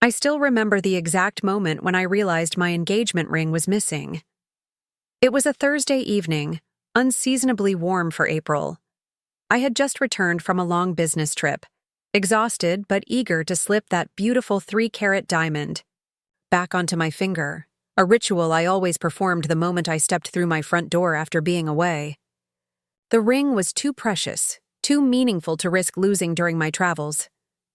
I still remember the exact moment when I realized my engagement ring was missing. It was a Thursday evening, unseasonably warm for April. I had just returned from a long business trip, exhausted but eager to slip that beautiful 3-carat diamond back onto my finger, a ritual I always performed the moment I stepped through my front door after being away. The ring was too precious, too meaningful to risk losing during my travels,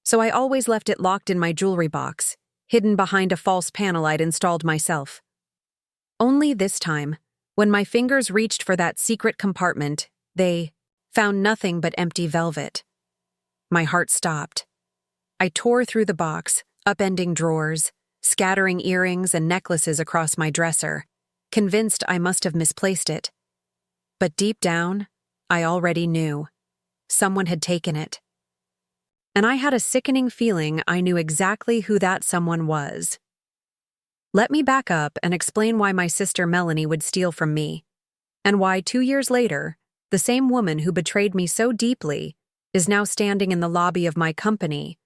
so I always left it locked in my jewelry box, hidden behind a false panel I'd installed myself. Only this time, when my fingers reached for that secret compartment, they found nothing but empty velvet. My heart stopped. I tore through the box, upending drawers, scattering earrings and necklaces across my dresser, convinced I must have misplaced it. But deep down, I already knew. Someone had taken it. And I had a sickening feeling I knew exactly who that someone was. Let me back up and explain why my sister Melanie would steal from me, and why 2 years later, the same woman who betrayed me so deeply is now standing in the lobby of my company,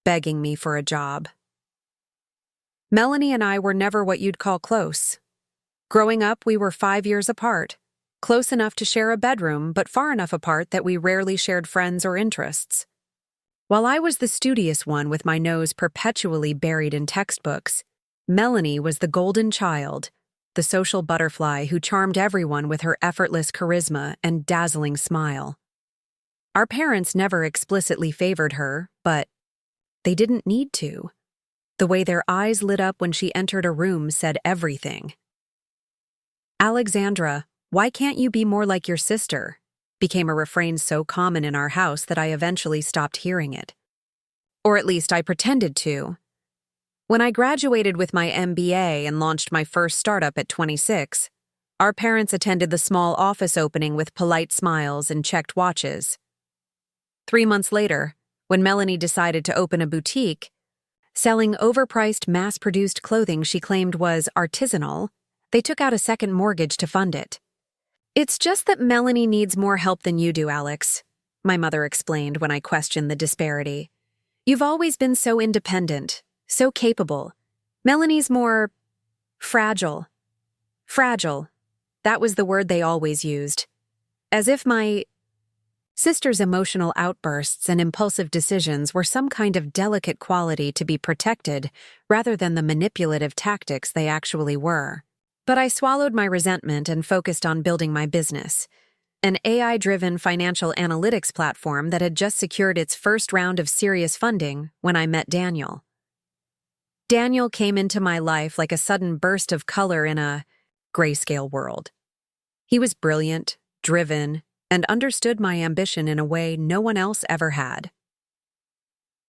begging me for a job. Melanie and I were never what you'd call close. Growing up, we were 5 years apart, close enough to share a bedroom, but far enough apart that we rarely shared friends or interests. While I was the studious one with my nose perpetually buried in textbooks, Melanie was the golden child, the social butterfly who charmed everyone with her effortless charisma and dazzling smile. Our parents never explicitly favored her, but they didn't need to. The way their eyes lit up when she entered a room said everything. "Alexandra, why can't you be more like your sister?" became a refrain so common in our house that I eventually stopped hearing it. Or at least I pretended to. When I graduated with my MBA and launched my first startup at 26, our parents attended the small office opening with polite smiles and checked watches. 3 months later, when Melanie decided to open a boutique, selling overpriced, mass-produced clothing she claimed was artisanal, they took out a second mortgage to fund it. "It's just that Melanie needs more help than you do, Alex," my mother explained when I questioned the disparity. "You've always been so independent, so capable. Melanie's more fragile." Fragile. That was the word they always used. As if my sister's emotional outbursts and impulsive decisions were some kind of delicate quality to be protected rather than the manipulative tactics they actually were. But I swallowed my resentment and focused on building my business, an AI-driven financial analytics platform that had just secured its first round of serious funding when I met Daniel. Daniel came into my life like a sudden burst of color in a grayscale world. He was brilliant, driven, and understood my ambition in a way no one else ever had.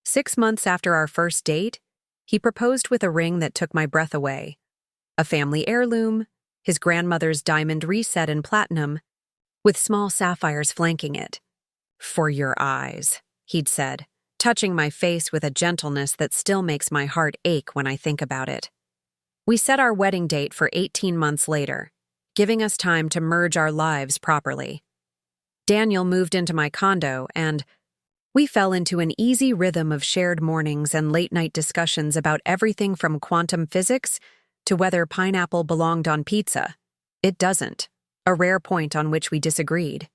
6 months after our first date, he proposed with a ring that took my breath away. A family heirloom, his grandmother's diamond reset in platinum, with small sapphires flanking it. "For your eyes," he'd said, touching my face with a gentleness that still makes my heart ache when I think about it. We set our wedding date for 18 months later, giving us time to merge our lives properly. Daniel moved into my condo, and we fell into an easy rhythm of shared mornings and late-night discussions about everything from quantum physics to whether pineapple belonged on pizza. It doesn't, a rare point on which we disagreed.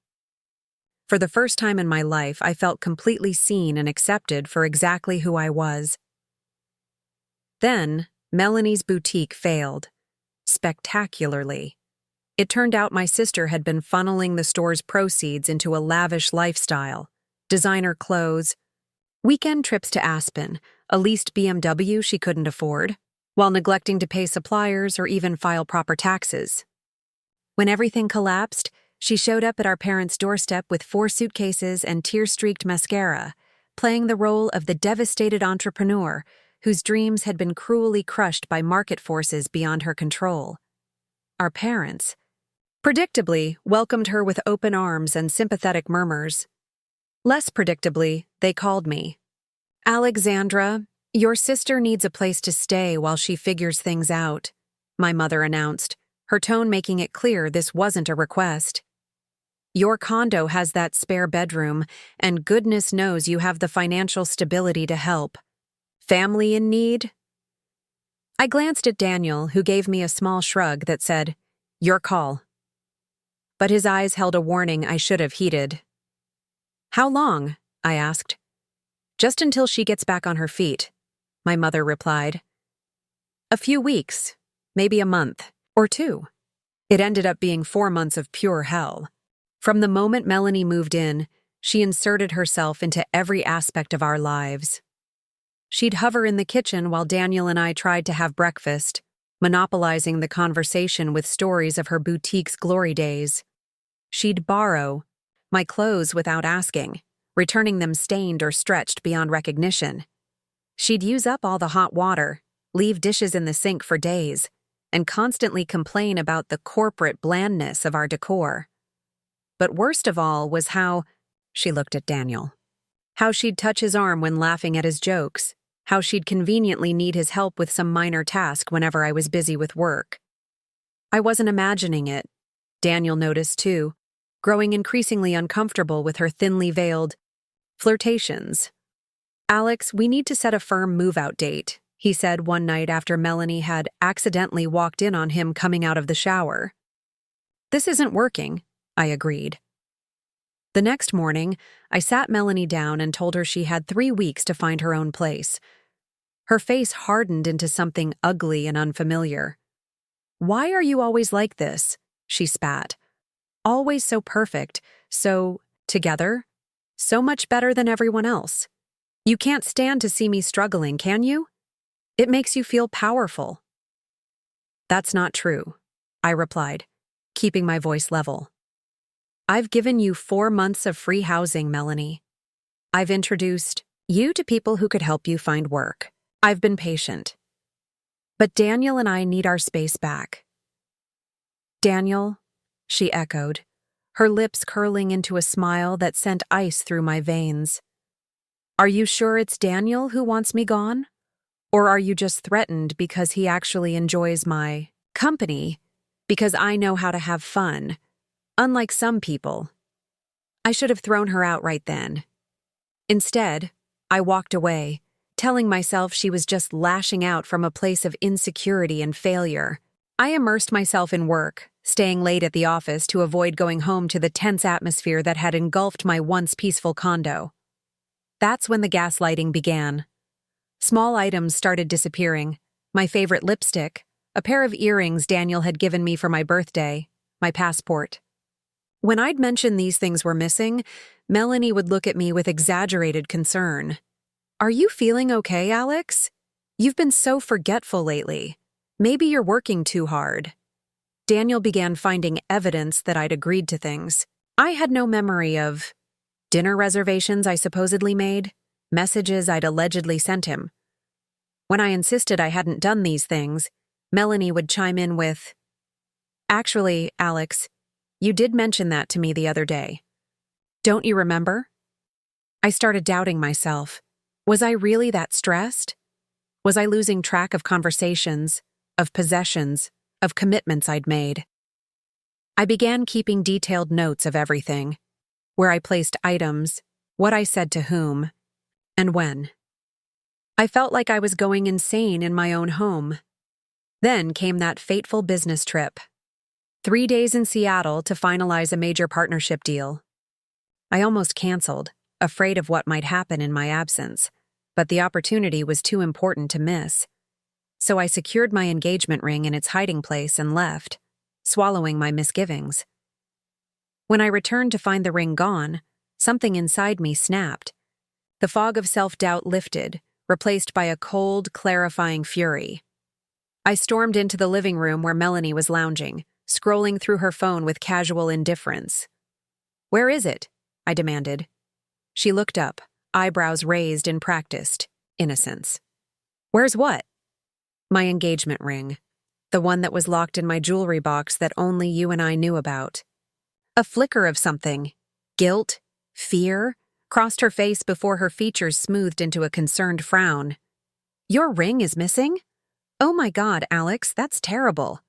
For the first time in my life, I felt completely seen and accepted for exactly who I was. Then, Melanie's boutique failed. Spectacularly. It turned out my sister had been funneling the store's proceeds into a lavish lifestyle, designer clothes, weekend trips to Aspen, a leased BMW she couldn't afford, while neglecting to pay suppliers or even file proper taxes. When everything collapsed, she showed up at our parents' doorstep with 4 suitcases and tear-streaked mascara, playing the role of the devastated entrepreneur whose dreams had been cruelly crushed by market forces beyond her control. Our parents, predictably, welcomed her with open arms and sympathetic murmurs. Less predictably, they called me. "Alexandra, your sister needs a place to stay while she figures things out," my mother announced, her tone making it clear this wasn't a request. "Your condo has that spare bedroom, and goodness knows you have the financial stability to help. Family in need? I glanced at Daniel, who gave me a small shrug that said, "Your call." But his eyes held a warning I should have heeded. "How long?" I asked. "Just until she gets back on her feet," my mother replied. "A few weeks, maybe a month, or two." It ended up being 4 months of pure hell. From the moment Melanie moved in, she inserted herself into every aspect of our lives. She'd hover in the kitchen while Daniel and I tried to have breakfast, monopolizing the conversation with stories of her boutique's glory days. She'd borrow my clothes without asking, returning them stained or stretched beyond recognition. She'd use up all the hot water, leave dishes in the sink for days, and constantly complain about the corporate blandness of our decor. But worst of all was how, she looked at Daniel, how she'd touch his arm when laughing at his jokes, how she'd conveniently need his help with some minor task whenever I was busy with work. I wasn't imagining it. Daniel noticed too, growing increasingly uncomfortable with her thinly veiled flirtations. "Alex, we need to set a firm move-out date," he said one night after Melanie had accidentally walked in on him coming out of the shower. "This isn't working," I agreed. The next morning, I sat Melanie down and told her she had 3 weeks to find her own place. Her face hardened into something ugly and unfamiliar. "Why are you always like this?" she spat. "Always so perfect, so together, so much better than everyone else. You can't stand to see me struggling, can you? It makes you feel powerful." "That's not true," I replied, keeping my voice level. "I've given you 4 months of free housing, Melanie. I've introduced you to people who could help you find work. I've been patient. But Daniel and I need our space back." "Daniel?" she echoed, her lips curling into a smile that sent ice through my veins. "Are you sure it's Daniel who wants me gone? Or are you just threatened because he actually enjoys my company, because I know how to have fun, unlike some people?" I should have thrown her out right then. Instead, I walked away, telling myself she was just lashing out from a place of insecurity and failure. I immersed myself in work, staying late at the office to avoid going home to the tense atmosphere that had engulfed my once peaceful condo. That's when the gaslighting began. Small items started disappearing: my favorite lipstick, a pair of earrings Daniel had given me for my birthday, my passport. When I'd mention these things were missing, Melanie would look at me with exaggerated concern. "Are you feeling okay, Alex? You've been so forgetful lately. Maybe you're working too hard." Daniel began finding evidence that I'd agreed to things. I had no memory of dinner reservations I supposedly made, messages I'd allegedly sent him. When I insisted I hadn't done these things, Melanie would chime in with, "Actually, Alex, you did mention that to me the other day. Don't you remember?" I started doubting myself. Was I really that stressed? Was I losing track of conversations, of possessions, of commitments I'd made? I began keeping detailed notes of everything: where I placed items, what I said to whom, and when. I felt like I was going insane in my own home. Then came that fateful business trip. 3 days in Seattle to finalize a major partnership deal. I almost canceled, afraid of what might happen in my absence, but the opportunity was too important to miss. So I secured my engagement ring in its hiding place and left, swallowing my misgivings. When I returned to find the ring gone, something inside me snapped. The fog of self-doubt lifted, replaced by a cold, clarifying fury. I stormed into the living room where Melanie was lounging, scrolling through her phone with casual indifference. "Where is it?" I demanded. She looked up, eyebrows raised in practiced innocence. "Where's what?" "My engagement ring. The one that was locked in my jewelry box that only you and I knew about." A flicker of something, guilt, fear, crossed her face before her features smoothed into a concerned frown. "Your ring is missing? Oh my God, Alex, that's terrible.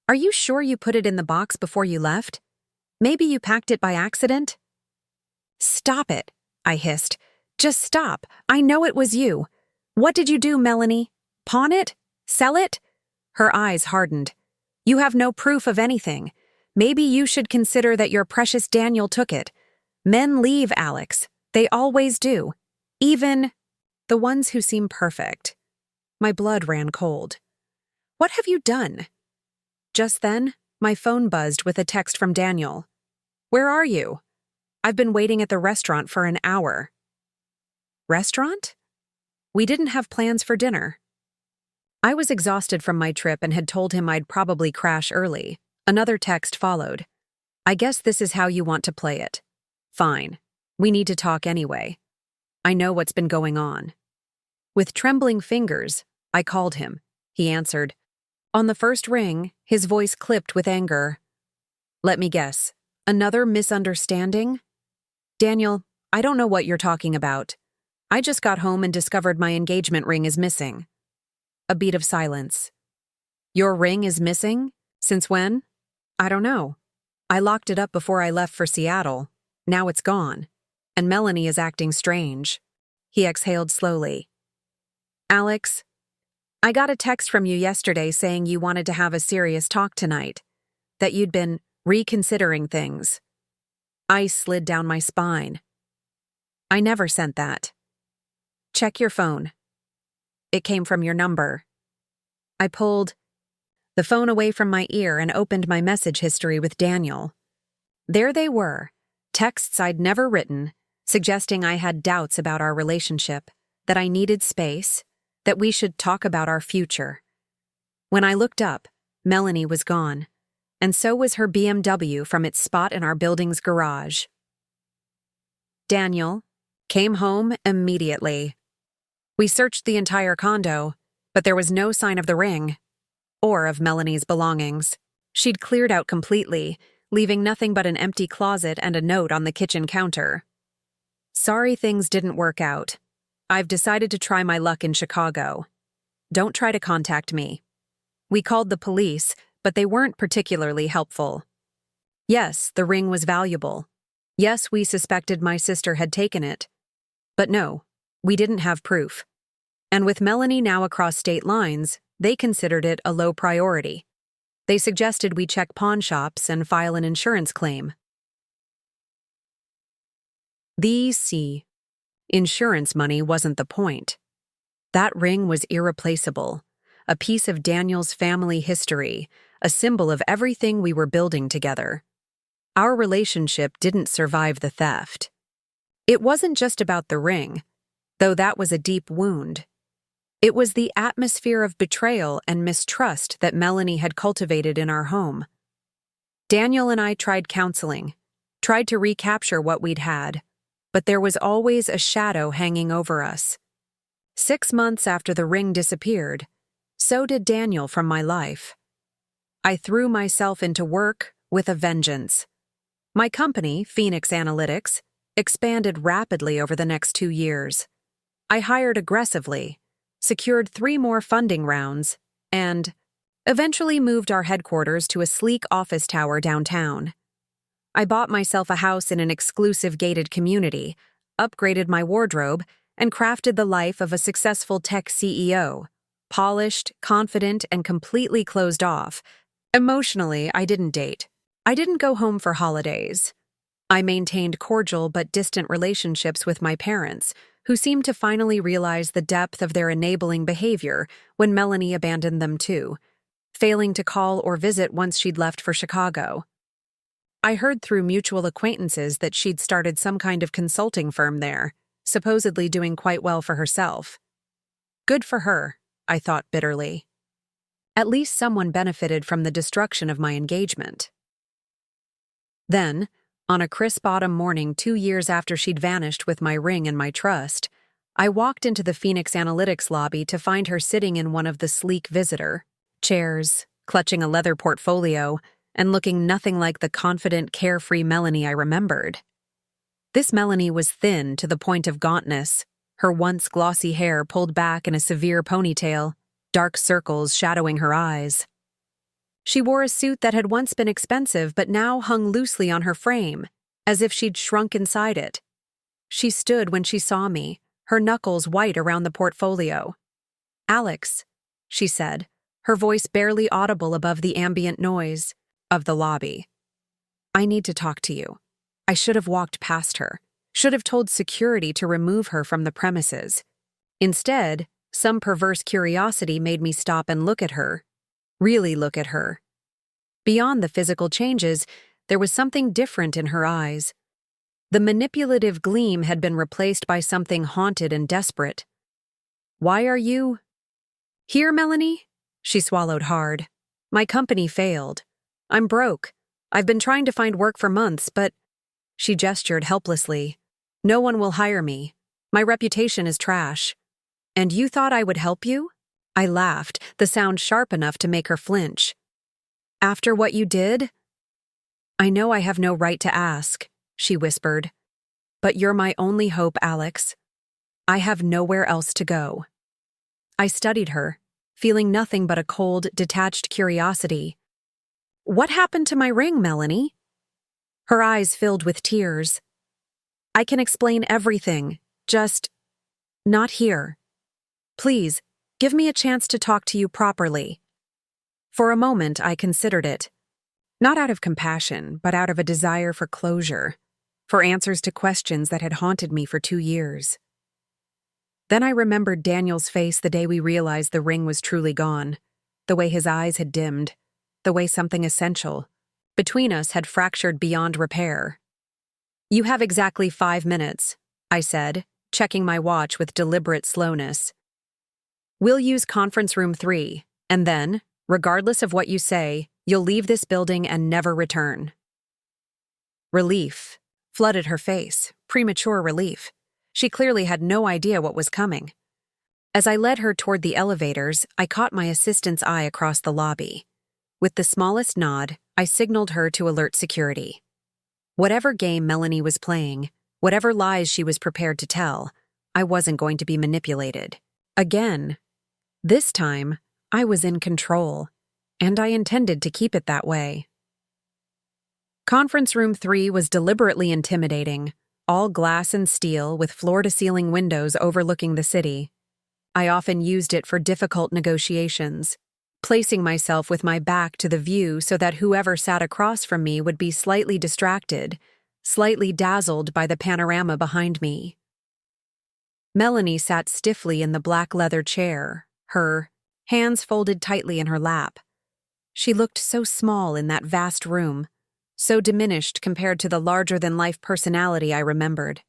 Are you sure you put it in the box before you left? Maybe you packed it by accident?" "Stop it," I hissed. "Just stop. I know it was you. What did you do, Melanie? Pawn it? Sell it? Her eyes hardened. You have no proof of anything. Maybe you should consider that your precious Daniel took it. Men leave, Alex. They always do. Even the ones who seem perfect. My blood ran cold. What have you done? Just then, my phone buzzed with a text from Daniel. Where are you? I've been waiting at the restaurant for an hour. Restaurant? We didn't have plans for dinner. I was exhausted from my trip and had told him I'd probably crash early. Another text followed. I guess this is how you want to play it. Fine. We need to talk anyway. I know what's been going on. With trembling fingers, I called him. He answered. On the first ring, his voice clipped with anger. Let me guess. Another misunderstanding? Daniel, I don't know what you're talking about. I just got home and discovered my engagement ring is missing. A beat of silence. Your ring is missing? Since when? I don't know. I locked it up before I left for Seattle. Now it's gone. And Melanie is acting strange. He exhaled slowly. Alex, I got a text from you yesterday saying you wanted to have a serious talk tonight. That you'd been reconsidering things. Ice slid down my spine. I never sent that. Check your phone. It came from your number. I pulled the phone away from my ear and opened my message history with Daniel. There they were, texts I'd never written, suggesting I had doubts about our relationship, that I needed space, that we should talk about our future. When I looked up, Melanie was gone, and so was her BMW from its spot in our building's garage. Daniel came home immediately. We searched the entire condo, but there was no sign of the ring, or of Melanie's belongings. She'd cleared out completely, leaving nothing but an empty closet and a note on the kitchen counter. Sorry things didn't work out. I've decided to try my luck in Chicago. Don't try to contact me. We called the police, but they weren't particularly helpful. Yes, the ring was valuable. Yes, we suspected my sister had taken it. But no, we didn't have proof. And with Melanie now across state lines, they considered it a low priority. They suggested we check pawn shops and file an insurance claim. Insurance money wasn't the point. That ring was irreplaceable, a piece of Daniel's family history, a symbol of everything we were building together. Our relationship didn't survive the theft. It wasn't just about the ring, though that was a deep wound. It was the atmosphere of betrayal and mistrust that Melanie had cultivated in our home. Daniel and I tried counseling, tried to recapture what we'd had, but there was always a shadow hanging over us. 6 months after the ring disappeared, so did Daniel from my life. I threw myself into work with a vengeance. My company, Phoenix Analytics, expanded rapidly over the next 2 years. I hired aggressively, secured 3 more funding rounds, and eventually moved our headquarters to a sleek office tower downtown. I bought myself a house in an exclusive gated community, upgraded my wardrobe, and crafted the life of a successful tech CEO, polished, confident, and completely closed off. Emotionally, I didn't date. I didn't go home for holidays. I maintained cordial but distant relationships with my parents, who seemed to finally realize the depth of their enabling behavior when Melanie abandoned them too, failing to call or visit once she'd left for Chicago. I heard through mutual acquaintances that she'd started some kind of consulting firm there, supposedly doing quite well for herself. Good for her, I thought bitterly. At least someone benefited from the destruction of my engagement. Then, on a crisp autumn morning 2 years after she'd vanished with my ring and my trust, I walked into the Phoenix Analytics lobby to find her sitting in one of the sleek visitor chairs, clutching a leather portfolio, and looking nothing like the confident, carefree Melanie I remembered. This Melanie was thin to the point of gauntness, her once glossy hair pulled back in a severe ponytail, dark circles shadowing her eyes. She wore a suit that had once been expensive but now hung loosely on her frame, as if she'd shrunk inside it. She stood when she saw me, her knuckles white around the portfolio. Alex, she said, her voice barely audible above the ambient noise of the lobby. I need to talk to you. I should have walked past her, should have told security to remove her from the premises. Instead, some perverse curiosity made me stop and look at her, really look at her. Beyond the physical changes, there was something different in her eyes. The manipulative gleam had been replaced by something haunted and desperate. Why are you here, Melanie? She swallowed hard. My company failed. I'm broke. I've been trying to find work for months, but… She gestured helplessly. No one will hire me. My reputation is trash. And you thought I would help you? I laughed, the sound sharp enough to make her flinch. After what you did? I know I have no right to ask, she whispered. But you're my only hope, Alex. I have nowhere else to go. I studied her, feeling nothing but a cold, detached curiosity. What happened to my ring, Melanie? Her eyes filled with tears. I can explain everything, just… not here. Please, give me a chance to talk to you properly. For a moment, I considered it. Not out of compassion, but out of a desire for closure, for answers to questions that had haunted me for 2 years. Then I remembered Daniel's face the day we realized the ring was truly gone, the way his eyes had dimmed, the way something essential between us had fractured beyond repair. You have exactly 5 minutes, I said, checking my watch with deliberate slowness. We'll use conference room 3, and then, regardless of what you say, you'll leave this building and never return. Relief flooded her face, premature relief. She clearly had no idea what was coming. As I led her toward the elevators, I caught my assistant's eye across the lobby. With the smallest nod, I signaled her to alert security. Whatever game Melanie was playing, whatever lies she was prepared to tell, I wasn't going to be manipulated. Again. This time, I was in control, and I intended to keep it that way. Conference room 3 was deliberately intimidating, all glass and steel with floor-to-ceiling windows overlooking the city. I often used it for difficult negotiations, placing myself with my back to the view so that whoever sat across from me would be slightly distracted, slightly dazzled by the panorama behind me. Melanie sat stiffly in the black leather chair, her hands folded tightly in her lap. She looked so small in that vast room, so diminished compared to the larger-than-life personality I remembered.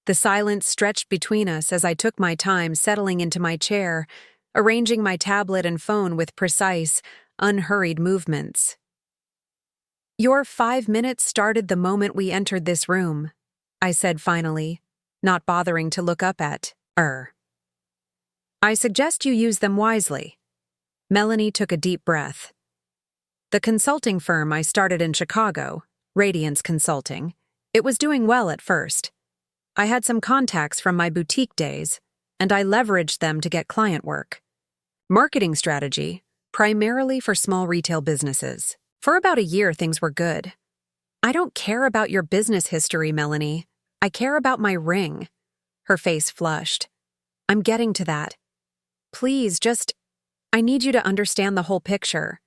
The silence stretched between us as I took my time settling into my chair, arranging my tablet and phone with precise, unhurried movements. Your 5 minutes started the moment we entered this room, I said finally, not bothering to look up at her. I suggest you use them wisely. Melanie took a deep breath. The consulting firm I started in Chicago, Radiance Consulting, it was doing well at first. I had some contacts from my boutique days, and I leveraged them to get client work. Marketing strategy, primarily for small retail businesses. For about a year, things were good. I don't care about your business history, Melanie. I care about my ring. Her face flushed. I'm getting to that. Please, I need you to understand the whole picture.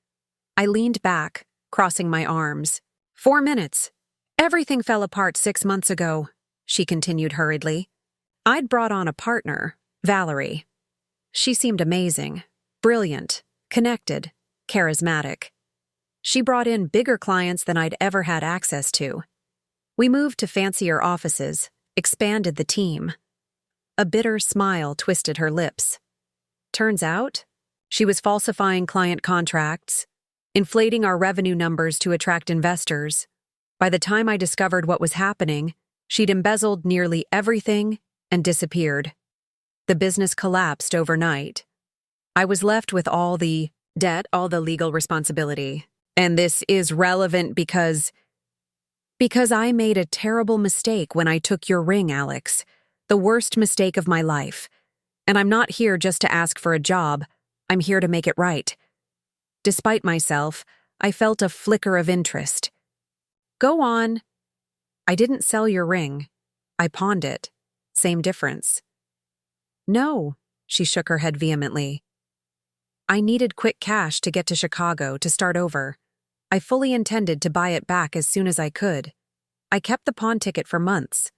I leaned back, crossing my arms. 4 minutes. Everything fell apart 6 months ago, she continued hurriedly. I'd brought on a partner, Valerie. She seemed amazing, brilliant, connected, charismatic. She brought in bigger clients than I'd ever had access to. We moved to fancier offices, expanded the team. A bitter smile twisted her lips. Turns out, she was falsifying client contracts, inflating our revenue numbers to attract investors. By the time I discovered what was happening, she'd embezzled nearly everything and disappeared. The business collapsed overnight. I was left with all the debt, all the legal responsibility. And this is relevant because I made a terrible mistake when I took your ring, Alex. The worst mistake of my life. And I'm not here just to ask for a job. I'm here to make it right. Despite myself, I felt a flicker of interest. Go on. I didn't sell your ring. I pawned it. Same difference. No, she shook her head vehemently. I needed quick cash to get to Chicago to start over. I fully intended to buy it back as soon as I could. I kept the pawn ticket for months,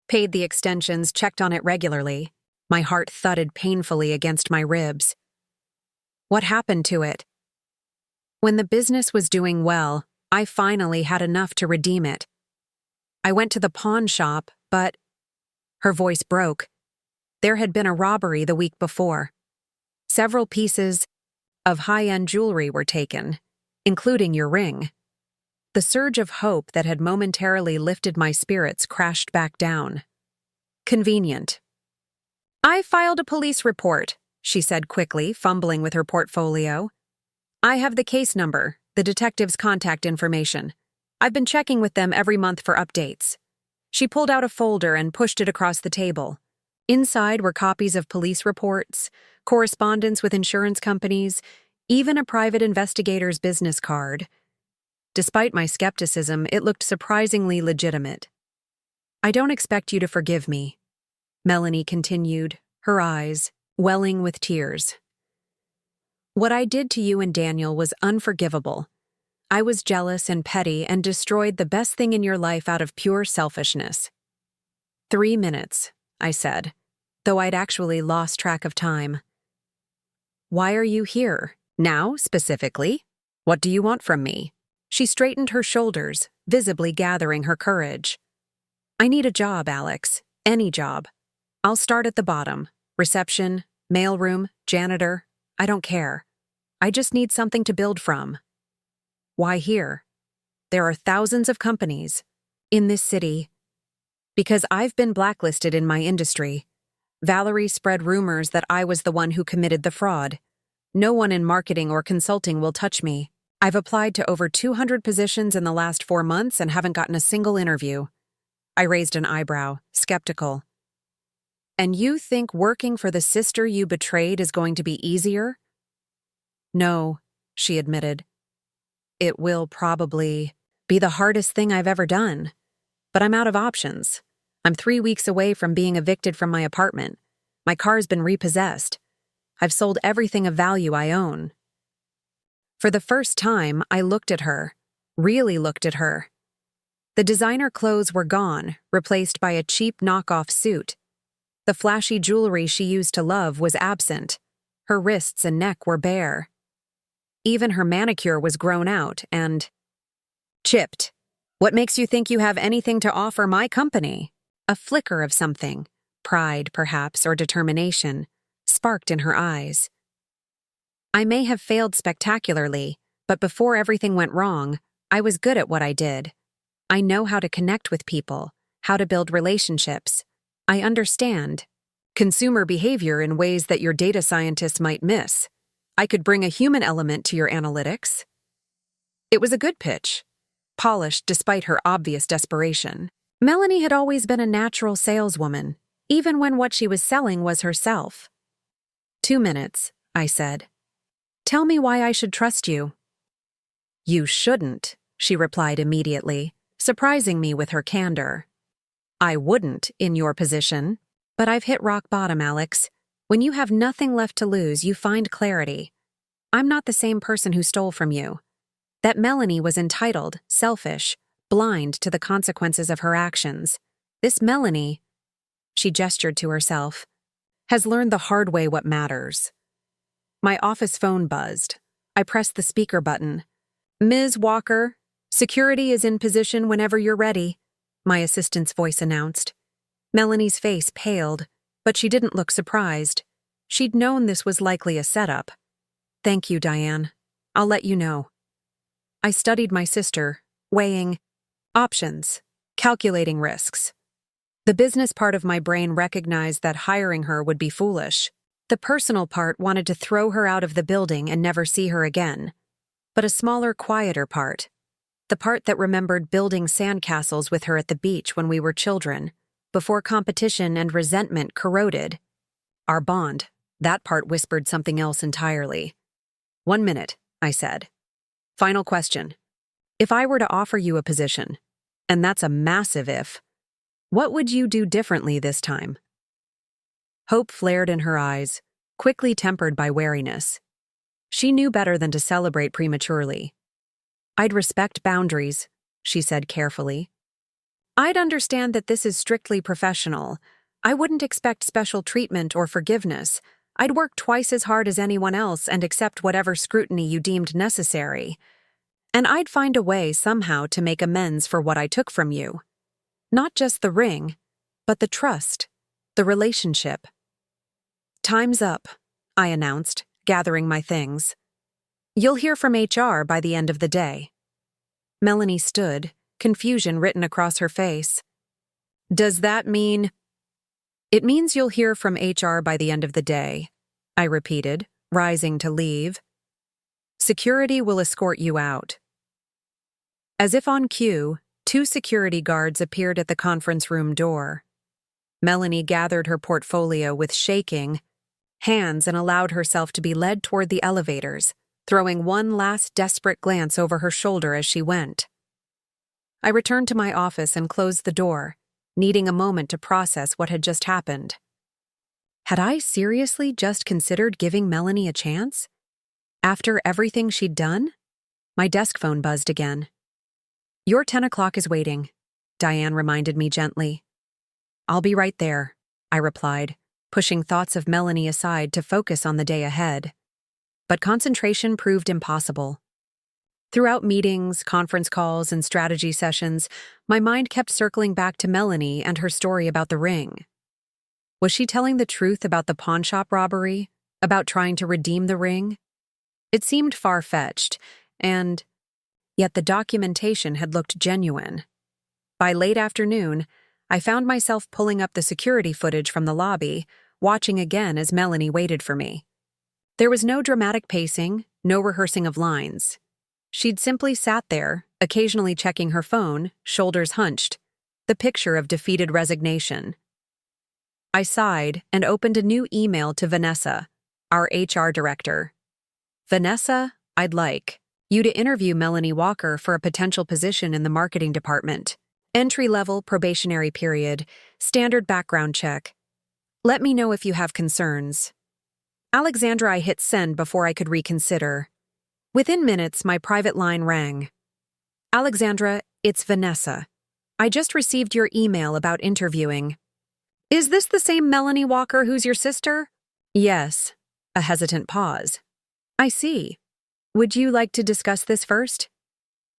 paid the extensions, checked on it regularly. My heart thudded painfully against my ribs. What happened to it? When the business was doing well, I finally had enough to redeem it. I went to the pawn shop, but... Her voice broke. There had been a robbery the week before. Several pieces of high-end jewelry were taken, including your ring. The surge of hope that had momentarily lifted my spirits crashed back down. Convenient. I filed a police report, she said quickly, fumbling with her portfolio. I have the case number, the detective's contact information. I've been checking with them every month for updates. She pulled out a folder and pushed it across the table. Inside were copies of police reports, correspondence with insurance companies, even a private investigator's business card. Despite my skepticism, it looked surprisingly legitimate. I don't expect you to forgive me, Melanie continued, her eyes welling with tears. What I did to you and Daniel was unforgivable. I was jealous and petty and destroyed the best thing in your life out of pure selfishness. 3 minutes, I said, though I'd actually lost track of time. Why are you here? Now, specifically? What do you want from me? She straightened her shoulders, visibly gathering her courage. I need a job, Alex. Any job. I'll start at the bottom. Reception, mailroom, janitor. I don't care. I just need something to build from. Why here? There are thousands of companies in this city. Because I've been blacklisted in my industry. Valerie spread rumors that I was the one who committed the fraud. No one in marketing or consulting will touch me. I've applied to over 200 positions in the last 4 months and haven't gotten a single interview. I raised an eyebrow, skeptical. And you think working for the sister you betrayed is going to be easier? No, she admitted. It will probably be the hardest thing I've ever done. But I'm out of options. I'm 3 weeks away from being evicted from my apartment. My car's been repossessed. I've sold everything of value I own. For the first time, I looked at her, really looked at her. The designer clothes were gone, replaced by a cheap knockoff suit. The flashy jewelry she used to love was absent. Her wrists and neck were bare. Even her manicure was grown out and chipped. What makes you think you have anything to offer my company? A flicker of something, pride perhaps or determination, sparked in her eyes. I may have failed spectacularly, but before everything went wrong, I was good at what I did. I know how to connect with people, how to build relationships. I understand consumer behavior in ways that your data scientists might miss. I could bring a human element to your analytics. It was a good pitch, polished despite her obvious desperation. Melanie had always been a natural saleswoman, even when what she was selling was herself. 2 minutes, I said. Tell me why I should trust you. You shouldn't, she replied immediately, surprising me with her candor. I wouldn't in your position, but I've hit rock bottom, Alex. When you have nothing left to lose, you find clarity. I'm not the same person who stole from you. That Melanie was entitled, selfish, blind to the consequences of her actions. This Melanie, she gestured to herself, has learned the hard way what matters. My office phone buzzed. I pressed the speaker button. Ms. Walker, security is in position whenever you're ready, my assistant's voice announced. Melanie's face paled, but she didn't look surprised. She'd known this was likely a setup. Thank you, Diane. I'll let you know. I studied my sister, weighing options, calculating risks. The business part of my brain recognized that hiring her would be foolish. The personal part wanted to throw her out of the building and never see her again. But a smaller, quieter part, the part that remembered building sandcastles with her at the beach when we were children, before competition and resentment corroded our bond, that part whispered something else entirely. 1 minute, I said. Final question. If I were to offer you a position, and that's a massive if, what would you do differently this time? Hope flared in her eyes, quickly tempered by wariness. She knew better than to celebrate prematurely. "I'd respect boundaries," she said carefully. "I'd understand that this is strictly professional. I wouldn't expect special treatment or forgiveness. I'd work twice as hard as anyone else and accept whatever scrutiny you deemed necessary. And I'd find a way somehow to make amends for what I took from you. Not just the ring, but the trust, the relationship." "Time's up," I announced, gathering my things. "You'll hear from HR by the end of the day." Melanie stood, confusion written across her face. "Does that mean—" "It means you'll hear from HR by the end of the day," I repeated, rising to leave. "Security will escort you out." As if on cue, 2 security guards appeared at the conference room door. Melanie gathered her portfolio with shaking hands and allowed herself to be led toward the elevators, throwing one last desperate glance over her shoulder as she went. I returned to my office and closed the door, needing a moment to process what had just happened. Had I seriously just considered giving Melanie a chance? After everything she'd done? My desk phone buzzed again. "Your 10 o'clock is waiting," Diane reminded me gently. "I'll be right there," I replied, pushing thoughts of Melanie aside to focus on the day ahead. But concentration proved impossible. Throughout meetings, conference calls, and strategy sessions, my mind kept circling back to Melanie and her story about the ring. Was she telling the truth about the pawnshop robbery, about trying to redeem the ring? It seemed far-fetched, and yet the documentation had looked genuine. By late afternoon, I found myself pulling up the security footage from the lobby, watching again as Melanie waited for me. There was no dramatic pacing, no rehearsing of lines. She'd simply sat there, occasionally checking her phone, shoulders hunched, the picture of defeated resignation. I sighed and opened a new email to Vanessa, our HR director. "Vanessa, I'd like you to interview Melanie Walker for a potential position in the marketing department. Entry-level, probationary period, standard background check. Let me know if you have concerns." Alexandra, I hit send before I could reconsider. Within minutes, my private line rang. "Alexandra, it's Vanessa. I just received your email about interviewing." "Is this the same Melanie Walker who's your sister?" "Yes." A hesitant pause. "I see. Would you like to discuss this first?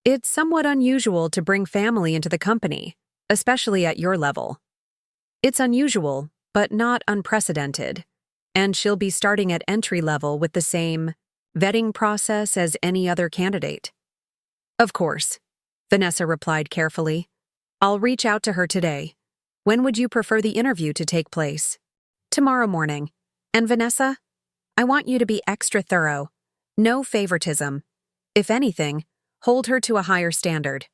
It's somewhat unusual to bring family into the company, especially at your level." "It's unusual, but not unprecedented. And she'll be starting at entry level with the same vetting process as any other candidate." "Of course," Vanessa replied carefully. "I'll reach out to her today. When would you prefer the interview to take place?" "Tomorrow morning. And Vanessa, I want you to be extra thorough. No favoritism. If anything, hold her to a higher standard."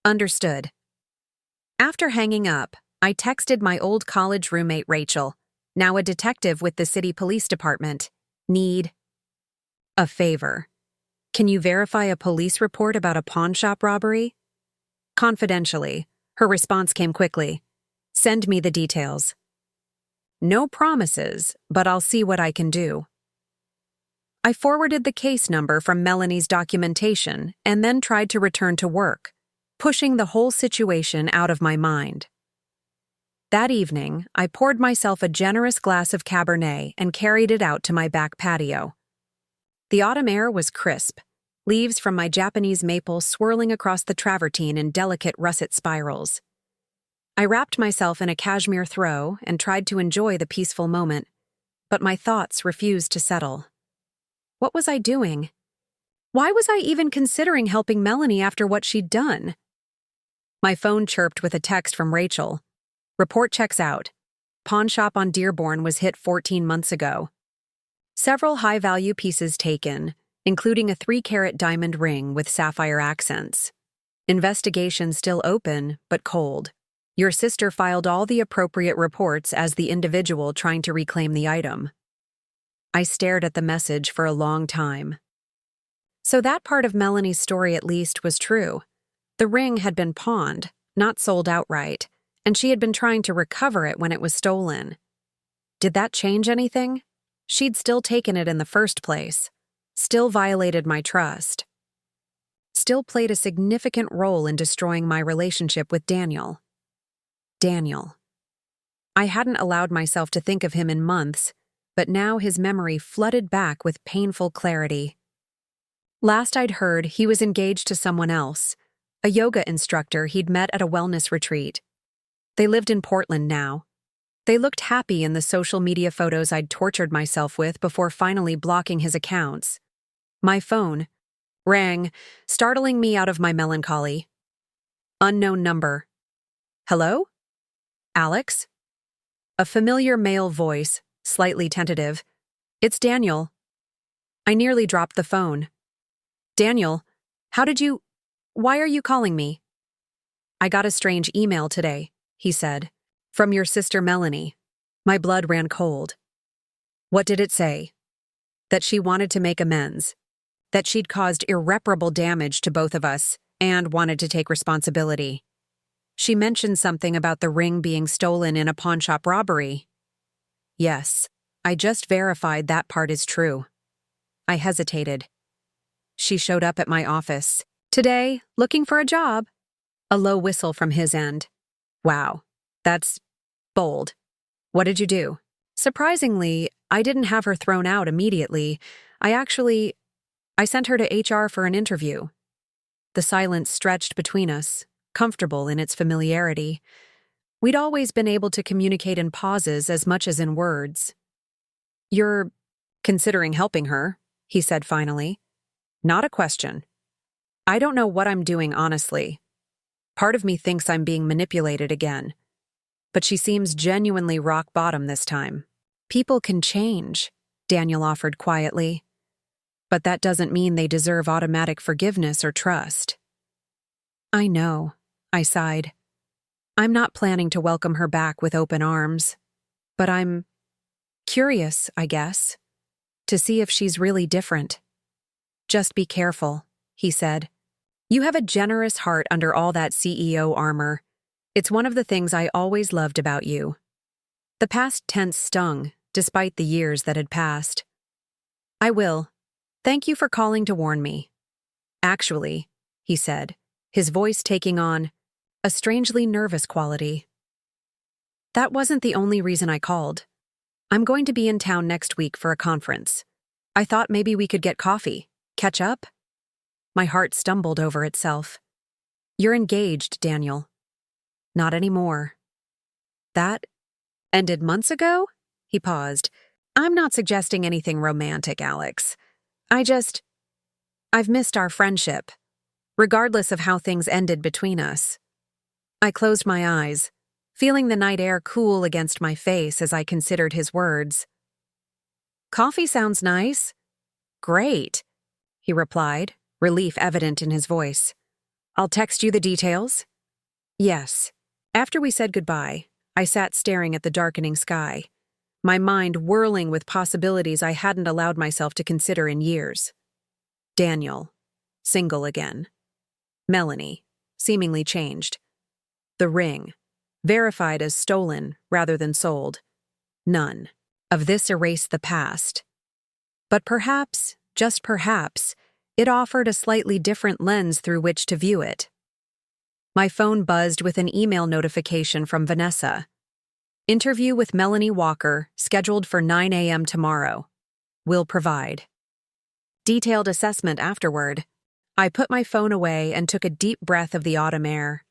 "Understood." After hanging up, I texted my old college roommate Rachel, now a detective with the city police department. "Need a favor. Can you verify a police report about a pawnshop robbery?" Confidentially, her response came quickly. "Send me the details." No promises, but I'll see what I can do. I forwarded the case number from Melanie's documentation and then tried to return to work, pushing the whole situation out of my mind. That evening, I poured myself a generous glass of Cabernet and carried it out to my back patio. The autumn air was crisp, leaves from my Japanese maple swirling across the travertine in delicate russet spirals. I wrapped myself in a cashmere throw and tried to enjoy the peaceful moment, but my thoughts refused to settle. What was I doing? Why was I even considering helping Melanie after what she'd done? My phone chirped with a text from Rachel. "Report checks out. Pawn shop on Dearborn was hit 14 months ago. Several high-value pieces taken, including a 3-carat diamond ring with sapphire accents. Investigation still open, but cold. Your sister filed all the appropriate reports as the individual trying to reclaim the item." I stared at the message for a long time. So that part of Melanie's story at least was true. The ring had been pawned, not sold outright, and she had been trying to recover it when it was stolen. Did that change anything? She'd still taken it in the first place. still violated my trust, still played a significant role in destroying my relationship with Daniel. Daniel. I hadn't allowed myself to think of him in months, but now his memory flooded back with painful clarity. Last I'd heard, he was engaged to someone else, a yoga instructor he'd met at a wellness retreat. They lived in Portland now. They looked happy in the social media photos I'd tortured myself with before finally blocking his accounts. My phone rang, startling me out of my melancholy. Unknown number. Hello? Alex? A familiar male voice, slightly tentative. It's Daniel. I nearly dropped the phone. Daniel, why are you calling me? I got a strange email today, he said. From your sister Melanie. My blood ran cold. What did it say? That she wanted to make amends. That she'd caused irreparable damage to both of us and wanted to take responsibility. She mentioned something about the ring being stolen in a pawnshop robbery. Yes, I just verified that part is true. I hesitated. She showed up at my office. Today, looking for a job. A low whistle from his end. Wow, that's bold. What did you do? Surprisingly, I didn't have her thrown out immediately. I sent her to HR for an interview. The silence stretched between us, comfortable in its familiarity. We'd always been able to communicate in pauses as much as in words. You're considering helping her, he said finally. Not a question. I don't know what I'm doing, honestly. Part of me thinks I'm being manipulated again. But she seems genuinely rock bottom this time. People can change, Daniel offered quietly. But that doesn't mean they deserve automatic forgiveness or trust. I know, I sighed. I'm not planning to welcome her back with open arms. But I'm curious, I guess, to see if she's really different. Just be careful, he said. You have a generous heart under all that CEO armor. It's one of the things I always loved about you. The past tense stung, despite the years that had passed. I will. Thank you for calling to warn me. Actually, he said, his voice taking on a strangely nervous quality. That wasn't the only reason I called. I'm going to be in town next week for a conference. I thought maybe we could get coffee, catch up. My heart stumbled over itself. You're engaged, Daniel. Not anymore. That ended months ago? He paused. I'm not suggesting anything romantic, Alex. I've missed our friendship, regardless of how things ended between us. I closed my eyes, feeling the night air cool against my face as I considered his words. Coffee sounds nice. Great, he replied, relief evident in his voice. I'll text you the details. Yes. After we said goodbye, I sat staring at the darkening sky, my mind whirling with possibilities I hadn't allowed myself to consider in years. Daniel, single again. Melanie, seemingly changed. The ring, verified as stolen rather than sold. None of this erased the past. But perhaps, just perhaps, it offered a slightly different lens through which to view it. My phone buzzed with an email notification from Vanessa. Interview with Melanie Walker, scheduled for 9 a.m. tomorrow. Will provide. Detailed assessment afterward. I put my phone away and took a deep breath of the autumn air.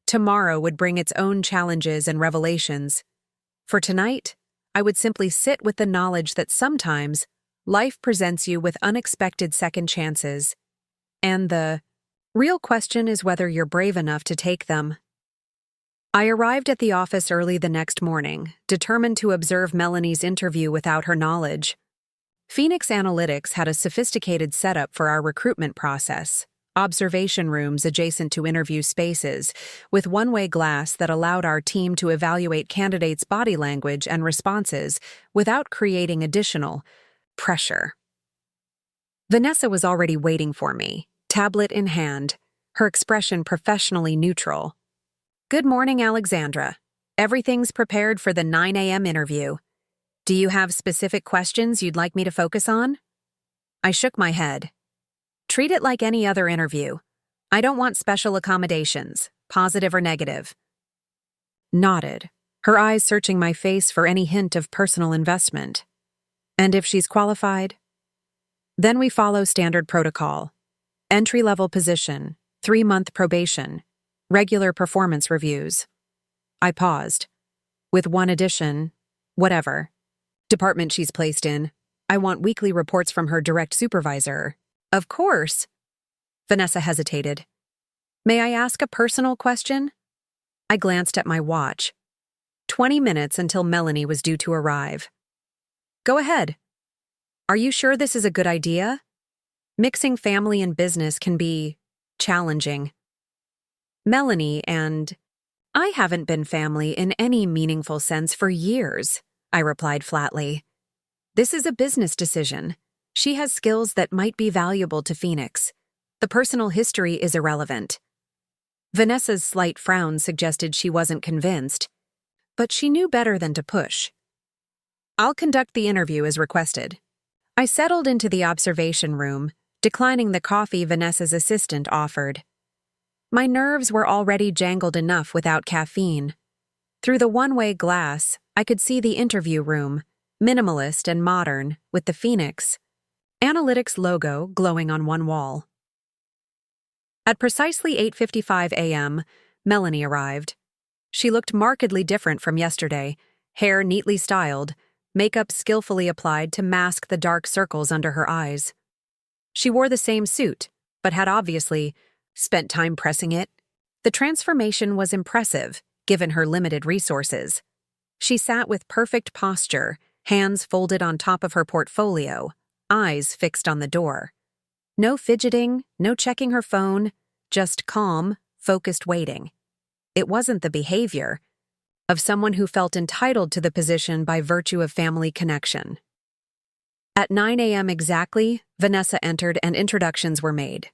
Tomorrow would bring its own challenges and revelations. For tonight, I would simply sit with the knowledge that sometimes life presents you with unexpected second chances. And the real question is whether you're brave enough to take them. I arrived at the office early the next morning, determined to observe Melanie's interview without her knowledge. Phoenix Analytics had a sophisticated setup for our recruitment process, observation rooms adjacent to interview spaces, with one-way glass that allowed our team to evaluate candidates' body language and responses without creating additional pressure. Vanessa was already waiting for me, tablet in hand, her expression professionally neutral. Good morning, Alexandra. Everything's prepared for the 9 a.m. interview. Do you have specific questions you'd like me to focus on? I shook my head. Treat it like any other interview. I don't want special accommodations, positive or negative. Nodded, her eyes searching my face for any hint of personal investment. And if she's qualified? Then we follow standard protocol. Entry-level position, 3-month probation, regular performance reviews. I paused. With one addition, whatever. Department she's placed in. I want weekly reports from her direct supervisor. Of course. Vanessa hesitated. May I ask a personal question? I glanced at my watch. 20 minutes until Melanie was due to arrive. Go ahead. Are you sure this is a good idea? Mixing family and business can be challenging. Melanie and I haven't been family in any meaningful sense for years, I replied flatly. This is a business decision. She has skills that might be valuable to Phoenix. The personal history is irrelevant. Vanessa's slight frown suggested she wasn't convinced, but she knew better than to push. I'll conduct the interview as requested. I settled into the observation room, declining the coffee Vanessa's assistant offered. My nerves were already jangled enough without caffeine. Through the one-way glass, I could see the interview room, minimalist and modern, with the Phoenix Analytics logo glowing on one wall. At precisely 8:55 a.m., Melanie arrived. She looked markedly different from yesterday, hair neatly styled, makeup skillfully applied to mask the dark circles under her eyes. She wore the same suit, but had obviously spent time pressing it. The transformation was impressive, given her limited resources. She sat with perfect posture, hands folded on top of her portfolio, eyes fixed on the door. No fidgeting, no checking her phone, just calm, focused waiting. It wasn't the behavior of someone who felt entitled to the position by virtue of family connection. At 9 a.m. exactly, Vanessa entered and introductions were made.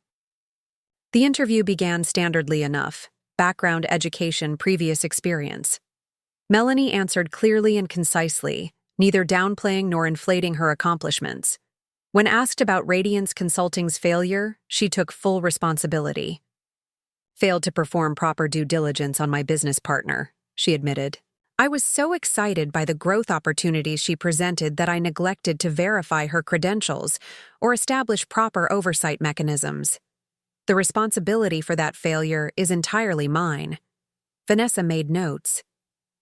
The interview began standardly enough: background, education, previous experience. Melanie answered clearly and concisely, neither downplaying nor inflating her accomplishments. When asked about Radiance Consulting's failure, she took full responsibility. Failed to perform proper due diligence on my business partner, she admitted. I was so excited by the growth opportunities she presented that I neglected to verify her credentials or establish proper oversight mechanisms. The responsibility for that failure is entirely mine. Vanessa made notes.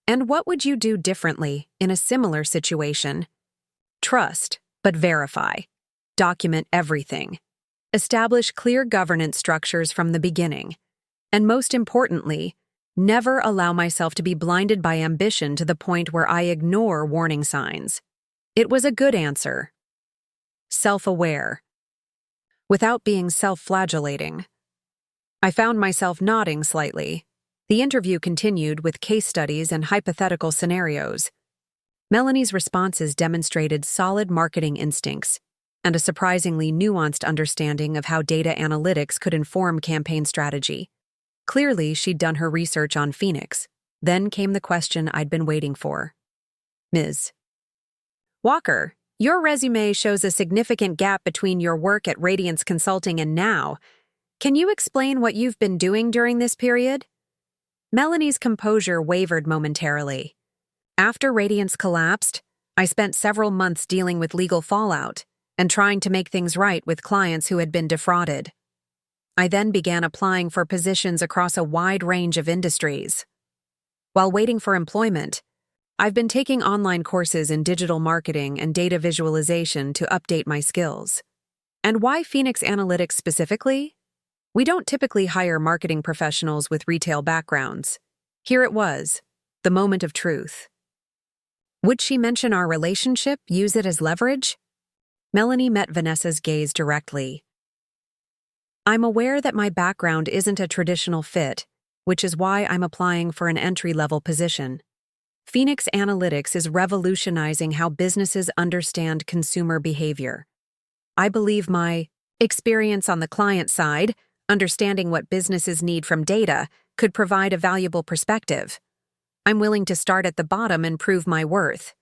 And what would you do differently in a similar situation? Trust, but verify. Document everything. Establish clear governance structures from the beginning. And most importantly, never allow myself to be blinded by ambition to the point where I ignore warning signs. It was a good answer. Self-aware. Without being self-flagellating. I found myself nodding slightly. The interview continued with case studies and hypothetical scenarios. Melanie's responses demonstrated solid marketing instincts and a surprisingly nuanced understanding of how data analytics could inform campaign strategy. Clearly, she'd done her research on Phoenix. Then came the question I'd been waiting for. Ms. Walker, your resume shows a significant gap between your work at Radiance Consulting and now. Can you explain what you've been doing during this period? Melanie's composure wavered momentarily. After Radiance collapsed, I spent several months dealing with legal fallout and trying to make things right with clients who had been defrauded. I then began applying for positions across a wide range of industries. While waiting for employment, I've been taking online courses in digital marketing and data visualization to update my skills. And why Phoenix Analytics specifically? We don't typically hire marketing professionals with retail backgrounds. Here it was, the moment of truth. Would she mention our relationship, use it as leverage? Melanie met Vanessa's gaze directly. I'm aware that my background isn't a traditional fit, which is why I'm applying for an entry-level position. Phoenix Analytics is revolutionizing how businesses understand consumer behavior. I believe my experience on the client side, understanding what businesses need from data, could provide a valuable perspective. I'm willing to start at the bottom and prove my worth.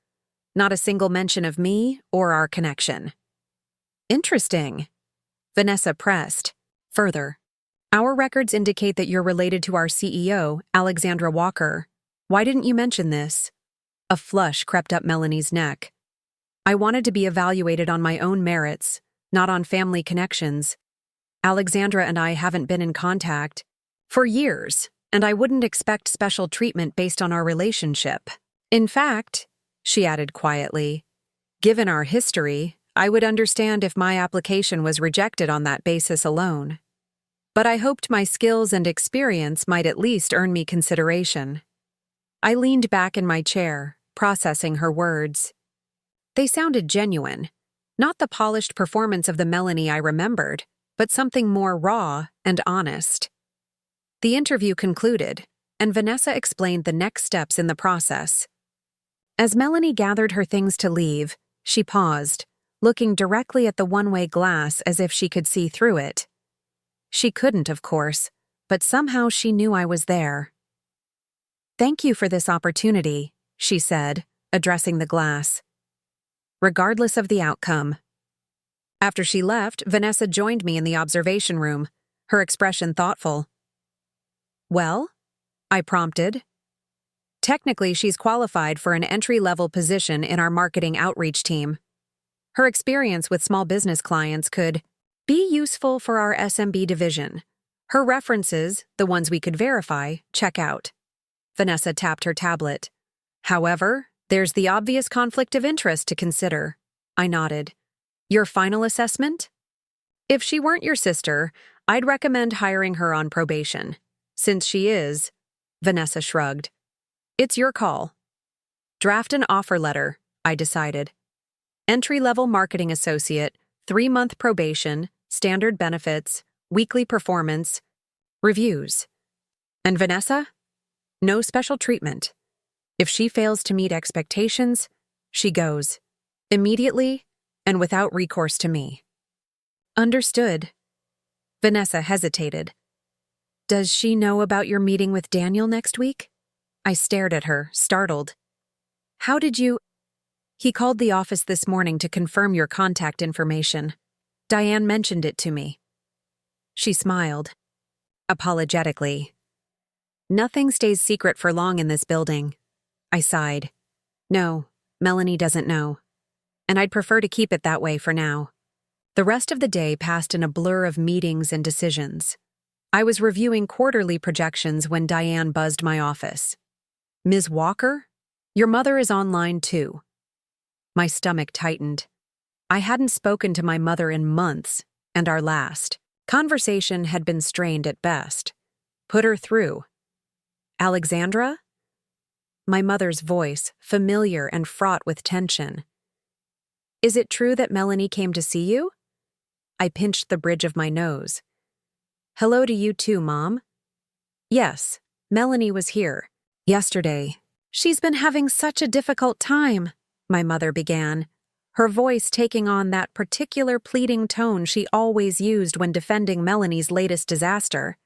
Not a single mention of me or our connection. Interesting. Vanessa pressed. Further, our records indicate that you're related to our CEO, Alexandra Walker. Why didn't you mention this? A flush crept up Melanie's neck. I wanted to be evaluated on my own merits, not on family connections. Alexandra and I haven't been in contact for years, and I wouldn't expect special treatment based on our relationship. In fact, she added quietly, given our history, I would understand if my application was rejected on that basis alone. But I hoped my skills and experience might at least earn me consideration. I leaned back in my chair, processing her words. They sounded genuine, not the polished performance of the Melanie I remembered, but something more raw and honest. The interview concluded, and Vanessa explained the next steps in the process. As Melanie gathered her things to leave, she paused, looking directly at the one-way glass as if she could see through it. She couldn't, of course, but somehow she knew I was there. "Thank you for this opportunity," she said, addressing the glass. "Regardless of the outcome." After she left, Vanessa joined me in the observation room, her expression thoughtful. "Well?" I prompted. Technically, she's qualified for an entry-level position in our marketing outreach team. Her experience with small business clients could be useful for our SMB division. Her references, the ones we could verify, check out. Vanessa tapped her tablet. "However, there's the obvious conflict of interest to consider." I nodded. "Your final assessment?" "If she weren't your sister, I'd recommend hiring her on probation. Since she is," Vanessa shrugged. "It's your call." "Draft an offer letter," I decided. "Entry-level marketing associate, 3-month probation, standard benefits, weekly performance, reviews. And Vanessa? No special treatment. If she fails to meet expectations, she goes. Immediately, and without recourse to me." "Understood." Vanessa hesitated. "Does she know about your meeting with Daniel next week?" I stared at her, startled. "How did you—" "He called the office this morning to confirm your contact information. Diane mentioned it to me." She smiled, apologetically. "Nothing stays secret for long in this building." I sighed. "No, Melanie doesn't know. And I'd prefer to keep it that way for now." The rest of the day passed in a blur of meetings and decisions. I was reviewing quarterly projections when Diane buzzed my office. "Ms. Walker? Your mother is online too." My stomach tightened. I hadn't spoken to my mother in months, and our last conversation had been strained at best. "Put her through." "Alexandra?" My mother's voice, familiar and fraught with tension. "Is it true that Melanie came to see you?" I pinched the bridge of my nose. "Hello to you too, Mom." "Yes, Melanie was here. Yesterday." "She's been having such a difficult time," my mother began, her voice taking on that particular pleading tone she always used when defending Melanie's latest disaster.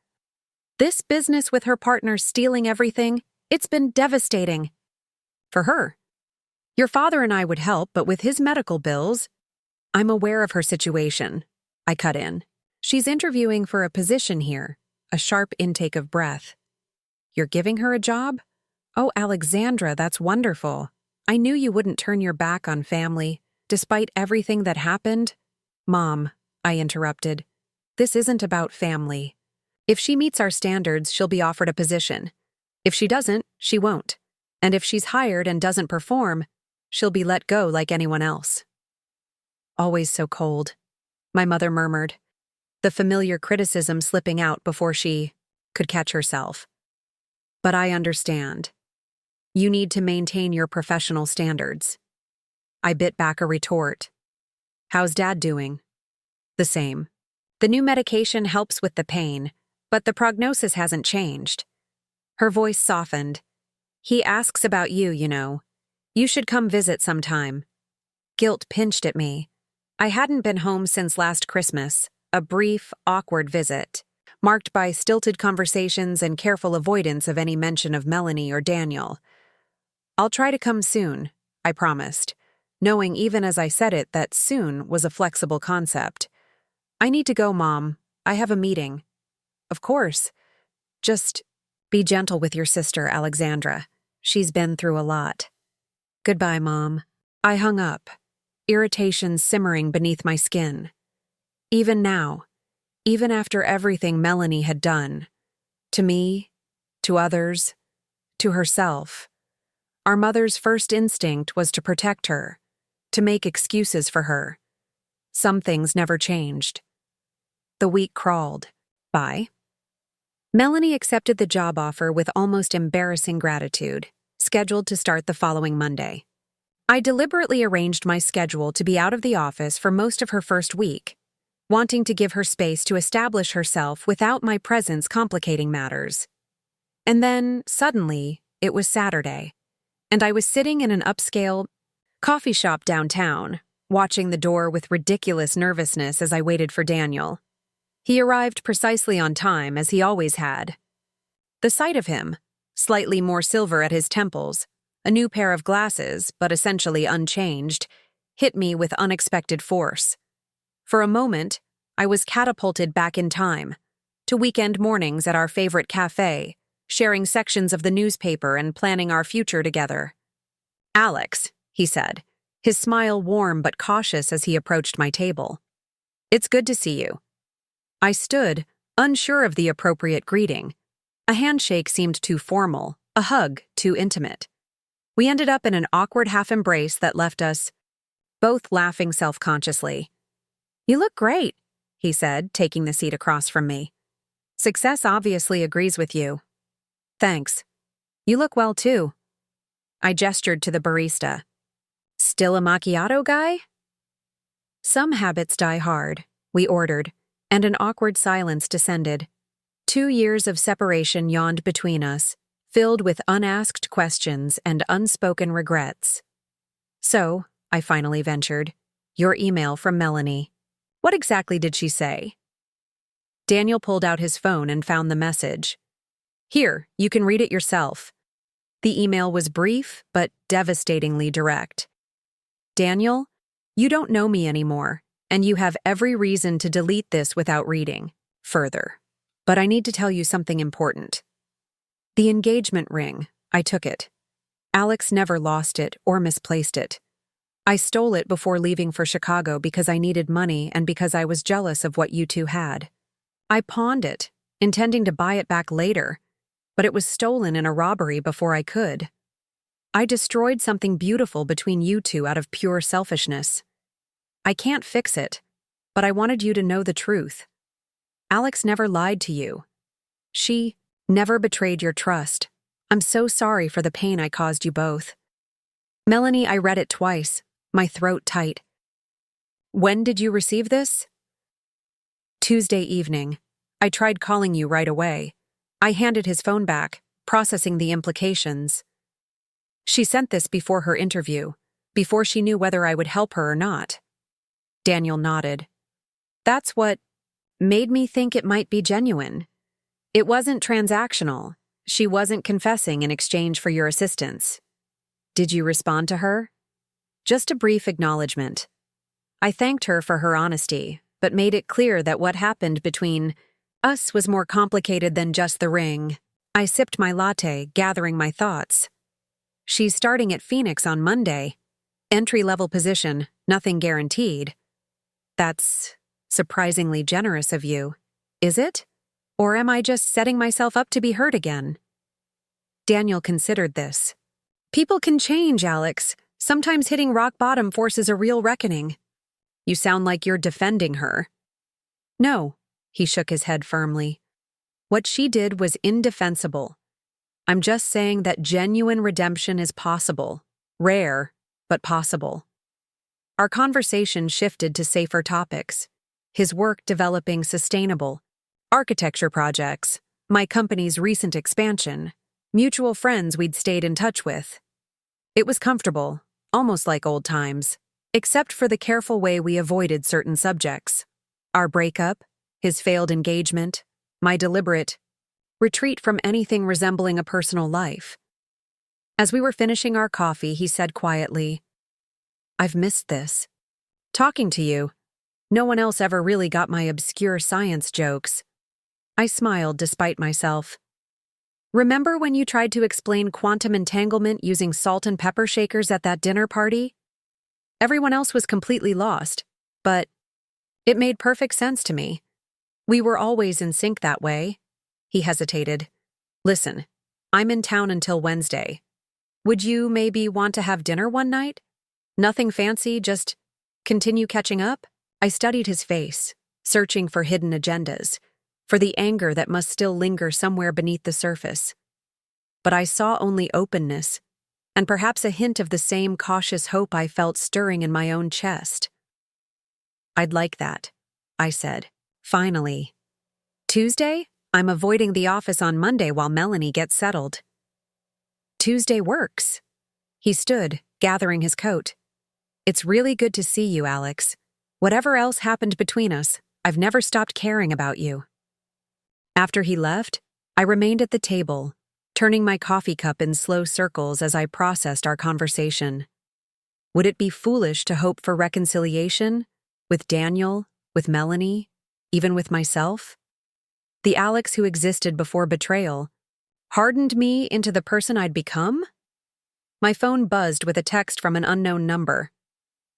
"This business with her partner stealing everything, it's been devastating." "For her. Your father and I would help, but with his medical bills—" "I'm aware of her situation," I cut in. "She's interviewing for a position here," a sharp intake of breath. "You're giving her a job? Oh, Alexandra, that's wonderful. I knew you wouldn't turn your back on family, despite everything that happened." "Mom," I interrupted, "this isn't about family. If she meets our standards, she'll be offered a position. If she doesn't, she won't. And if she's hired and doesn't perform, she'll be let go like anyone else." "Always so cold," my mother murmured, the familiar criticism slipping out before she could catch herself. "But I understand. You need to maintain your professional standards." I bit back a retort. "How's Dad doing?" "The same. The new medication helps with the pain, but the prognosis hasn't changed." Her voice softened. "He asks about you, you know. You should come visit sometime." Guilt pinched at me. I hadn't been home since last Christmas, a brief, awkward visit, marked by stilted conversations and careful avoidance of any mention of Melanie or Daniel. "I'll try to come soon," I promised, knowing even as I said it that soon was a flexible concept. I need to go, Mom. I have a meeting. Of course. Just be gentle with your sister, Alexandra. She's been through a lot. Goodbye, Mom. I hung up, irritation simmering beneath my skin. Even now, even after everything Melanie had done, to me, to others, to herself, our mother's first instinct was to protect her, to make excuses for her. Some things never changed. The week crawled by. Melanie accepted the job offer with almost embarrassing gratitude, scheduled to start the following Monday. I deliberately arranged my schedule to be out of the office for most of her first week, wanting to give her space to establish herself without my presence complicating matters. And then, suddenly, it was Saturday, and I was sitting in an upscale coffee shop downtown, watching the door with ridiculous nervousness as I waited for Daniel. He arrived precisely on time, as he always had. The sight of him, slightly more silver at his temples, a new pair of glasses, but essentially unchanged, hit me with unexpected force. For a moment, I was catapulted back in time, to weekend mornings at our favorite cafe, sharing sections of the newspaper and planning our future together. "Alex," he said, his smile warm but cautious as he approached my table. "It's good to see you." I stood, unsure of the appropriate greeting. A handshake seemed too formal, a hug too intimate. We ended up in an awkward half-embrace that left us both laughing self-consciously. "You look great," he said, taking the seat across from me. "Success obviously agrees with you." "Thanks. You look well, too." I gestured to the barista. "Still a macchiato guy?" "Some habits die hard," we ordered, and an awkward silence descended. 2 years of separation yawned between us, filled with unasked questions and unspoken regrets. "So," I finally ventured, "your email from Melanie. What exactly did she say?" Daniel pulled out his phone and found the message. "Here, you can read it yourself." The email was brief, but devastatingly direct. "Daniel, you don't know me anymore, and you have every reason to delete this without reading further. But I need to tell you something important." The engagement ring, I took it. Alex never lost it or misplaced it. I stole it before leaving for Chicago because I needed money and because I was jealous of what you two had. I pawned it, intending to buy it back later, but it was stolen in a robbery before I could. I destroyed something beautiful between you two out of pure selfishness. I can't fix it, but I wanted you to know the truth. Alex never lied to you. She never betrayed your trust. I'm so sorry for the pain I caused you both. Melanie, I read it twice, my throat tight. "When did you receive this?" "Tuesday evening. I tried calling you right away." I handed his phone back, processing the implications. "She sent this before her interview, before she knew whether I would help her or not." Daniel nodded. "That's what made me think it might be genuine. It wasn't transactional. She wasn't confessing in exchange for your assistance." "Did you respond to her?" "Just a brief acknowledgement. I thanked her for her honesty, but made it clear that what happened between us was more complicated than just the ring." I sipped my latte, gathering my thoughts. "She's starting at Phoenix on Monday. Entry-level position, nothing guaranteed." "That's surprisingly generous of you. Is it? Or am I just setting myself up to be hurt again?" Daniel considered this. "People can change, Alex. Sometimes hitting rock bottom forces a real reckoning." "You sound like you're defending her." "No," he shook his head firmly. "What she did was indefensible. I'm just saying that genuine redemption is possible. Rare, but possible." Our conversation shifted to safer topics. His work developing sustainable architecture projects, my company's recent expansion, mutual friends we'd stayed in touch with. It was comfortable, almost like old times, except for the careful way we avoided certain subjects. Our breakup, his failed engagement, my deliberate retreat from anything resembling a personal life. As we were finishing our coffee, he said quietly, I've missed this. Talking to you. No one else ever really got my obscure science jokes. I smiled despite myself. Remember when you tried to explain quantum entanglement using salt and pepper shakers at that dinner party? Everyone else was completely lost, but it made perfect sense to me. We were always in sync that way. He hesitated. Listen, I'm in town until Wednesday. Would you maybe want to have dinner one night? Nothing fancy, just continue catching up? I studied his face, searching for hidden agendas, for the anger that must still linger somewhere beneath the surface. But I saw only openness, and perhaps a hint of the same cautious hope I felt stirring in my own chest. I'd like that, I said, finally. Tuesday? I'm avoiding the office on Monday while Melanie gets settled. Tuesday works. He stood, gathering his coat. It's really good to see you, Alex. Whatever else happened between us, I've never stopped caring about you. After he left, I remained at the table, turning my coffee cup in slow circles as I processed our conversation. Would it be foolish to hope for reconciliation? With Daniel, with Melanie, even with myself? The Alex who existed before betrayal hardened me into the person I'd become? My phone buzzed with a text from an unknown number.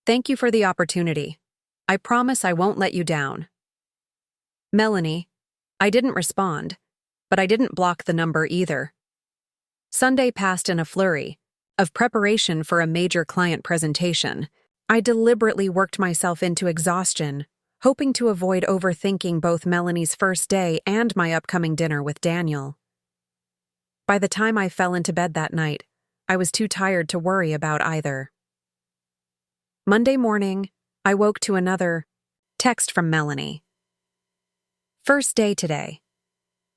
Thank you for the opportunity. I promise I won't let you down. Melanie. I didn't respond, but I didn't block the number either. Sunday passed in a flurry of preparation for a major client presentation. I deliberately worked myself into exhaustion, hoping to avoid overthinking both Melanie's first day and my upcoming dinner with Daniel. By the time I fell into bed that night, I was too tired to worry about either. Monday morning, I woke to another text from Melanie. First day today.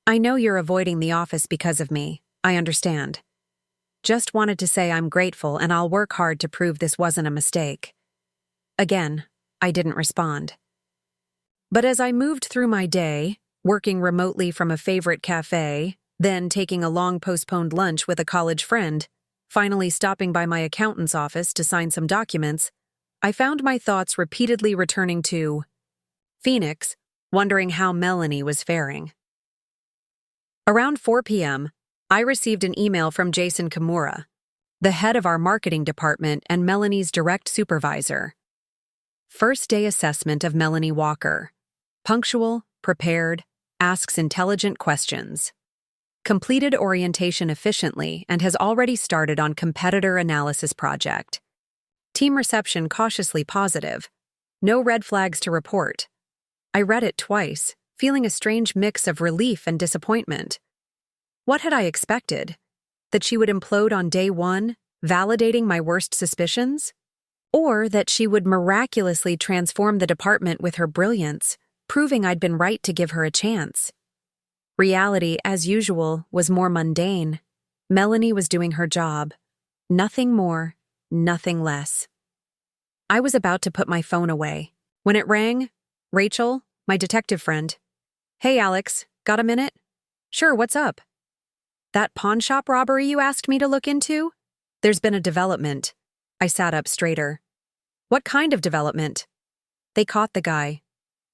I know you're avoiding the office because of me. I understand. Just wanted to say I'm grateful and I'll work hard to prove this wasn't a mistake. Again, I didn't respond. But as I moved through my day, working remotely from a favorite cafe, then taking a long postponed lunch with a college friend, finally stopping by my accountant's office to sign some documents, I found my thoughts repeatedly returning to Phoenix, wondering how Melanie was faring. Around 4 p.m., I received an email from Jason Kimura, the head of our marketing department and Melanie's direct supervisor. First day assessment of Melanie Walker. Punctual, prepared, asks intelligent questions. Completed orientation efficiently and has already started on competitor analysis project. Team reception cautiously positive. No red flags to report. I read it twice, feeling a strange mix of relief and disappointment. What had I expected? That she would implode on day one, validating my worst suspicions? Or that she would miraculously transform the department with her brilliance, proving I'd been right to give her a chance? Reality, as usual, was more mundane. Melanie was doing her job. Nothing more, nothing less. I was about to put my phone away. When it rang, Rachel, my detective friend. Hey, Alex, got a minute? Sure, what's up? That pawn shop robbery you asked me to look into? There's been a development. I sat up straighter. What kind of development? They caught the guy.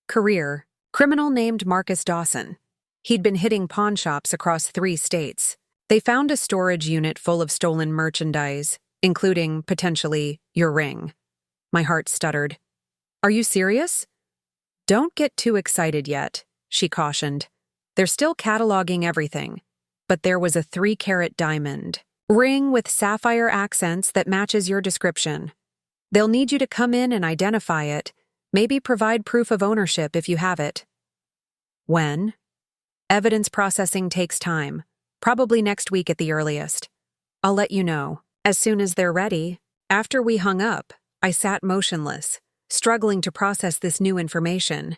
Career. Criminal named Marcus Dawson. He'd been hitting pawn shops across 3 states. They found a storage unit full of stolen merchandise, including, potentially, your ring. My heart stuttered. Are you serious? Don't get too excited yet, she cautioned. They're still cataloging everything. But there was a 3-carat diamond. Ring with sapphire accents that matches your description. They'll need you to come in and identify it, maybe provide proof of ownership if you have it. When? Evidence processing takes time, probably next week at the earliest. I'll let you know, as soon as they're ready. After we hung up, I sat motionless, struggling to process this new information.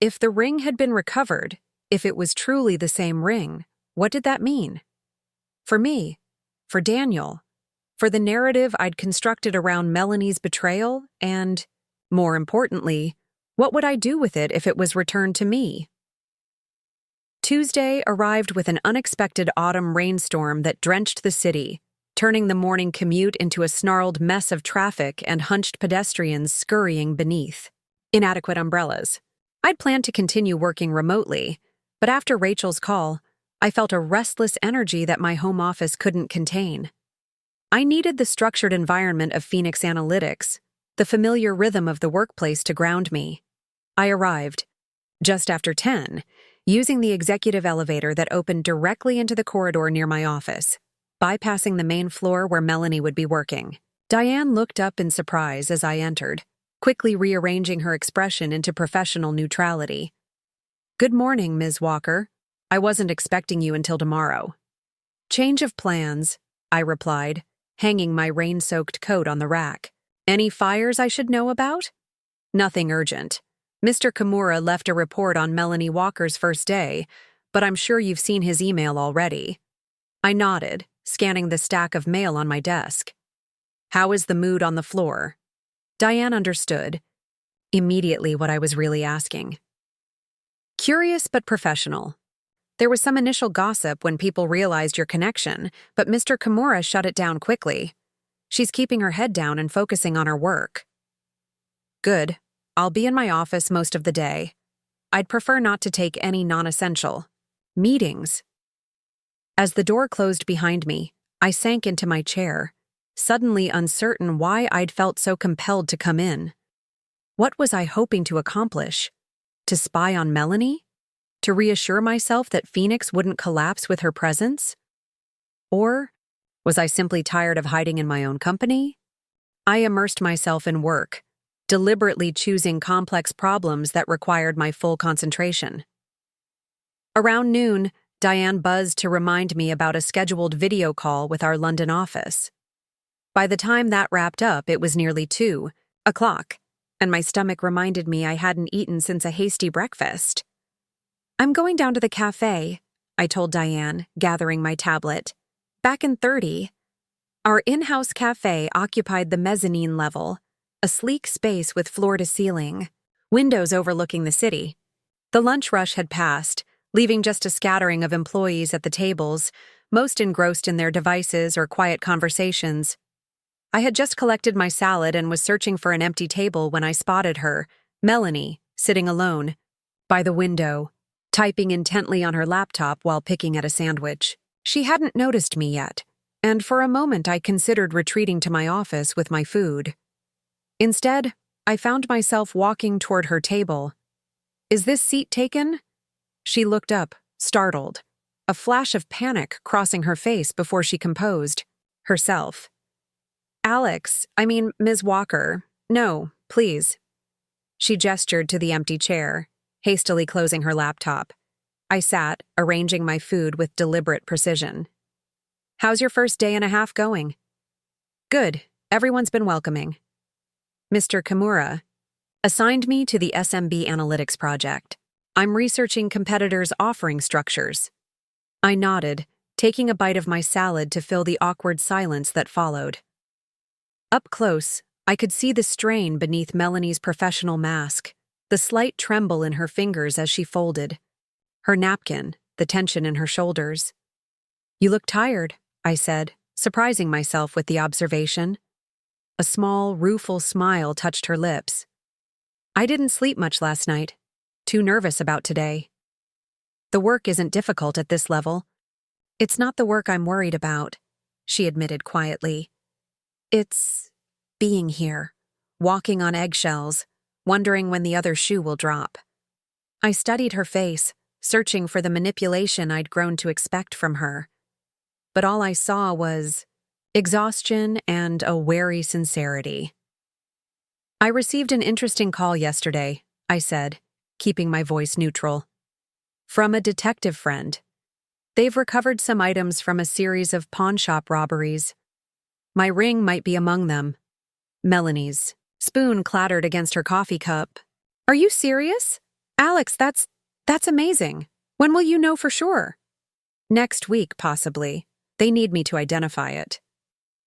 If the ring had been recovered, if it was truly the same ring, what did that mean? For me, for Daniel, for the narrative I'd constructed around Melanie's betrayal, and, more importantly, what would I do with it if it was returned to me? Tuesday arrived with an unexpected autumn rainstorm that drenched the city, turning the morning commute into a snarled mess of traffic and hunched pedestrians scurrying beneath. Inadequate umbrellas. I'd planned to continue working remotely, but after Rachel's call, I felt a restless energy that my home office couldn't contain. I needed the structured environment of Phoenix Analytics, the familiar rhythm of the workplace to ground me. I arrived, just after 10, using the executive elevator that opened directly into the corridor near my office, bypassing the main floor where Melanie would be working. Diane looked up in surprise as I entered, quickly rearranging her expression into professional neutrality. "Good morning, Ms. Walker. I wasn't expecting you until tomorrow." "Change of plans," I replied, hanging my rain-soaked coat on the rack. "Any fires I should know about?" "Nothing urgent. Mr. Kimura left a report on Melanie Walker's first day, but I'm sure you've seen his email already." I nodded, scanning the stack of mail on my desk. "How is the mood on the floor?" Diane understood immediately what I was really asking. "Curious but professional. There was some initial gossip when people realized your connection, but Mr. Kimura shut it down quickly. She's keeping her head down and focusing on her work." "Good. I'll be in my office most of the day. I'd prefer not to take any non-essential meetings." As the door closed behind me, I sank into my chair, suddenly uncertain why I'd felt so compelled to come in. What was I hoping to accomplish? To spy on Melanie? To reassure myself that Phoenix wouldn't collapse with her presence? Or was I simply tired of hiding in my own company? I immersed myself in work, deliberately choosing complex problems that required my full concentration. Around noon, Diane buzzed to remind me about a scheduled video call with our London office. By the time that wrapped up, it was nearly 2 o'clock, and my stomach reminded me I hadn't eaten since a hasty breakfast. "I'm going down to the cafe," I told Diane, gathering my tablet. "Back in 30. Our in-house cafe occupied the mezzanine level, a sleek space with floor-to-ceiling, windows overlooking the city. The lunch rush had passed, leaving just a scattering of employees at the tables, most engrossed in their devices or quiet conversations. I had just collected my salad and was searching for an empty table when I spotted her, Melanie, sitting alone, by the window, typing intently on her laptop while picking at a sandwich. She hadn't noticed me yet, and for a moment I considered retreating to my office with my food. Instead, I found myself walking toward her table. "Is this seat taken?" She looked up, startled, a flash of panic crossing her face before she composed herself. Ms. Walker, no, please." She gestured to the empty chair, hastily closing her laptop. I sat, arranging my food with deliberate precision. "How's your first day and a half going?" "Good, everyone's been welcoming." "Mr. Kimura assigned me to the SMB Analytics project. I'm researching competitors' offering structures." I nodded, taking a bite of my salad to fill the awkward silence that followed. Up close, I could see the strain beneath Melanie's professional mask, the slight tremble in her fingers as she folded her napkin, the tension in her shoulders. "You look tired," I said, surprising myself with the observation. A small, rueful smile touched her lips. "I didn't sleep much last night. Too nervous about today." "The work isn't difficult at this level." "It's not the work I'm worried about," she admitted quietly. "It's being here, walking on eggshells, wondering when the other shoe will drop." I studied her face, searching for the manipulation I'd grown to expect from her. But all I saw was exhaustion and a wary sincerity. "I received an interesting call yesterday," I said, keeping my voice neutral. "From a detective friend. They've recovered some items from a series of pawnshop robberies. My ring might be among them." Melanie's spoon clattered against her coffee cup. "Are you serious? Alex, that's amazing. When will you know for sure?" "Next week, possibly. They need me to identify it."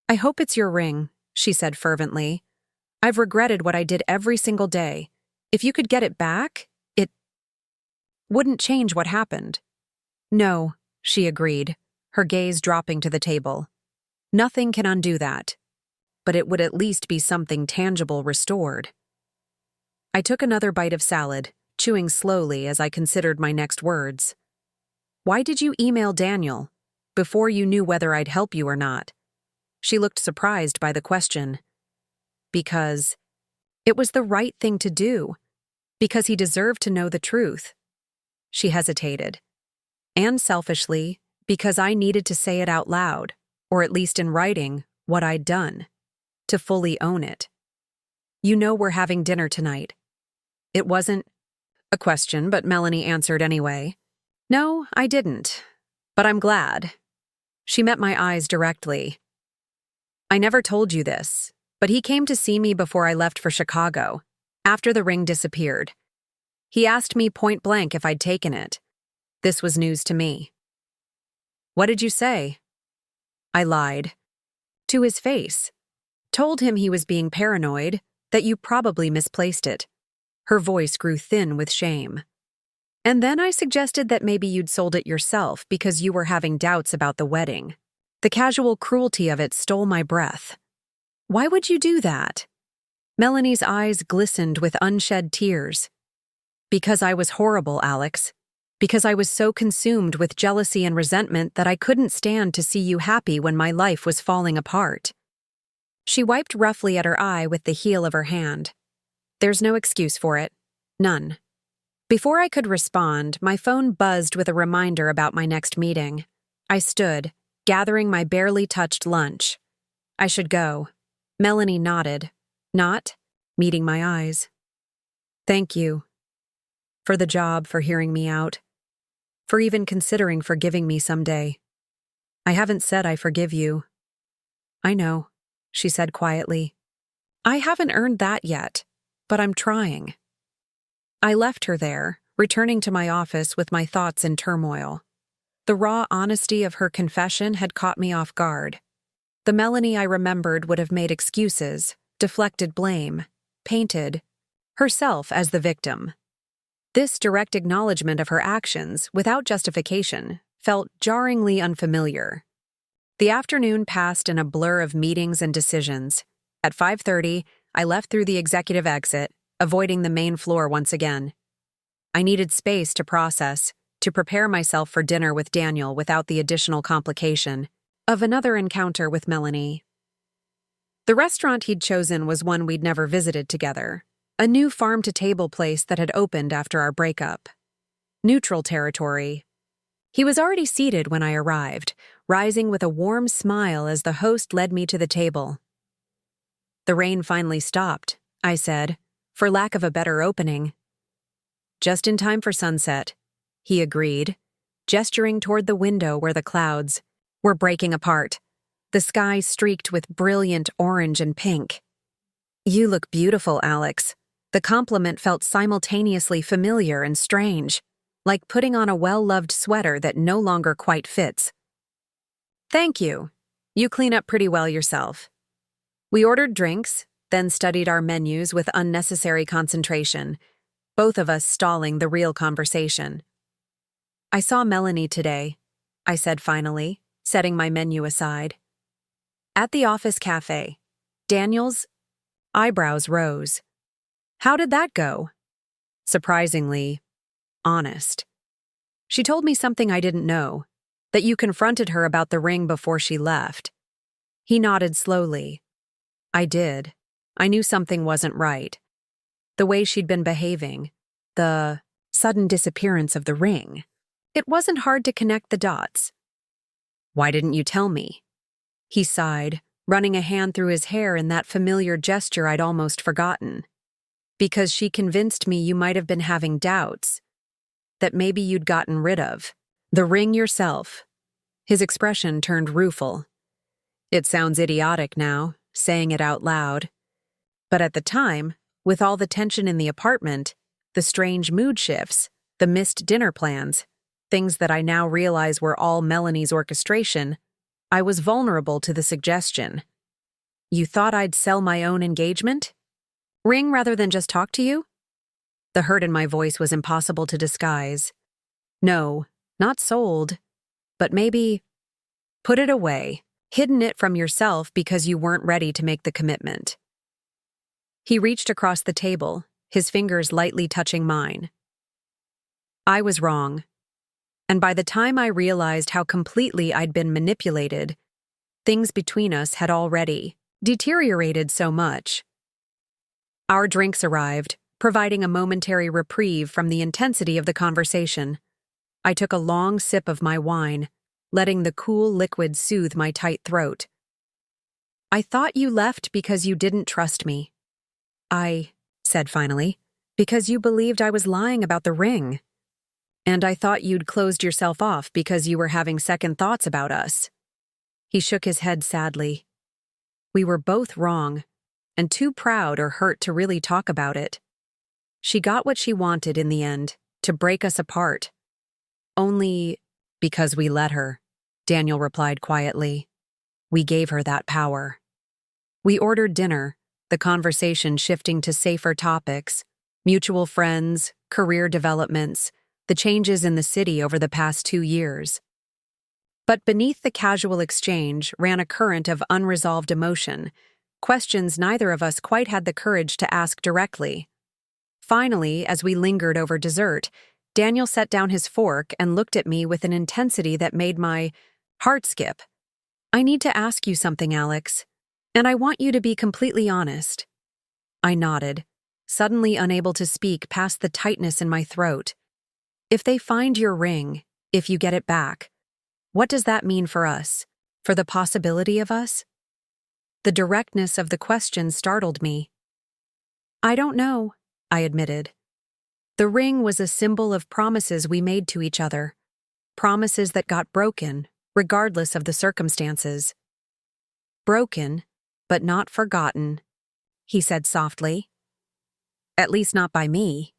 "I hope it's your ring," she said fervently. "I've regretted what I did every single day. If you could get it back, it wouldn't change what happened." "No," she agreed, her gaze dropping to the table. Nothing can undo that, but it would at least be something tangible restored. I took another bite of salad, chewing slowly as I considered my next words. Why did you email Daniel before you knew whether I'd help you or not? She looked surprised by the question. Because it was the right thing to do. Because he deserved to know the truth. She hesitated. And selfishly, because I needed to say it out loud, or at least in writing, what I'd done. To fully own it. You know we're having dinner tonight. It wasn't a question, but Melanie answered anyway. No, I didn't. But I'm glad. She met my eyes directly. I never told you this, but he came to see me before I left for Chicago, after the ring disappeared. He asked me point blank if I'd taken it. This was news to me. What did you say? I lied. To his face. Told him he was being paranoid, that you probably misplaced it. Her voice grew thin with shame. And then I suggested that maybe you'd sold it yourself because you were having doubts about the wedding. The casual cruelty of it stole my breath. Why would you do that? Melanie's eyes glistened with unshed tears. Because I was horrible, Alex. Because I was so consumed with jealousy and resentment that I couldn't stand to see you happy when my life was falling apart. She wiped roughly at her eye with the heel of her hand. There's no excuse for it. None. Before I could respond, my phone buzzed with a reminder about my next meeting. I stood, gathering my barely touched lunch. I should go. Melanie nodded. Not, meeting my eyes. Thank you. For the job, for hearing me out. For even considering forgiving me someday. I haven't said I forgive you. I know, she said quietly. I haven't earned that yet, but I'm trying. I left her there, returning to my office with my thoughts in turmoil. The raw honesty of her confession had caught me off guard. The Melanie I remembered would have made excuses, deflected blame, painted herself as the victim. This direct acknowledgement of her actions, without justification, felt jarringly unfamiliar. The afternoon passed in a blur of meetings and decisions. At 5:30, I left through the executive exit, avoiding the main floor once again. I needed space to process, to prepare myself for dinner with Daniel without the additional complication of another encounter with Melanie. The restaurant he'd chosen was one we'd never visited together. A new farm-to-table place that had opened after our breakup. Neutral territory. He was already seated when I arrived, rising with a warm smile as the host led me to the table. The rain finally stopped, I said, for lack of a better opening. Just in time for sunset, he agreed, gesturing toward the window where the clouds were breaking apart, the sky streaked with brilliant orange and pink. You look beautiful, Alex. The compliment felt simultaneously familiar and strange, like putting on a well-loved sweater that no longer quite fits. Thank you. You clean up pretty well yourself. We ordered drinks, then studied our menus with unnecessary concentration, both of us stalling the real conversation. I saw Melanie today, I said finally, setting my menu aside. At the office cafe. Daniel's eyebrows rose. How did that go? Surprisingly, honest. She told me something I didn't know, that you confronted her about the ring before she left. He nodded slowly. I did. I knew something wasn't right. The way she'd been behaving, the sudden disappearance of the ring. It wasn't hard to connect the dots. Why didn't you tell me? He sighed, running a hand through his hair in that familiar gesture I'd almost forgotten. Because she convinced me you might have been having doubts, that maybe you'd gotten rid of the ring yourself. His expression turned rueful. It sounds idiotic now, saying it out loud. But at the time, with all the tension in the apartment, the strange mood shifts, the missed dinner plans, things that I now realize were all Melanie's orchestration, I was vulnerable to the suggestion. You thought I'd sell my own engagement? Ring rather than just talk to you? The hurt in my voice was impossible to disguise. No, not sold, but maybe put it away. hidden it from yourself because you weren't ready to make the commitment. He reached across the table, his fingers lightly touching mine. I was wrong. And by the time I realized how completely I'd been manipulated, things between us had already deteriorated so much. Our drinks arrived, providing a momentary reprieve from the intensity of the conversation. I took a long sip of my wine, letting the cool liquid soothe my tight throat. I thought you left because you didn't trust me. I said finally, because you believed I was lying about the ring. And I thought you'd closed yourself off because you were having second thoughts about us. He shook his head sadly. We were both wrong, and too proud or hurt to really talk about it. She got what she wanted in the end, to break us apart. Only because we let her, Daniel replied quietly. We gave her that power. We ordered dinner, the conversation shifting to safer topics, mutual friends, career developments, the changes in the city over the past 2 years. But beneath the casual exchange ran a current of unresolved emotion, questions neither of us quite had the courage to ask directly. Finally, as we lingered over dessert, Daniel set down his fork and looked at me with an intensity that made my heart skip. I need to ask you something, Alex, and I want you to be completely honest. I nodded, suddenly unable to speak past the tightness in my throat. If they find your ring, if you get it back, what does that mean for us? For the possibility of us? The directness of the question startled me. I don't know, I admitted. The ring was a symbol of promises we made to each other, promises that got broken, regardless of the circumstances. Broken, but not forgotten, he said softly. At least not by me.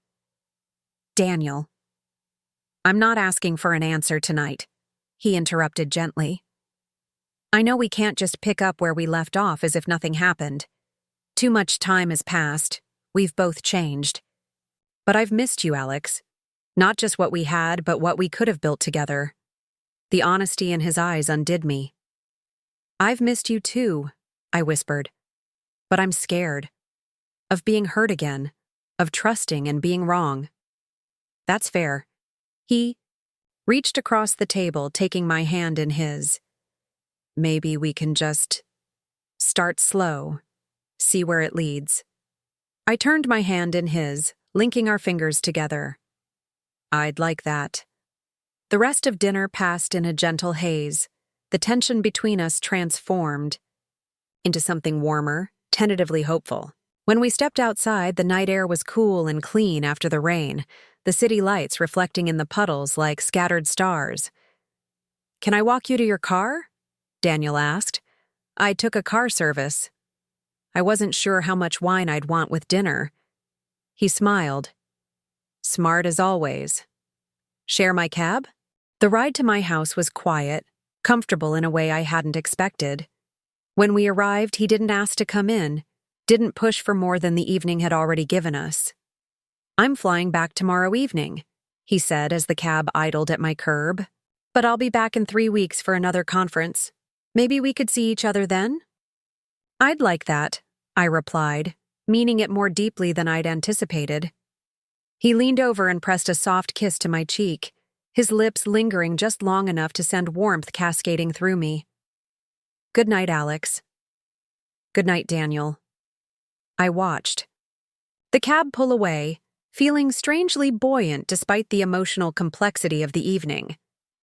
Daniel. I'm not asking for an answer tonight, he interrupted gently. I know we can't just pick up where we left off as if nothing happened. Too much time has passed. We've both changed. But I've missed you, Alex. Not just what we had, but what we could have built together. The honesty in his eyes undid me. I've missed you too, I whispered. But I'm scared. Of being hurt again. Of trusting and being wrong. That's fair. He reached across the table, taking my hand in his. Maybe we can just start slow, see where it leads. I turned my hand in his, linking our fingers together. I'd like that. The rest of dinner passed in a gentle haze, the tension between us transformed into something warmer, tentatively hopeful. When we stepped outside, the night air was cool and clean after the rain, the city lights reflecting in the puddles like scattered stars. Can I walk you to your car? Daniel asked. I took a car service. I wasn't sure how much wine I'd want with dinner. He smiled. Smart as always. Share my cab? The ride to my house was quiet, comfortable in a way I hadn't expected. When we arrived, he didn't ask to come in, didn't push for more than the evening had already given us. I'm flying back tomorrow evening, he said as the cab idled at my curb. But I'll be back in 3 weeks for another conference. Maybe we could see each other then? I'd like that, I replied, meaning it more deeply than I'd anticipated. He leaned over and pressed a soft kiss to my cheek, his lips lingering just long enough to send warmth cascading through me. Good night, Alex. Good night, Daniel. I watched. The cab pull away, feeling strangely buoyant despite the emotional complexity of the evening.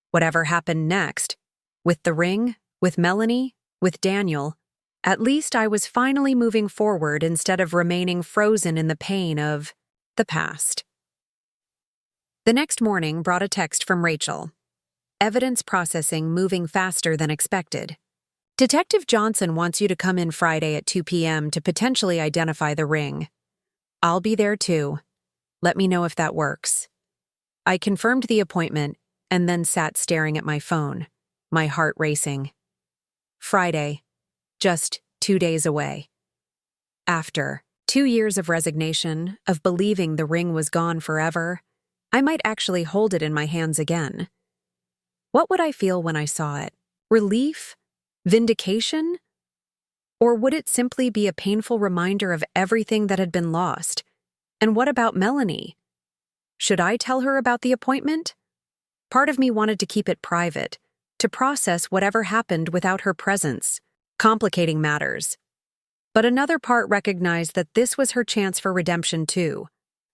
Whatever happened next, with the ring, with Melanie, with Daniel, at least I was finally moving forward instead of remaining frozen in the pain of the past. The next morning brought a text from Rachel. Evidence processing moving faster than expected. Detective Johnson wants you to come in Friday at 2 p.m. to potentially identify the ring. I'll be there too. Let me know if that works. I confirmed the appointment and then sat staring at my phone, my heart racing. Friday, just 2 days away. After 2 years of resignation, of believing the ring was gone forever, I might actually hold it in my hands again. What would I feel when I saw it? Relief? Vindication? Or would it simply be a painful reminder of everything that had been lost? And what about Melanie? Should I tell her about the appointment? Part of me wanted to keep it private, to process whatever happened without her presence, complicating matters. But another part recognized that this was her chance for redemption too,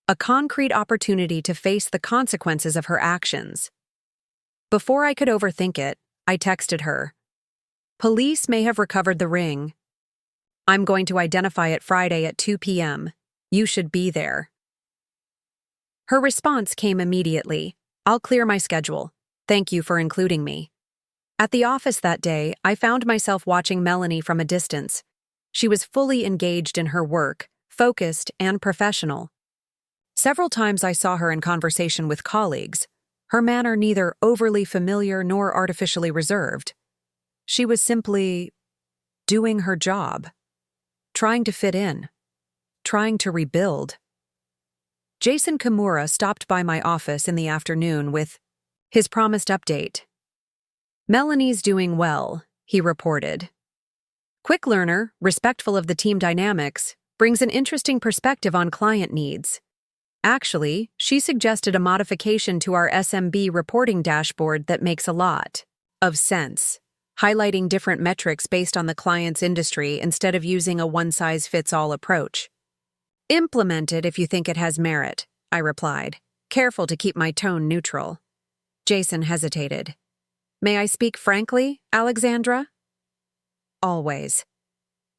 a concrete opportunity to face the consequences of her actions. Before I could overthink it, I texted her. Police may have recovered the ring. I'm going to identify it Friday at 2 p.m. You should be there. Her response came immediately. I'll clear my schedule. Thank you for including me. At the office that day, I found myself watching Melanie from a distance. She was fully engaged in her work, focused and professional. Several times I saw her in conversation with colleagues, her manner neither overly familiar nor artificially reserved. She was simply doing her job, trying to fit in, trying to rebuild. Jason Kimura stopped by my office in the afternoon with his promised update. Melanie's doing well, he reported. Quick learner, respectful of the team dynamics, brings an interesting perspective on client needs. Actually, she suggested a modification to our SMB reporting dashboard that makes a lot of sense, highlighting different metrics based on the client's industry instead of using a one-size-fits-all approach. Implement it if you think it has merit, I replied, careful to keep my tone neutral. Jason hesitated. May I speak frankly, Alexandra? Always.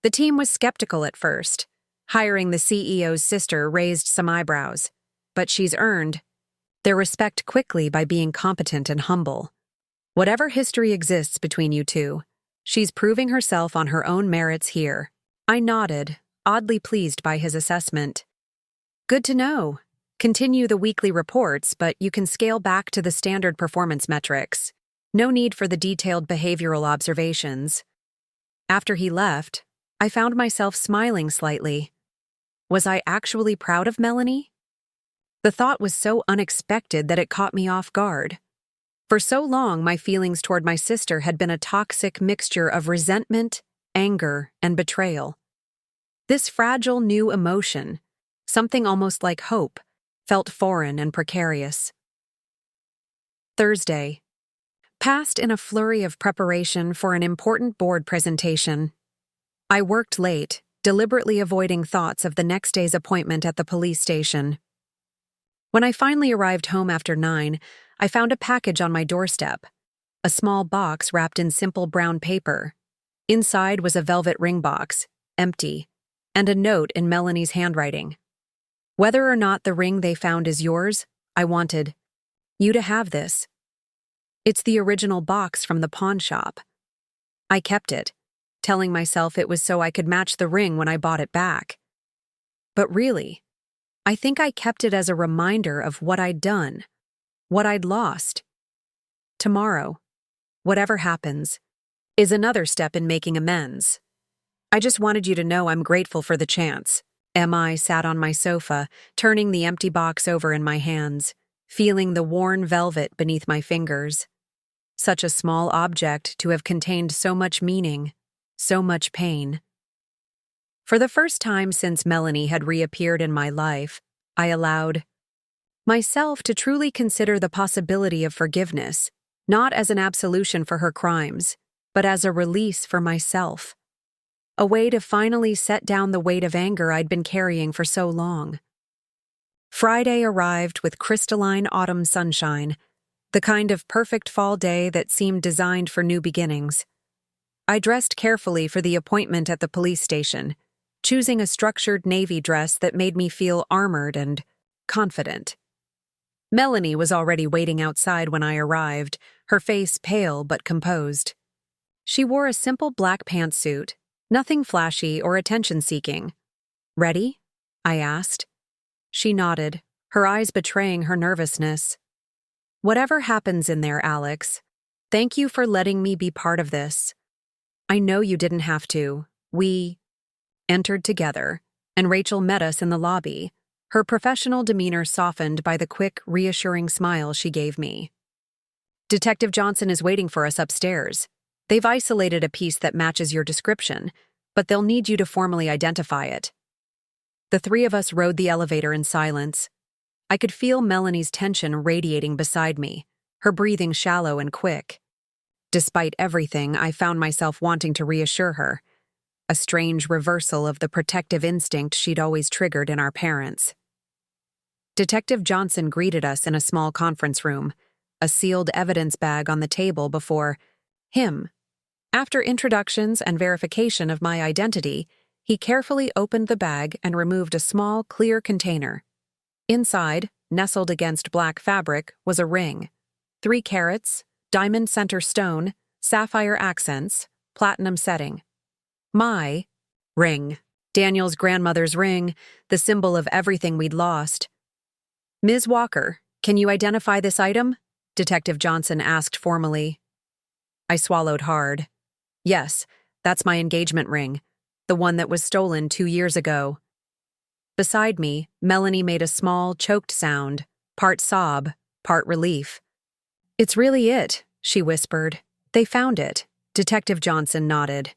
The team was skeptical at first. Hiring the CEO's sister raised some eyebrows, but she's earned their respect quickly by being competent and humble. Whatever history exists between you two, she's proving herself on her own merits here. I nodded, oddly pleased by his assessment. Good to know. Continue the weekly reports, but you can scale back to the standard performance metrics. No need for the detailed behavioral observations. After he left, I found myself smiling slightly. Was I actually proud of Melanie? The thought was so unexpected that it caught me off guard. For so long, my feelings toward my sister had been a toxic mixture of resentment, anger, and betrayal. This fragile new emotion, something almost like hope, felt foreign and precarious. Thursday. Passed in a flurry of preparation for an important board presentation. I worked late, deliberately avoiding thoughts of the next day's appointment at the police station. When I finally arrived home after 9, I found a package on my doorstep, a small box wrapped in simple brown paper. Inside was a velvet ring box, empty, and a note in Melanie's handwriting. Whether or not the ring they found is yours, I wanted you to have this. It's the original box from the pawn shop. I kept it, telling myself it was so I could match the ring when I bought it back. But really, I think I kept it as a reminder of what I'd done, what I'd lost. Tomorrow, whatever happens, is another step in making amends. I just wanted you to know I'm grateful for the chance. I sat on my sofa, turning the empty box over in my hands, feeling the worn velvet beneath my fingers. Such a small object to have contained so much meaning, so much pain. For the first time since Melanie had reappeared in my life, I allowed myself to truly consider the possibility of forgiveness, not as an absolution for her crimes, but as a release for myself. A way to finally set down the weight of anger I'd been carrying for so long. Friday arrived with crystalline autumn sunshine, the kind of perfect fall day that seemed designed for new beginnings. I dressed carefully for the appointment at the police station, choosing a structured navy dress that made me feel armored and confident. Melanie was already waiting outside when I arrived, her face pale but composed. She wore a simple black pantsuit, nothing flashy or attention-seeking. Ready? I asked. She nodded, her eyes betraying her nervousness. Whatever happens in there, Alex, thank you for letting me be part of this. I know you didn't have to. We entered together, and Rachel met us in the lobby, her professional demeanor softened by the quick, reassuring smile she gave me. Detective Johnson is waiting for us upstairs. They've isolated a piece that matches your description, but they'll need you to formally identify it. The three of us rode the elevator in silence. I could feel Melanie's tension radiating beside me, her breathing shallow and quick. Despite everything, I found myself wanting to reassure her, a strange reversal of the protective instinct she'd always triggered in our parents. Detective Johnson greeted us in a small conference room, a sealed evidence bag on the table before him. After introductions and verification of my identity, he carefully opened the bag and removed a small, clear container. Inside, nestled against black fabric, was a ring. 3 carats, diamond center stone, sapphire accents, platinum setting. My ring. Daniel's grandmother's ring, the symbol of everything we'd lost. Ms. Walker, can you identify this item? Detective Johnson asked formally. I swallowed hard. Yes, that's my engagement ring, the one that was stolen 2 years ago. Beside me, Melanie made a small, choked sound, part sob, part relief. It's really it, she whispered. They found it. Detective Johnson nodded.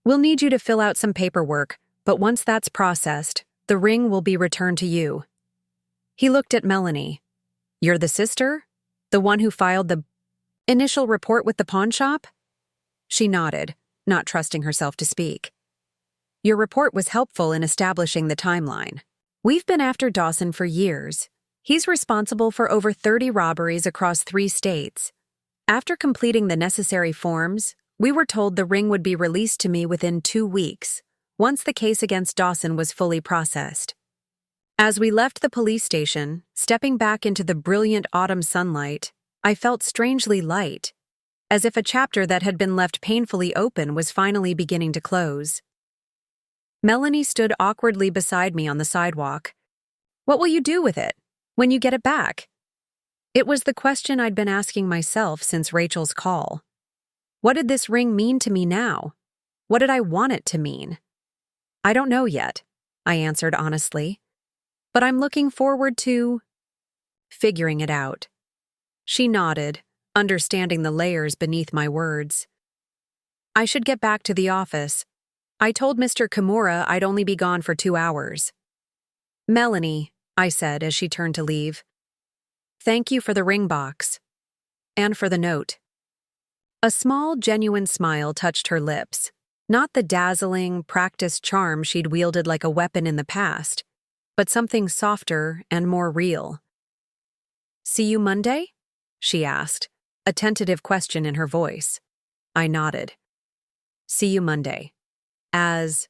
We'll need you to fill out some paperwork, but once that's processed, the ring will be returned to you. He looked at Melanie. You're the sister? The one who filed the initial report with the pawn shop? She nodded, not trusting herself to speak. Your report was helpful in establishing the timeline. We've been after Dawson for years. He's responsible for over 30 robberies across 3 states. After completing the necessary forms, we were told the ring would be released to me within 2 weeks, once the case against Dawson was fully processed. As we left the police station, stepping back into the brilliant autumn sunlight, I felt strangely light, as if a chapter that had been left painfully open was finally beginning to close. Melanie stood awkwardly beside me on the sidewalk. What will you do with it when you get it back? It was the question I'd been asking myself since Rachel's call. What did this ring mean to me now? What did I want it to mean? I don't know yet, I answered honestly. But I'm looking forward to figuring it out. She nodded, understanding the layers beneath my words. I should get back to the office. I told Mr. Kimura I'd only be gone for 2 hours. Melanie, I said as she turned to leave. Thank you for the ring box. And for the note. A small, genuine smile touched her lips, not the dazzling, practiced charm she'd wielded like a weapon in the past, but something softer and more real. See you Monday? She asked, a tentative question in her voice. I nodded. See you Monday. As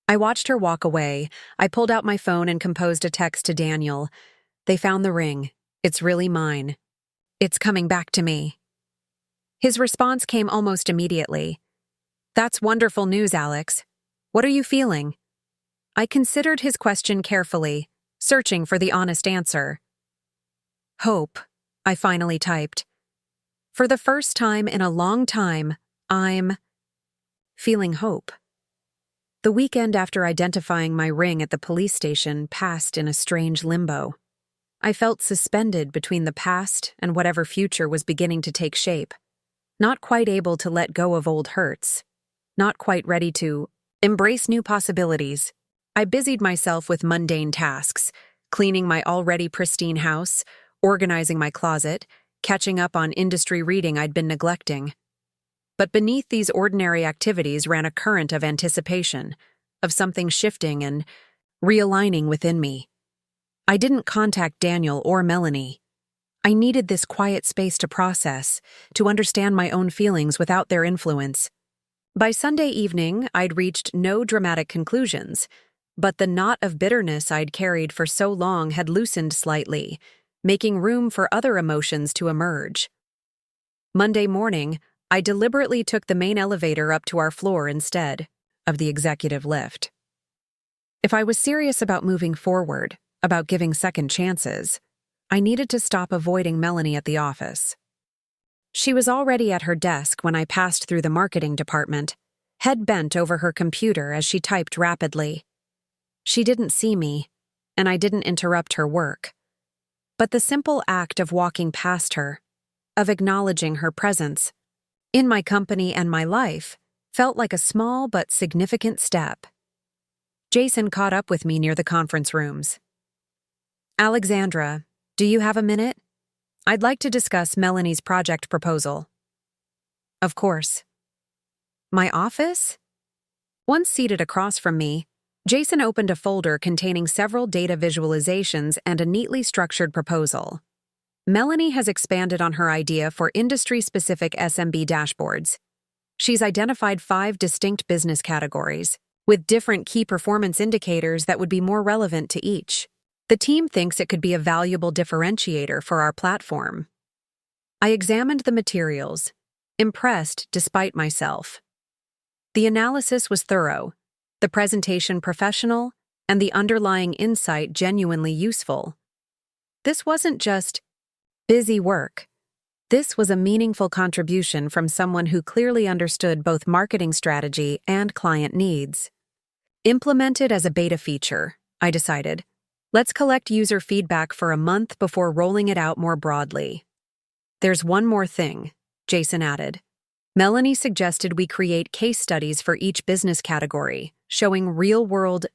I watched her walk away, I pulled out my phone and composed a text to Daniel. They found the ring. It's really mine. It's coming back to me. His response came almost immediately. That's wonderful news, Alex. What are you feeling? I considered his question carefully, searching for the honest answer. Hope, I finally typed. For the first time in a long time, I'm feeling hope. The weekend after identifying my ring at the police station passed in a strange limbo. I felt suspended between the past and whatever future was beginning to take shape, not quite able to let go of old hurts, not quite ready to embrace new possibilities. I busied myself with mundane tasks, cleaning my already pristine house, organizing my closet, catching up on industry reading I'd been neglecting. But beneath these ordinary activities ran a current of anticipation, of something shifting and realigning within me. I didn't contact Daniel or Melanie. I needed this quiet space to process, to understand my own feelings without their influence. By Sunday evening, I'd reached no dramatic conclusions, but the knot of bitterness I'd carried for so long had loosened slightly, making room for other emotions to emerge. Monday morning, I deliberately took the main elevator up to our floor instead of the executive lift. If I was serious about moving forward, about giving second chances, I needed to stop avoiding Melanie at the office. She was already at her desk when I passed through the marketing department, head bent over her computer as she typed rapidly. She didn't see me, and I didn't interrupt her work. But the simple act of walking past her, of acknowledging her presence, in my company and my life, felt like a small but significant step. Jason caught up with me near the conference rooms. "Alexandra, do you have a minute? I'd like to discuss Melanie's project proposal." "Of course." "My office?" Once seated across from me, Jason opened a folder containing several data visualizations and a neatly structured proposal. Melanie has expanded on her idea for industry-specific SMB dashboards. She's identified 5 distinct business categories, with different key performance indicators that would be more relevant to each. The team thinks it could be a valuable differentiator for our platform. I examined the materials, impressed despite myself. The analysis was thorough, the presentation professional, and the underlying insight genuinely useful. This wasn't just busy work. This was a meaningful contribution from someone who clearly understood both marketing strategy and client needs. Implemented as a beta feature, I decided, let's collect user feedback for a month before rolling it out more broadly. "There's one more thing," Jason added. Melanie suggested we create case studies for each business category, showing real-world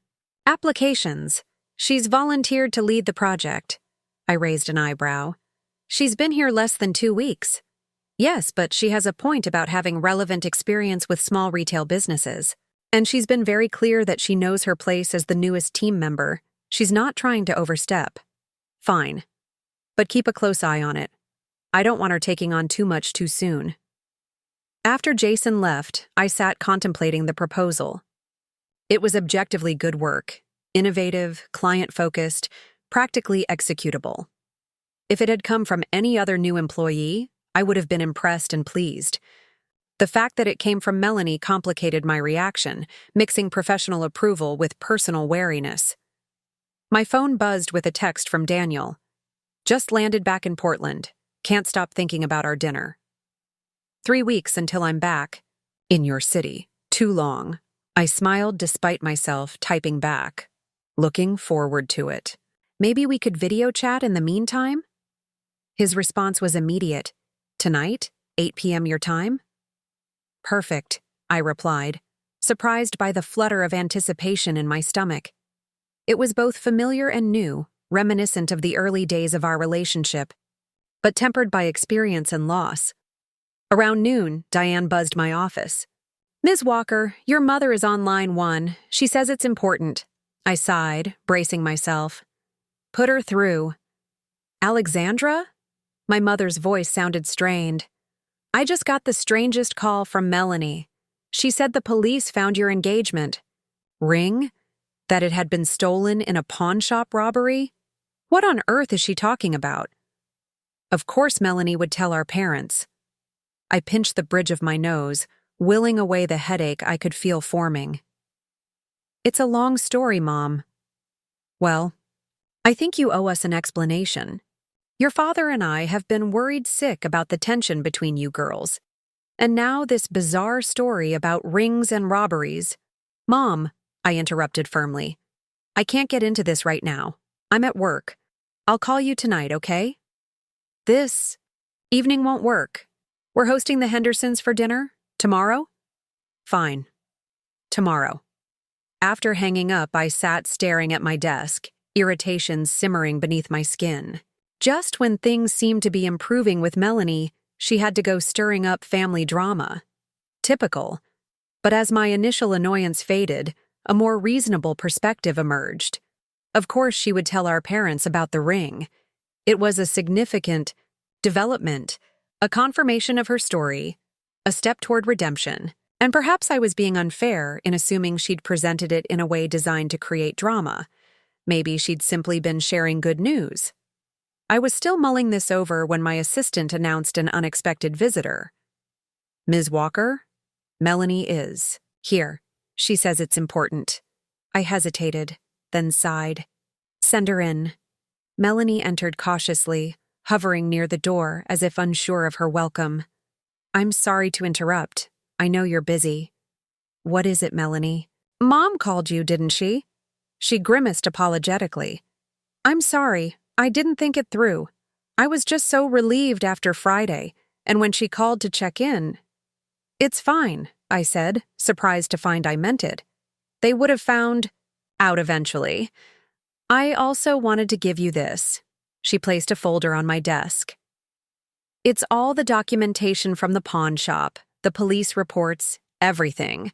applications. "She's volunteered to lead the project." I raised an eyebrow. "She's been here less than 2 weeks." "Yes, but she has a point about having relevant experience with small retail businesses. And she's been very clear that she knows her place as the newest team member. She's not trying to overstep." "Fine. But keep a close eye on it. I don't want her taking on too much too soon." After Jason left, I sat contemplating the proposal. It was objectively good work, innovative, client-focused, practically executable. If it had come from any other new employee, I would have been impressed and pleased. The fact that it came from Melanie complicated my reaction, mixing professional approval with personal wariness. My phone buzzed with a text from Daniel. "Just landed back in Portland. Can't stop thinking about our dinner. 3 weeks until I'm back. In your city. Too long." I smiled despite myself, typing back. "Looking forward to it. Maybe we could video chat in the meantime?" His response was immediate. "Tonight, 8 p.m. your time?" "Perfect," I replied, surprised by the flutter of anticipation in my stomach. It was both familiar and new, reminiscent of the early days of our relationship, but tempered by experience and loss. Around noon, Diane buzzed my office. "Ms. Walker, your mother is on line 1. She says it's important." I sighed, bracing myself. "Put her through." "Alexandra?" My mother's voice sounded strained. "I just got the strangest call from Melanie. She said the police found your engagement ring, that it had been stolen in a pawn shop robbery. What on earth is she talking about?" Of course Melanie would tell our parents. I pinched the bridge of my nose, willing away the headache I could feel forming. "It's a long story, Mom." "Well, I think you owe us an explanation. Your father and I have been worried sick about the tension between you girls. And now this bizarre story about rings and robberies." "Mom," I interrupted firmly, "I can't get into this right now. I'm at work. I'll call you tonight, okay?" "This evening won't work. We're hosting the Hendersons for dinner. Tomorrow?" "Fine. Tomorrow." After hanging up, I sat staring at my desk, irritation simmering beneath my skin. Just when things seemed to be improving with Melanie, she had to go stirring up family drama. Typical. But as my initial annoyance faded, a more reasonable perspective emerged. Of course she would tell our parents about the ring. It was a significant development, a confirmation of her story, a step toward redemption, and perhaps I was being unfair in assuming she'd presented it in a way designed to create drama. Maybe she'd simply been sharing good news. I was still mulling this over when my assistant announced an unexpected visitor. "Ms. Walker, Melanie is here. She says it's important." I hesitated, then sighed. "Send her in." Melanie entered cautiously, hovering near the door as if unsure of her welcome. "I'm sorry to interrupt. I know you're busy." "What is it, Melanie?" "Mom called you, didn't she?" She grimaced apologetically. "I'm sorry. I didn't think it through. I was just so relieved after Friday, and when she called to check in, It's fine, I said, surprised to find I meant it. They would have found out eventually. I also wanted to give you this. She placed a folder on my desk. It's all the documentation from the pawn shop, the police reports, everything.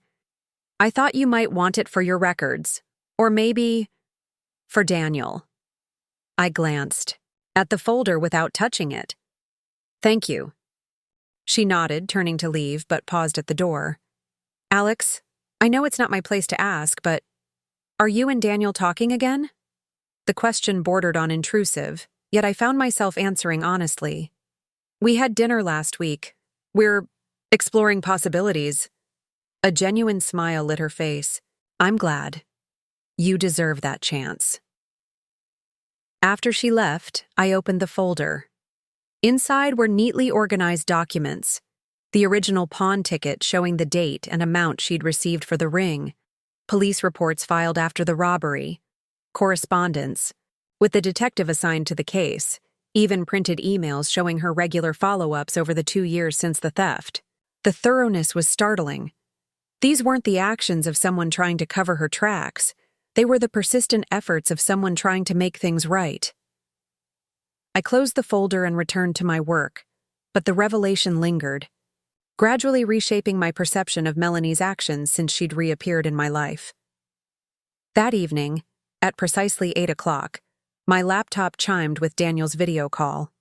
I thought you might want it for your records, or maybe for Daniel. I glanced at the folder without touching it. Thank you. She nodded, turning to leave, but paused at the door. Alex, I know it's not my place to ask, but are you and Daniel talking again? The question bordered on intrusive, yet I found myself answering honestly. We had dinner last week. We're exploring possibilities. A genuine smile lit her face. I'm glad. You deserve that chance. After she left, I opened the folder. Inside were neatly organized documents. The original pawn ticket showing the date and amount she'd received for the ring, police reports filed after the robbery, correspondence, with the detective assigned to the case, even printed emails showing her regular follow-ups over the 2 years since the theft. The thoroughness was startling. These weren't the actions of someone trying to cover her tracks. They were the persistent efforts of someone trying to make things right. I closed the folder and returned to my work, but the revelation lingered, gradually reshaping my perception of Melanie's actions since she'd reappeared in my life. That evening, at precisely 8 o'clock, my laptop chimed with Daniel's video call.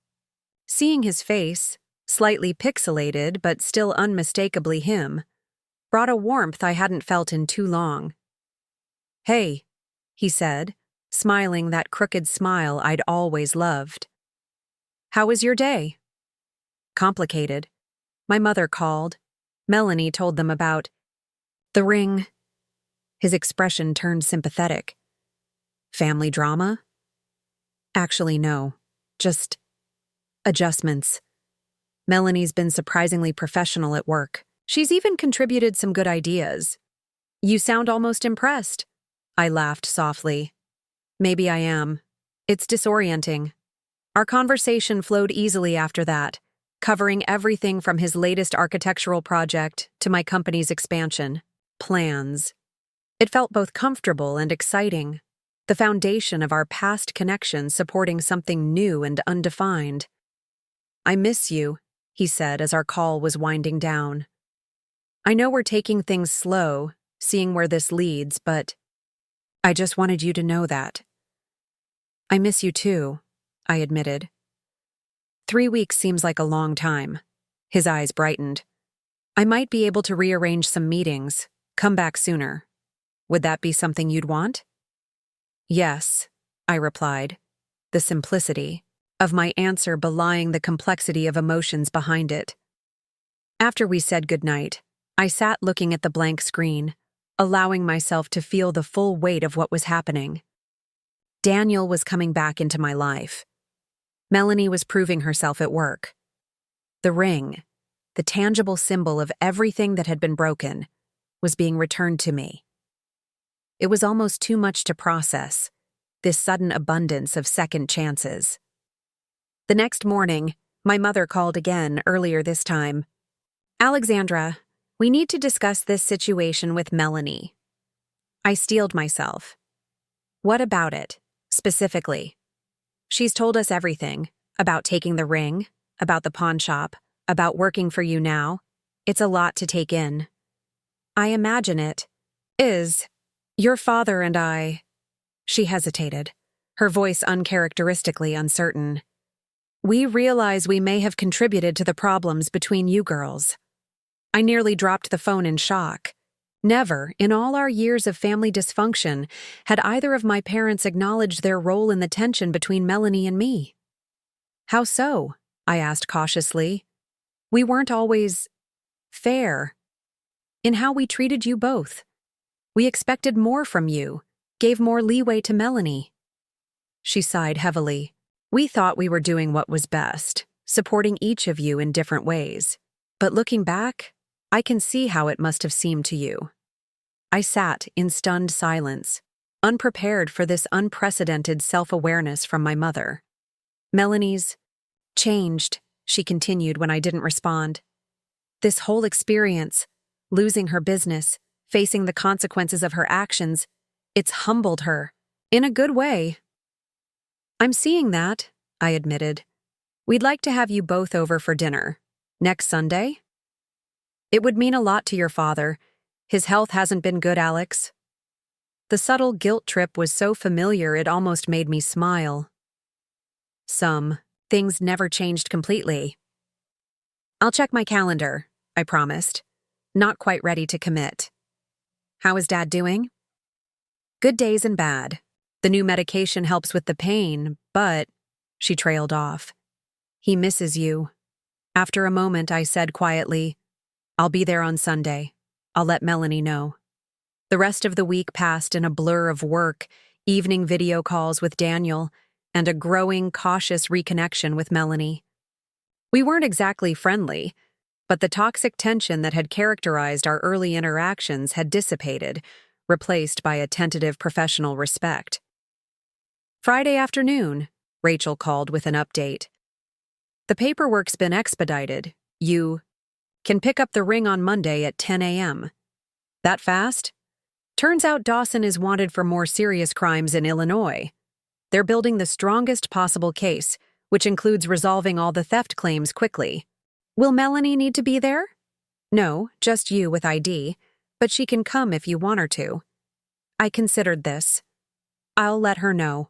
Seeing his face, slightly pixelated but still unmistakably him, brought a warmth I hadn't felt in too long. Hey, he said, smiling that crooked smile I'd always loved. How was your day? Complicated. My mother called. Melanie told them about the ring. His expression turned sympathetic. Family drama? Actually, no. Just adjustments. Melanie's been surprisingly professional at work. She's even contributed some good ideas. You sound almost impressed. I laughed softly. Maybe I am. It's disorienting. Our conversation flowed easily after that, covering everything from his latest architectural project to my company's expansion plans. It felt both comfortable and exciting, the foundation of our past connection supporting something new and undefined. I miss you, he said as our call was winding down. I know we're taking things slow, seeing where this leads, but I just wanted you to know that. I miss you too, I admitted. 3 weeks seems like a long time. His eyes brightened. I might be able to rearrange some meetings, come back sooner. Would that be something you'd want? Yes, I replied, the simplicity of my answer belying the complexity of emotions behind it. After we said goodnight, I sat looking at the blank screen, allowing myself to feel the full weight of what was happening. Daniel was coming back into my life. Melanie was proving herself at work. The ring, the tangible symbol of everything that had been broken, was being returned to me. It was almost too much to process, this sudden abundance of second chances. The next morning, my mother called again, earlier this time. Alexandra, we need to discuss this situation with Melanie. I steeled myself. What about it, specifically? She's told us everything, about taking the ring, about the pawn shop, about working for you now. It's a lot to take in. I imagine it is. Your father and I. She hesitated, her voice uncharacteristically uncertain. We realize we may have contributed to the problems between you girls. I nearly dropped the phone in shock. Never, in all our years of family dysfunction, had either of my parents acknowledged their role in the tension between Melanie and me. How so? I asked cautiously. We weren't always fair in how we treated you both. We expected more from you, gave more leeway to Melanie. She sighed heavily. We thought we were doing what was best, supporting each of you in different ways. But looking back, I can see how it must have seemed to you. I sat in stunned silence, unprepared for this unprecedented self-awareness from my mother. Melanie's changed, she continued when I didn't respond. This whole experience, losing her business, facing the consequences of her actions, it's humbled her. In a good way. I'm seeing that, I admitted. We'd like to have you both over for dinner. Next Sunday? It would mean a lot to your father. His health hasn't been good, Alex. The subtle guilt trip was so familiar it almost made me smile. Things never changed completely. I'll check my calendar, I promised, not quite ready to commit. How is Dad doing? Good days and bad. The new medication helps with the pain, but, she trailed off. He misses you. After a moment, I said quietly, I'll be there on Sunday. I'll let Melanie know. The rest of the week passed in a blur of work, evening video calls with Daniel, and a growing, cautious reconnection with Melanie. We weren't exactly friendly, but the toxic tension that had characterized our early interactions had dissipated, replaced by a tentative professional respect. Friday afternoon, Rachel called with an update. The paperwork's been expedited. You can pick up the ring on Monday at 10 a.m. That fast? Turns out Dawson is wanted for more serious crimes in Illinois. They're building the strongest possible case, which includes resolving all the theft claims quickly. Will Melanie need to be there? No, just you with ID, but she can come if you want her to. I considered this. I'll let her know.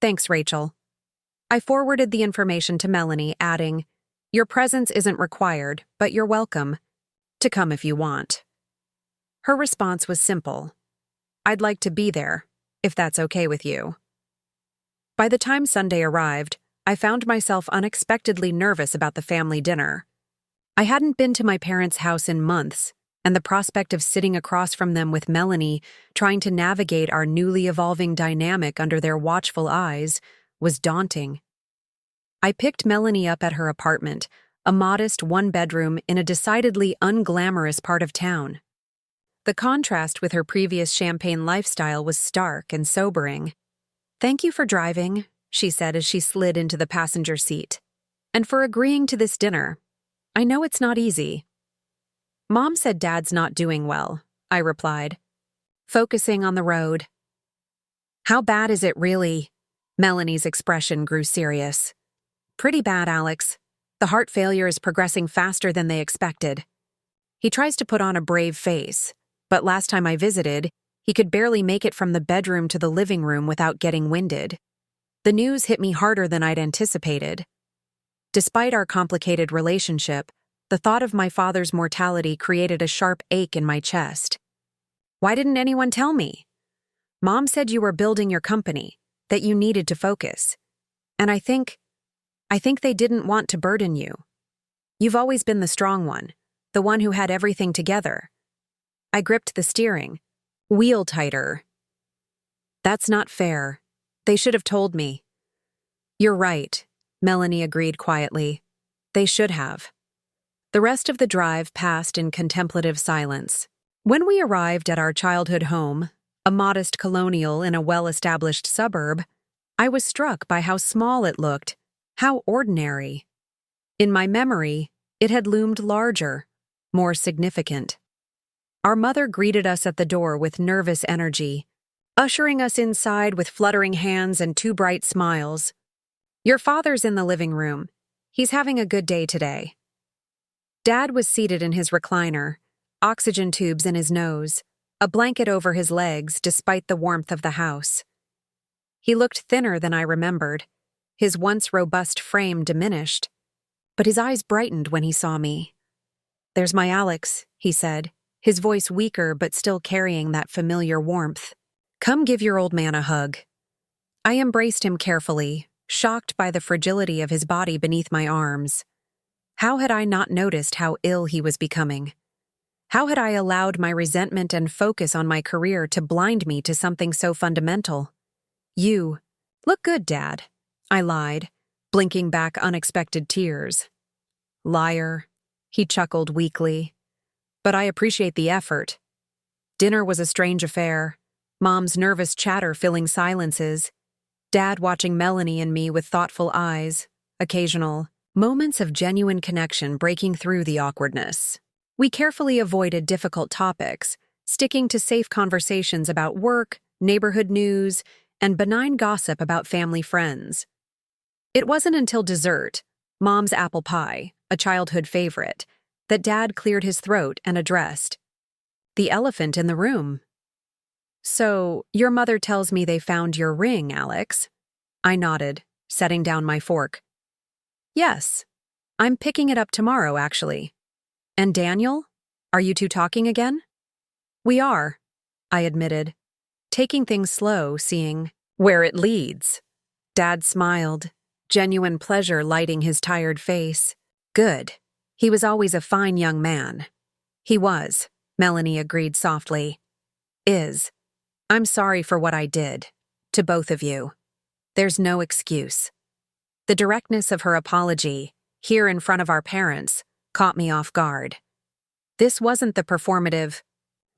Thanks, Rachel. I forwarded the information to Melanie, adding, Your presence isn't required, but you're welcome to come if you want. Her response was simple. I'd like to be there, if that's okay with you. By the time Sunday arrived, I found myself unexpectedly nervous about the family dinner. I hadn't been to my parents' house in months, and the prospect of sitting across from them with Melanie, trying to navigate our newly evolving dynamic under their watchful eyes, was daunting. I picked Melanie up at her apartment, a modest one-bedroom in a decidedly unglamorous part of town. The contrast with her previous champagne lifestyle was stark and sobering. Thank you for driving, she said as she slid into the passenger seat. And for agreeing to this dinner. I know it's not easy. Mom said Dad's not doing well, I replied, focusing on the road. How bad is it really? Melanie's expression grew serious. Pretty bad, Alex. The heart failure is progressing faster than they expected. He tries to put on a brave face, but last time I visited, he could barely make it from the bedroom to the living room without getting winded. The news hit me harder than I'd anticipated. Despite our complicated relationship, the thought of my father's mortality created a sharp ache in my chest. Why didn't anyone tell me? Mom said you were building your company, that you needed to focus. And I think they didn't want to burden you. You've always been the strong one, the one who had everything together. I gripped the steering. Wheel tighter. That's not fair. They should have told me. You're right, Melanie agreed quietly. They should have. The rest of the drive passed in contemplative silence. When we arrived at our childhood home, a modest colonial in a well-established suburb, I was struck by how small it looked, how ordinary. In my memory, it had loomed larger, more significant. Our mother greeted us at the door with nervous energy, ushering us inside with fluttering hands and two bright smiles. Your father's in the living room. He's having a good day today. Dad was seated in his recliner, oxygen tubes in his nose, a blanket over his legs despite the warmth of the house. He looked thinner than I remembered, his once robust frame diminished, but his eyes brightened when he saw me. There's my Alex, he said, his voice weaker but still carrying that familiar warmth. Come give your old man a hug. I embraced him carefully, shocked by the fragility of his body beneath my arms. How had I not noticed how ill he was becoming? How had I allowed my resentment and focus on my career to blind me to something so fundamental? You look good, Dad, I lied, blinking back unexpected tears. Liar, he chuckled weakly. But I appreciate the effort. Dinner was a strange affair, Mom's nervous chatter filling silences, Dad watching Melanie and me with thoughtful eyes, occasional moments of genuine connection breaking through the awkwardness. We carefully avoided difficult topics, sticking to safe conversations about work, neighborhood news, and benign gossip about family friends. It wasn't until dessert, Mom's apple pie, a childhood favorite, that Dad cleared his throat and addressed the elephant in the room. "So, your mother tells me they found your ring, Alex." I nodded, setting down my fork. "Yes. I'm picking it up tomorrow, actually." "And Daniel? Are you two talking again?" "We are," I admitted, taking things slow, seeing where it leads. Dad smiled, genuine pleasure lighting his tired face. "Good. He was always a fine young man." "He was," Melanie agreed softly. "Is. I'm sorry for what I did. To both of you. There's no excuse." The directness of her apology, here in front of our parents, caught me off guard. This wasn't the performative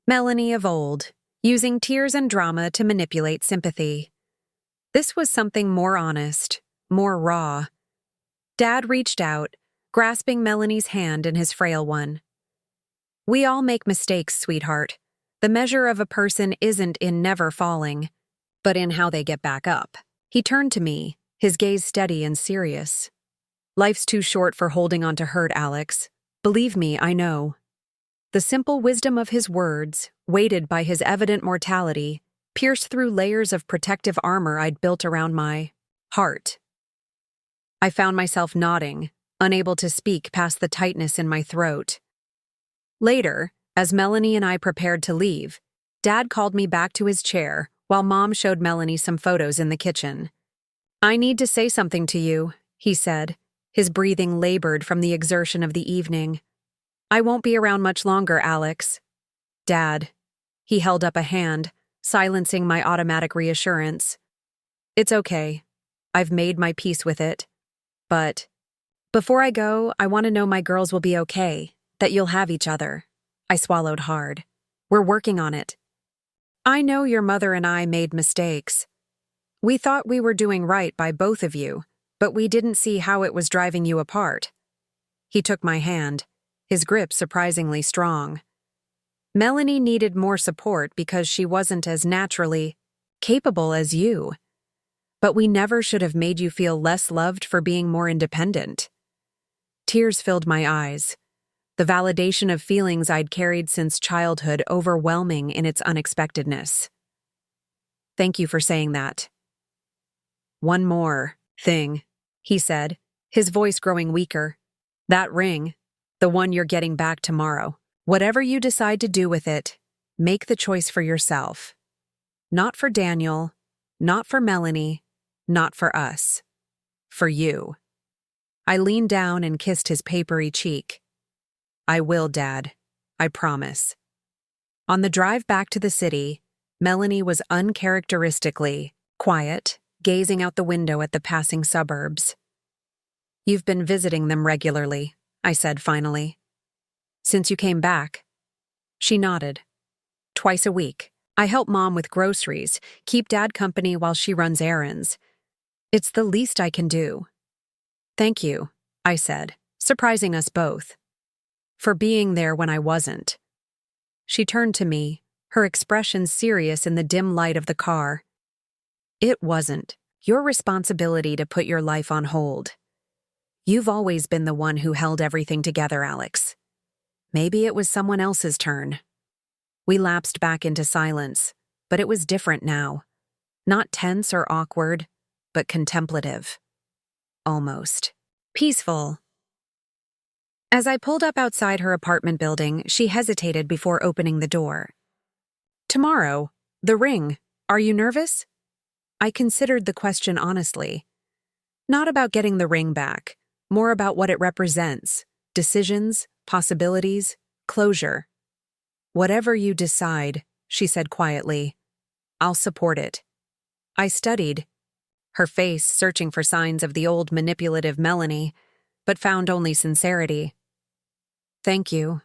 Melanie of old, using tears and drama to manipulate sympathy. This was something more honest, more raw. Dad reached out, grasping Melanie's hand in his frail one. "We all make mistakes, sweetheart. The measure of a person isn't in never falling, but in how they get back up." He turned to me, his gaze steady and serious. "Life's too short for holding on to hurt, Alex. Believe me, I know." The simple wisdom of his words, weighted by his evident mortality, pierced through layers of protective armor I'd built around my heart. I found myself nodding, unable to speak past the tightness in my throat. Later, as Melanie and I prepared to leave, Dad called me back to his chair while Mom showed Melanie some photos in the kitchen. "I need to say something to you," he said, his breathing labored from the exertion of the evening. "I won't be around much longer, Alex." "Dad." He held up a hand, silencing my automatic reassurance. "It's okay. I've made my peace with it. But before I go, I want to know my girls will be okay, that you'll have each other." I swallowed hard. "We're working on it. I know your mother and I made mistakes. We thought we were doing right by both of you, but we didn't see how it was driving you apart." He took my hand, his grip surprisingly strong. "Melanie needed more support because she wasn't as naturally capable as you. But we never should have made you feel less loved for being more independent." Tears filled my eyes, the validation of feelings I'd carried since childhood overwhelming in its unexpectedness. "Thank you for saying that." "One more thing," he said, his voice growing weaker. "That ring, the one you're getting back tomorrow. Whatever you decide to do with it, make the choice for yourself. Not for Daniel, not for Melanie, not for us. For you." I leaned down and kissed his papery cheek. "I will, Dad. I promise." On the drive back to the city, Melanie was uncharacteristically quiet, gazing out the window at the passing suburbs. "You've been visiting them regularly," I said finally. "Since you came back?" She nodded. "Twice a week. I help Mom with groceries, keep Dad company while she runs errands. It's the least I can do." "Thank you," I said, surprising us both, "for being there when I wasn't." She turned to me, her expression serious in the dim light of the car. "It wasn't your responsibility to put your life on hold. You've always been the one who held everything together, Alex. Maybe it was someone else's turn." We lapsed back into silence, but it was different now. Not tense or awkward, but contemplative. Almost peaceful. As I pulled up outside her apartment building, she hesitated before opening the door. "Tomorrow, the ring. Are you nervous?" I considered the question honestly. Not about getting the ring back, more about what it represents: decisions, possibilities, closure. "Whatever you decide," she said quietly, "I'll support it." I studied her face, searching for signs of the old manipulative Melanie, but found only sincerity. "Thank you."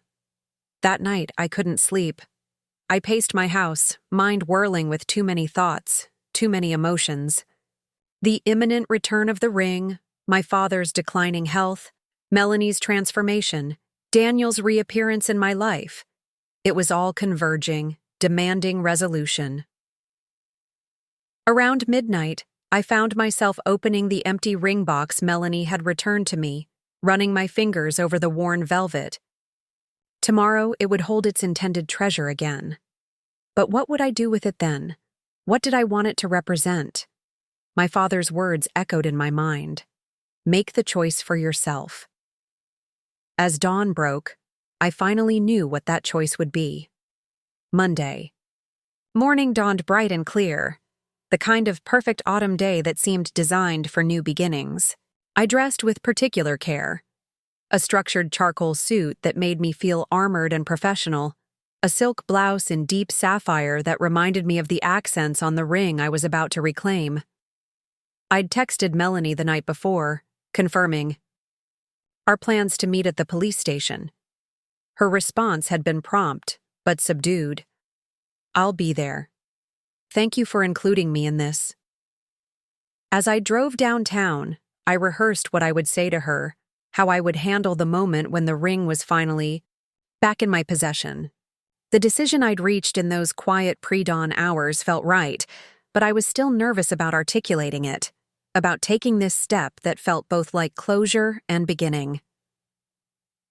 That night, I couldn't sleep. I paced my house, mind whirling with too many thoughts, too many emotions. The imminent return of the ring, my father's declining health, Melanie's transformation, Daniel's reappearance in my life. It was all converging, demanding resolution. Around midnight, I found myself opening the empty ring box Melanie had returned to me, running my fingers over the worn velvet. Tomorrow it would hold its intended treasure again. But what would I do with it then? What did I want it to represent? My father's words echoed in my mind. Make the choice for yourself. As dawn broke, I finally knew what that choice would be. Monday. Morning dawned bright and clear, the kind of perfect autumn day that seemed designed for new beginnings. I dressed with particular care. A structured charcoal suit that made me feel armored and professional, a silk blouse in deep sapphire that reminded me of the accents on the ring I was about to reclaim. I'd texted Melanie the night before, confirming our plans to meet at the police station. Her response had been prompt, but subdued. I'll be there. Thank you for including me in this. As I drove downtown, I rehearsed what I would say to her, how I would handle the moment when the ring was finally back in my possession. The decision I'd reached in those quiet pre-dawn hours felt right, but I was still nervous about articulating it, about taking this step that felt both like closure and beginning.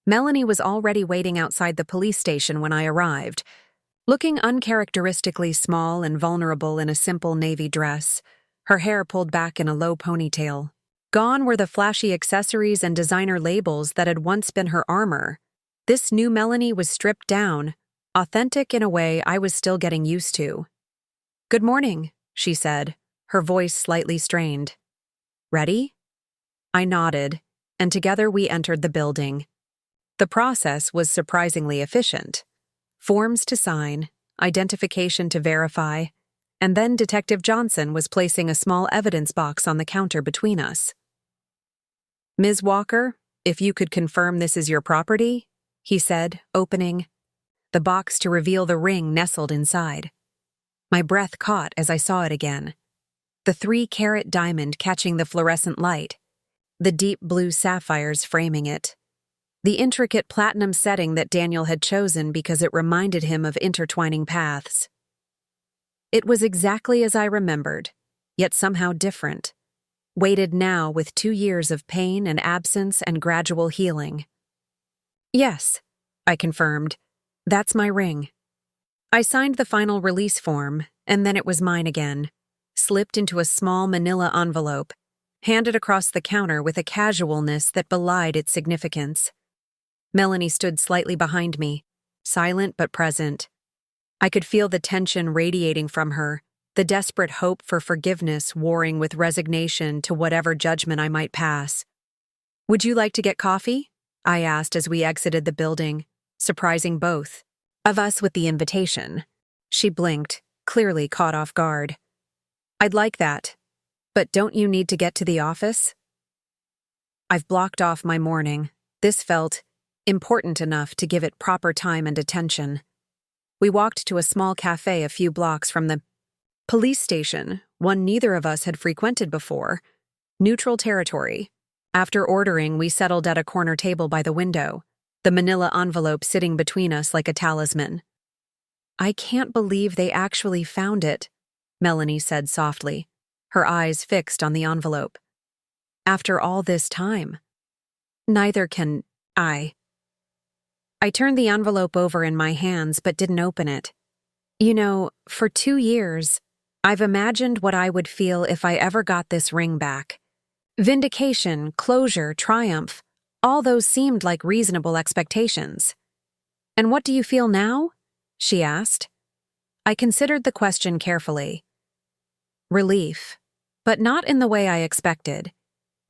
Melanie was already waiting outside the police station when I arrived, looking uncharacteristically small and vulnerable in a simple navy dress, her hair pulled back in a low ponytail. Gone were the flashy accessories and designer labels that had once been her armor. This new Melanie was stripped down, authentic in a way I was still getting used to. "Good morning," she said, her voice slightly strained. "Ready?" I nodded, and together we entered the building. The process was surprisingly efficient. Forms to sign, identification to verify, and then Detective Johnson was placing a small evidence box on the counter between us. "Ms. Walker, if you could confirm this is your property," he said, opening the box to reveal the ring nestled inside. My breath caught as I saw it again. The 3-carat diamond catching the fluorescent light, the deep blue sapphires framing it, the intricate platinum setting that Daniel had chosen because it reminded him of intertwining paths. It was exactly as I remembered, yet somehow different, weighted now with 2 years of pain and absence and gradual healing. "Yes," I confirmed. "That's my ring." I signed the final release form, and then it was mine again, slipped into a small manila envelope, handed across the counter with a casualness that belied its significance. Melanie stood slightly behind me, silent but present. I could feel the tension radiating from her, the desperate hope for forgiveness warring with resignation to whatever judgment I might pass. "Would you like to get coffee?" I asked as we exited the building, surprising both of us with the invitation. She blinked, clearly caught off guard. "I'd like that. But don't you need to get to the office?" I've blocked off my morning. This felt important enough to give it proper time and attention. We walked to a small cafe a few blocks from the police station, one neither of us had frequented before. Neutral territory. After ordering, we settled at a corner table by the window, the manila envelope sitting between us like a talisman. "I can't believe they actually found it," Melanie said softly, her eyes fixed on the envelope. "After all this time." "Neither can I." I turned the envelope over in my hands but didn't open it. You know, for 2 years, I've imagined what I would feel if I ever got this ring back. Vindication, closure, triumph, all those seemed like reasonable expectations. "And what do you feel now?" she asked. I considered the question carefully. Relief, but not in the way I expected.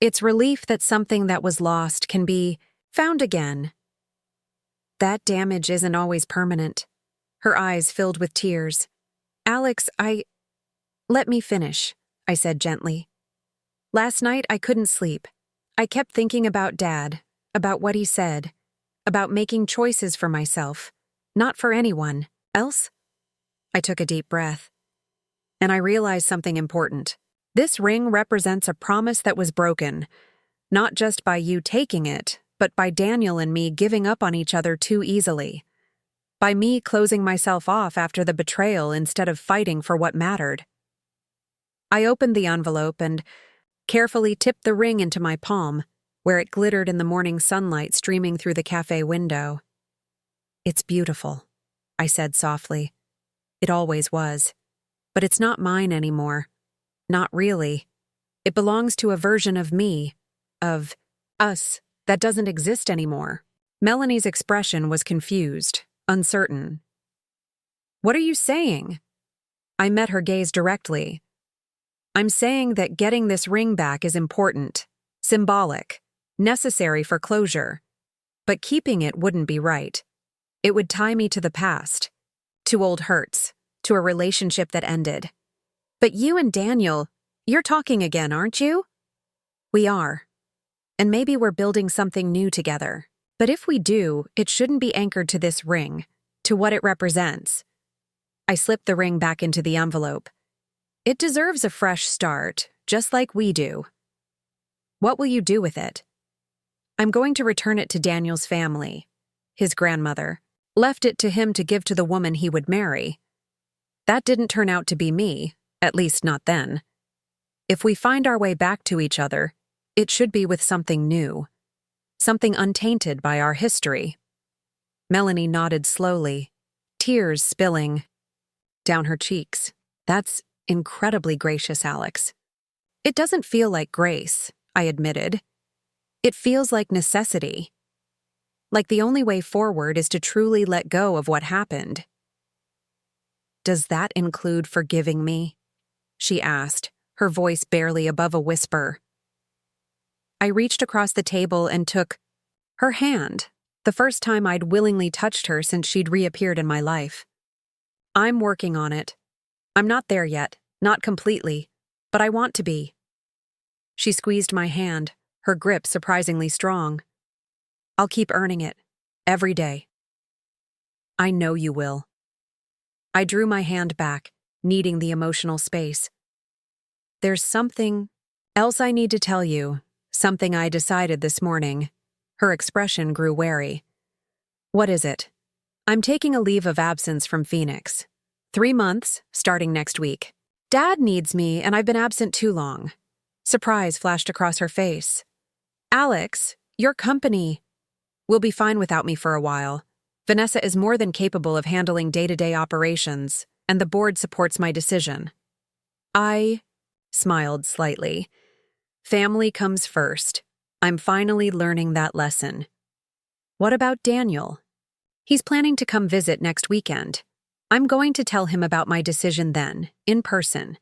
It's relief that something that was lost can be found again. That damage isn't always permanent. Her eyes filled with tears. "Alex, Let me finish," I said gently. "Last night I couldn't sleep. I kept thinking about Dad, about what he said, about making choices for myself, not for anyone else." I took a deep breath. And I realized something important. This ring represents a promise that was broken, Not just by you taking it, but by Daniel and me giving up on each other too easily. By me closing myself off after the betrayal instead of fighting for what mattered. I opened the envelope and carefully tipped the ring into my palm, where it glittered in the morning sunlight streaming through the cafe window. "It's beautiful," I said softly. "It always was. But it's not mine anymore. Not really. It belongs to a version of me, of us, that doesn't exist anymore." Melanie's expression was confused, uncertain. "What are you saying?" I met her gaze directly. "I'm saying that getting this ring back is important, symbolic, necessary for closure. But keeping it wouldn't be right. It would tie me to the past, to old hurts, to a relationship that ended. But you and Daniel, you're talking again, aren't you?" "We are. And maybe we're building something new together. But if we do, it shouldn't be anchored to this ring, to what it represents." I slipped the ring back into the envelope. "It deserves a fresh start, just like we do." "What will you do with it?" "I'm going to return it to Daniel's family. His grandmother left it to him to give to the woman he would marry. That didn't turn out to be me, at least not then. If we find our way back to each other, it should be with something new, something untainted by our history." Melanie nodded slowly, tears spilling down her cheeks. "That's incredibly gracious, Alex." "It doesn't feel like grace," I admitted. "It feels like necessity. Like the only way forward is to truly let go of what happened." "Does that include forgiving me?" she asked, her voice barely above a whisper. I reached across the table and took her hand, the first time I'd willingly touched her since she'd reappeared in my life. "I'm working on it. I'm not there yet, not completely, but I want to be." She squeezed my hand, her grip surprisingly strong. "I'll keep earning it, every day." "I know you will." I drew my hand back, needing the emotional space. "There's something else I need to tell you, something I decided this morning." Her expression grew wary. "What is it?" "I'm taking a leave of absence from Phoenix. 3 months, starting next week. Dad needs me, and I've been absent too long." Surprise flashed across her face. "Alex, your company will be fine without me for a while. Vanessa is more than capable of handling day-to-day operations, and the board supports my decision." I smiled slightly. Family comes first. I'm finally learning that lesson. "What about Daniel?" "He's planning to come visit next weekend. I'm going to tell him about my decision then, in person.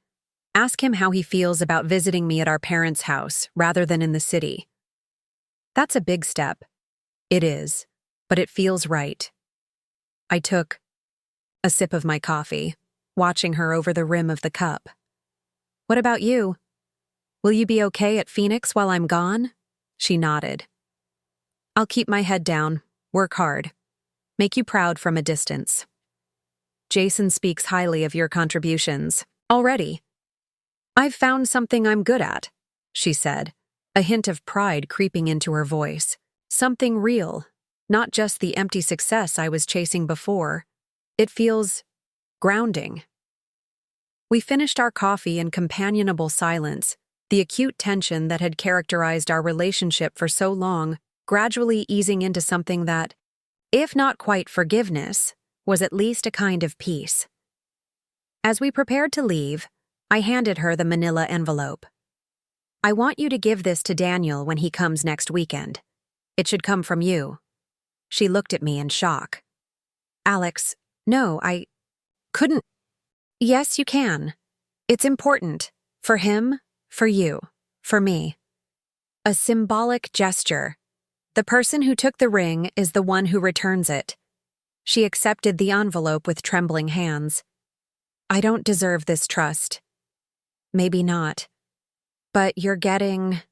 Ask him how he feels about visiting me at our parents' house rather than in the city." "That's a big step." "It is, but it feels right." I took a sip of my coffee, watching her over the rim of the cup. "What about you? Will you be okay at Phoenix while I'm gone?" She nodded. "I'll keep my head down, work hard, make you proud from a distance." "Jason speaks highly of your contributions already." "I've found something I'm good at," she said, a hint of pride creeping into her voice. "Something real, not just the empty success I was chasing before. It feels grounding." We finished our coffee in companionable silence, the acute tension that had characterized our relationship for so long gradually easing into something that, if not quite forgiveness, was at least a kind of peace. As we prepared to leave, I handed her the manila envelope. "I want you to give this to Daniel when he comes next weekend. It should come from you." She looked at me in shock. "Alex, no, I couldn't." "Yes, you can. It's important. For him, for you, for me. A symbolic gesture. The person who took the ring is the one who returns it." She accepted the envelope with trembling hands. "I don't deserve this trust." "Maybe not. But you're getting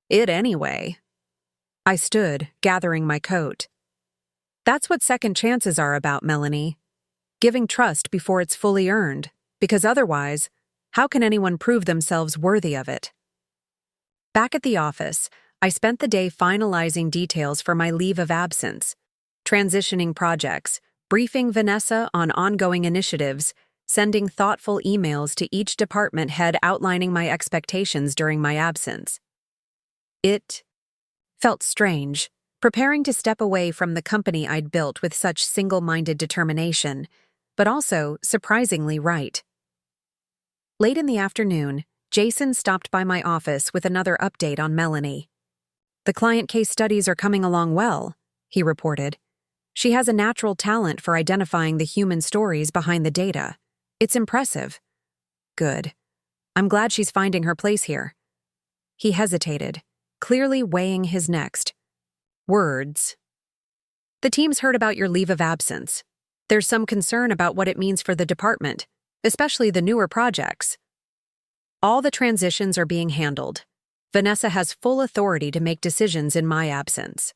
it anyway." I stood, gathering my coat. "That's what second chances are about, Melanie. Giving trust before it's fully earned, because otherwise, how can anyone prove themselves worthy of it?" Back at the office, I spent the day finalizing details for my leave of absence, transitioning projects, briefing Vanessa on ongoing initiatives, sending thoughtful emails to each department head outlining my expectations during my absence. It felt strange, preparing to step away from the company I'd built with such single-minded determination, but also surprisingly right. Late in the afternoon, Jason stopped by my office with another update on Melanie. "The client case studies are coming along well," he reported. "She has a natural talent for identifying the human stories behind the data. It's impressive." "Good. I'm glad she's finding her place here." He hesitated, clearly weighing his next words. "The team's heard about your leave of absence. There's some concern about what it means for the department, especially the newer projects. All the transitions are being handled. Vanessa has full authority to make decisions in my absence."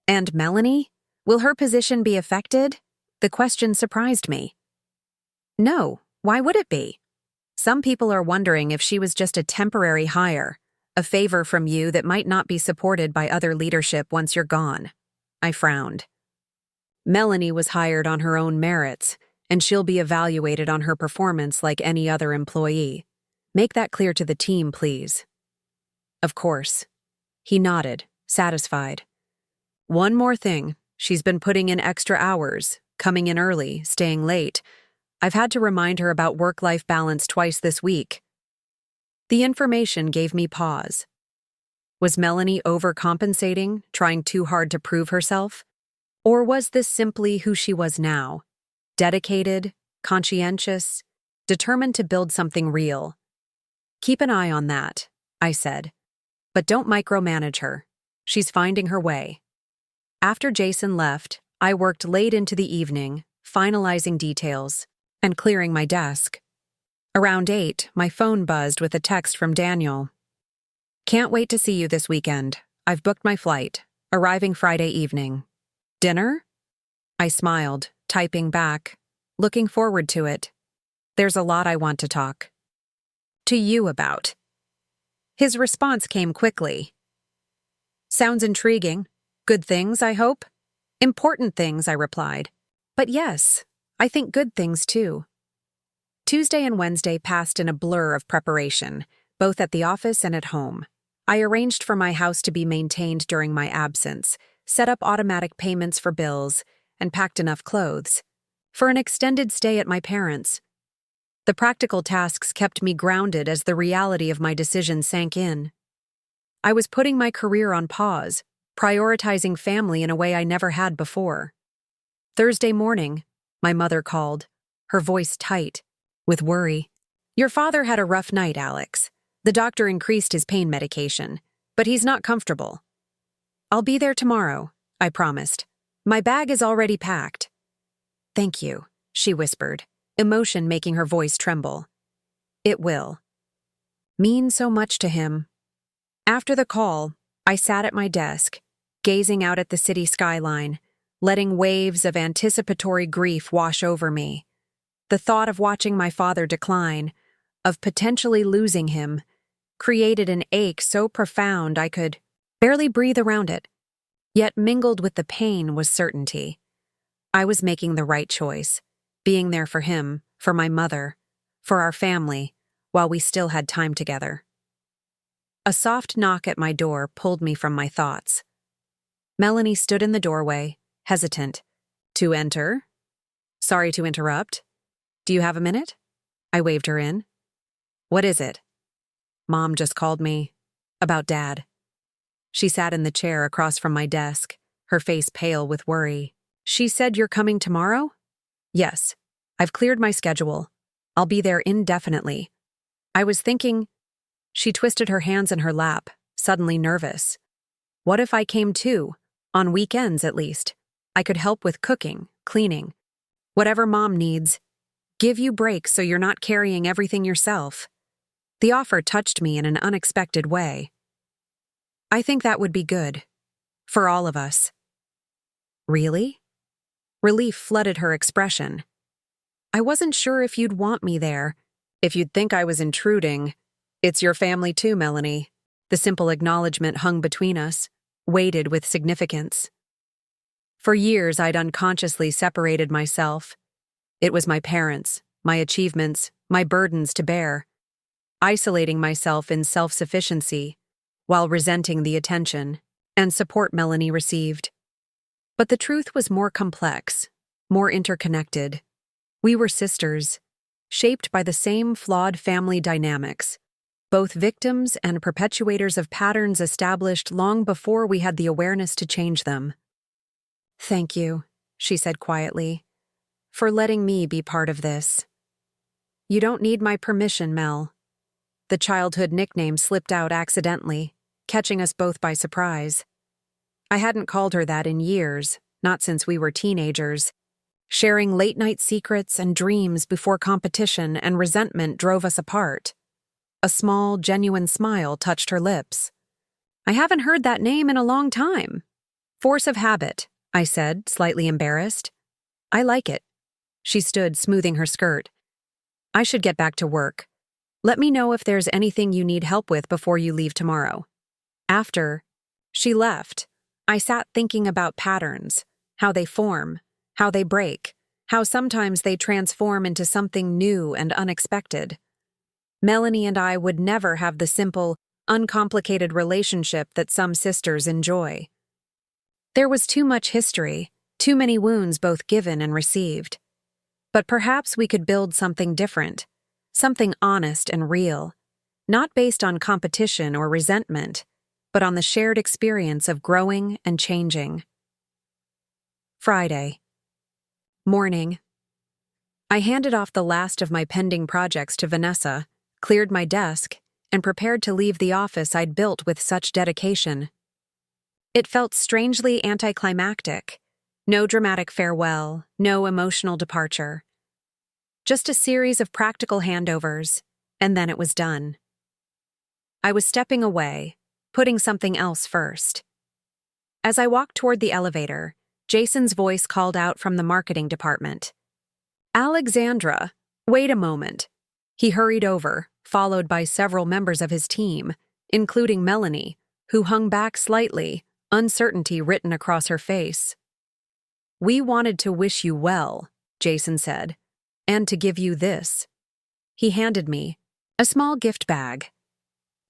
"And Melanie? Will her position be affected?" The question surprised me. "No, why would it be? Some people are wondering if she was just a temporary hire, a favor from you that might not be supported by other leadership once you're gone." I frowned. "Melanie was hired on her own merits, and she'll be evaluated on her performance like any other employee. Make that clear to the team, please." "Of course." He nodded, satisfied. "One more thing. She's been putting in extra hours, coming in early, staying late. I've had to remind her about work-life balance twice this week." The information gave me pause. Was Melanie overcompensating, trying too hard to prove herself? Or was this simply who she was now? Dedicated, conscientious, determined to build something real. "Keep an eye on that," I said. "But don't micromanage her. She's finding her way." After Jason left, I worked late into the evening, finalizing details and clearing my desk. Around 8, my phone buzzed with a text from Daniel. "Can't wait to see you this weekend. I've booked my flight, arriving Friday evening. Dinner?" I smiled, typing back, "Looking forward to it. There's a lot I want to talk to you about." His response came quickly. "Sounds intriguing. Good things, I hope?" "Important things," I replied. "But yes, I think good things too." Tuesday and Wednesday passed in a blur of preparation, both at the office and at home. I arranged for my house to be maintained during my absence, set up automatic payments for bills, and packed enough clothes for an extended stay at my parents'. The practical tasks kept me grounded as the reality of my decision sank in. I was putting my career on pause, prioritizing family in a way I never had before. Thursday morning, my mother called, her voice tight, with worry. "Your father had a rough night, Alex. The doctor increased his pain medication, but he's not comfortable." "I'll be there tomorrow," I promised. "My bag is already packed." "Thank you," she whispered, emotion making her voice tremble. "It will mean so much to him." After the call, I sat at my desk, gazing out at the city skyline, letting waves of anticipatory grief wash over me. The thought of watching my father decline, of potentially losing him, created an ache so profound I could barely breathe around it. Yet mingled with the pain was certainty. I was making the right choice, being there for him, for my mother, for our family, while we still had time together. A soft knock at my door pulled me from my thoughts. Melanie stood in the doorway, hesitant. "To enter?" "Sorry to interrupt. Do you have a minute?" I waved her in. "What is it?" "Mom just called me. About Dad." She sat in the chair across from my desk, her face pale with worry. "She said you're coming tomorrow?" "Yes. I've cleared my schedule. I'll be there indefinitely." I was thinking. She twisted her hands in her lap, suddenly nervous. "What if I came too? On weekends, at least. I could help with cooking, cleaning. Whatever Mom needs. Give you breaks so you're not carrying everything yourself." The offer touched me in an unexpected way. "I think that would be good. For all of us." "Really?" Relief flooded her expression. "I wasn't sure if you'd want me there, if you'd think I was intruding. It's your family too, Melanie. The simple acknowledgement hung between us, weighted with significance. For years, I'd unconsciously separated myself. It was my parents, my achievements, my burdens to bear, isolating myself in self-sufficiency, while resenting the attention and support Melanie received. But the truth was more complex, more interconnected. We were sisters, shaped by the same flawed family dynamics, both victims and perpetuators of patterns established long before we had the awareness to change them. "Thank you," she said quietly, "for letting me be part of this." "You don't need my permission, Mel." The childhood nickname slipped out accidentally, catching us both by surprise. I hadn't called her that in years, not since we were teenagers. Sharing late-night secrets and dreams before competition and resentment drove us apart. A small, genuine smile touched her lips. "I haven't heard that name in a long time." "Force of habit," I said, slightly embarrassed. "I like it." She stood, smoothing her skirt. "I should get back to work. Let me know if there's anything you need help with before you leave tomorrow." After she left, I sat thinking about patterns, how they form, how they break, how sometimes they transform into something new and unexpected. Melanie and I would never have the simple, uncomplicated relationship that some sisters enjoy. There was too much history, too many wounds both given and received. But perhaps we could build something different, something honest and real, not based on competition or resentment, but on the shared experience of growing and changing. Friday. Morning. I handed off the last of my pending projects to Vanessa, cleared my desk, and prepared to leave the office I'd built with such dedication. It felt strangely anticlimactic. No dramatic farewell, no emotional departure. Just a series of practical handovers, and then it was done. I was stepping away, putting something else first. As I walked toward the elevator, Jason's voice called out from the marketing department. "Alexandra, wait a moment." He hurried over, followed by several members of his team, including Melanie, who hung back slightly, uncertainty written across her face. "We wanted to wish you well," Jason said, "and to give you this." He handed me a small gift bag.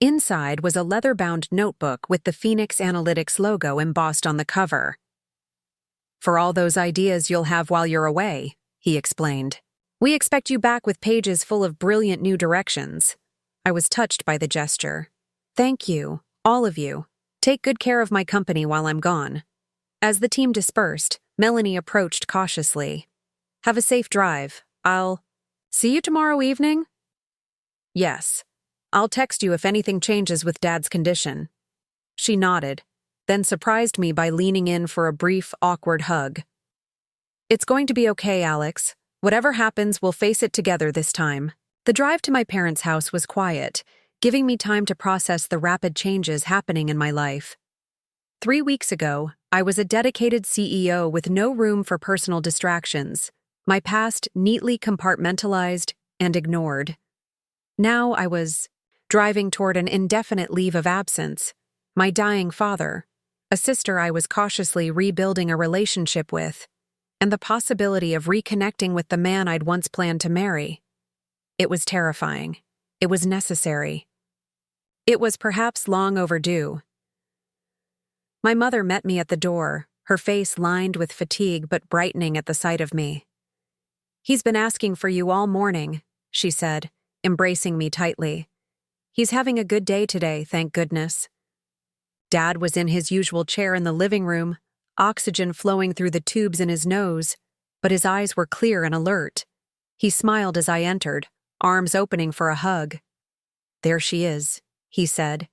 Inside was a leather-bound notebook with the Phoenix Analytics logo embossed on the cover. "For all those ideas you'll have while you're away," he explained. "We expect you back with pages full of brilliant new directions." I was touched by the gesture. "Thank you, all of you. Take good care of my company while I'm gone." As the team dispersed, Melanie approached cautiously. "Have a safe drive. I'll see you tomorrow evening?" "Yes. I'll text you if anything changes with Dad's condition." She nodded, then surprised me by leaning in for a brief, awkward hug. "It's going to be okay, Alex. Whatever happens, we'll face it together this time." The drive to my parents' house was quiet, giving me time to process the rapid changes happening in my life. 3 weeks ago, I was a dedicated CEO with no room for personal distractions, my past neatly compartmentalized and ignored. Now I was driving toward an indefinite leave of absence, my dying father, a sister I was cautiously rebuilding a relationship with, and the possibility of reconnecting with the man I'd once planned to marry. It was terrifying. It was necessary. It was perhaps long overdue. My mother met me at the door, her face lined with fatigue but brightening at the sight of me. "He's been asking for you all morning," she said, embracing me tightly. "He's having a good day today, thank goodness." Dad was in his usual chair in the living room, oxygen flowing through the tubes in his nose, but his eyes were clear and alert. He smiled as I entered, arms opening for a hug. "There she is," he said,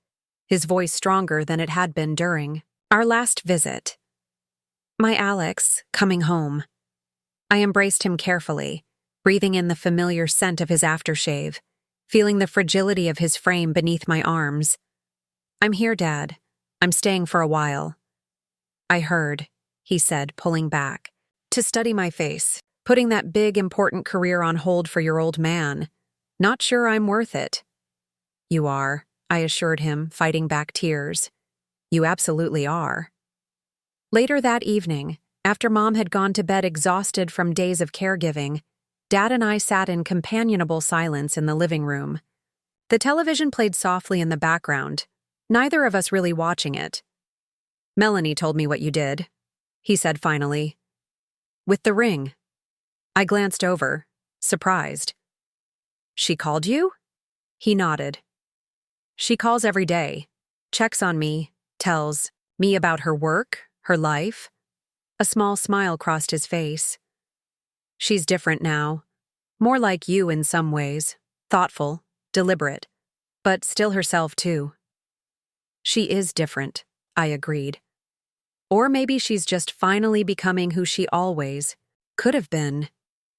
his voice stronger than it had been during our last visit. "My Alex, coming home." I embraced him carefully, breathing in the familiar scent of his aftershave, feeling the fragility of his frame beneath my arms. "I'm here, Dad. I'm staying for a while." "I heard," he said, pulling back. "To study my face, putting that big, important career on hold for your old man. Not sure I'm worth it." "You are," I assured him, fighting back tears. You absolutely are. Later that evening, after Mom had gone to bed exhausted from days of caregiving, Dad and I sat in companionable silence in the living room. The television played softly in the background, neither of us really watching it. Melanie told me what you did, he said finally. With the ring. I glanced over, surprised. She called you? He nodded. She calls every day, checks on me, tells me about her work, her life. A small smile crossed his face. She's different now. More like you in some ways, thoughtful, deliberate, but still herself too. She is different, I agreed. Or maybe she's just finally becoming who she always could have been.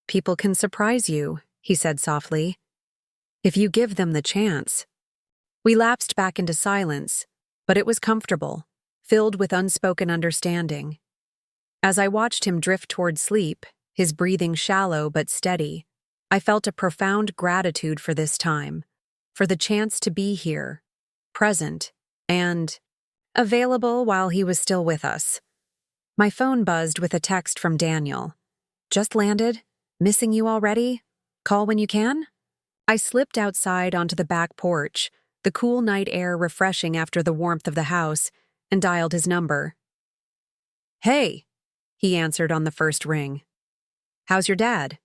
People can surprise you, he said softly, if you give them the chance. We lapsed back into silence, but it was comfortable, filled with unspoken understanding. As I watched him drift toward sleep, his breathing shallow but steady, I felt a profound gratitude for this time, for the chance to be here, present, and available while he was still with us. My phone buzzed with a text from Daniel. Just landed? Missing you already? Call when you can? I slipped outside onto the back porch, the cool night air refreshing after the warmth of the house, and dialed his number. Hey, he answered on the first ring. How's your dad?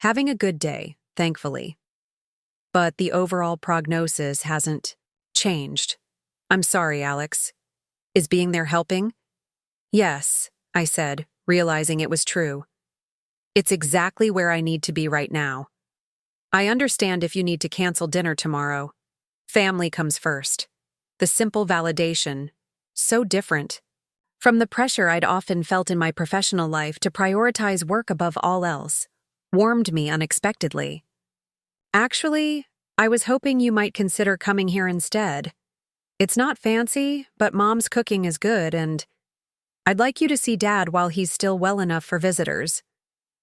Having a good day, thankfully. But the overall prognosis hasn't changed. I'm sorry, Alex. Is being there helping? Yes, I said, realizing it was true. It's exactly where I need to be right now. I understand if you need to cancel dinner tomorrow. Family comes first. The simple validation, so different from the pressure I'd often felt in my professional life to prioritize work above all else, warmed me unexpectedly. Actually, I was hoping you might consider coming here instead. It's not fancy, but Mom's cooking is good, and I'd like you to see Dad while he's still well enough for visitors.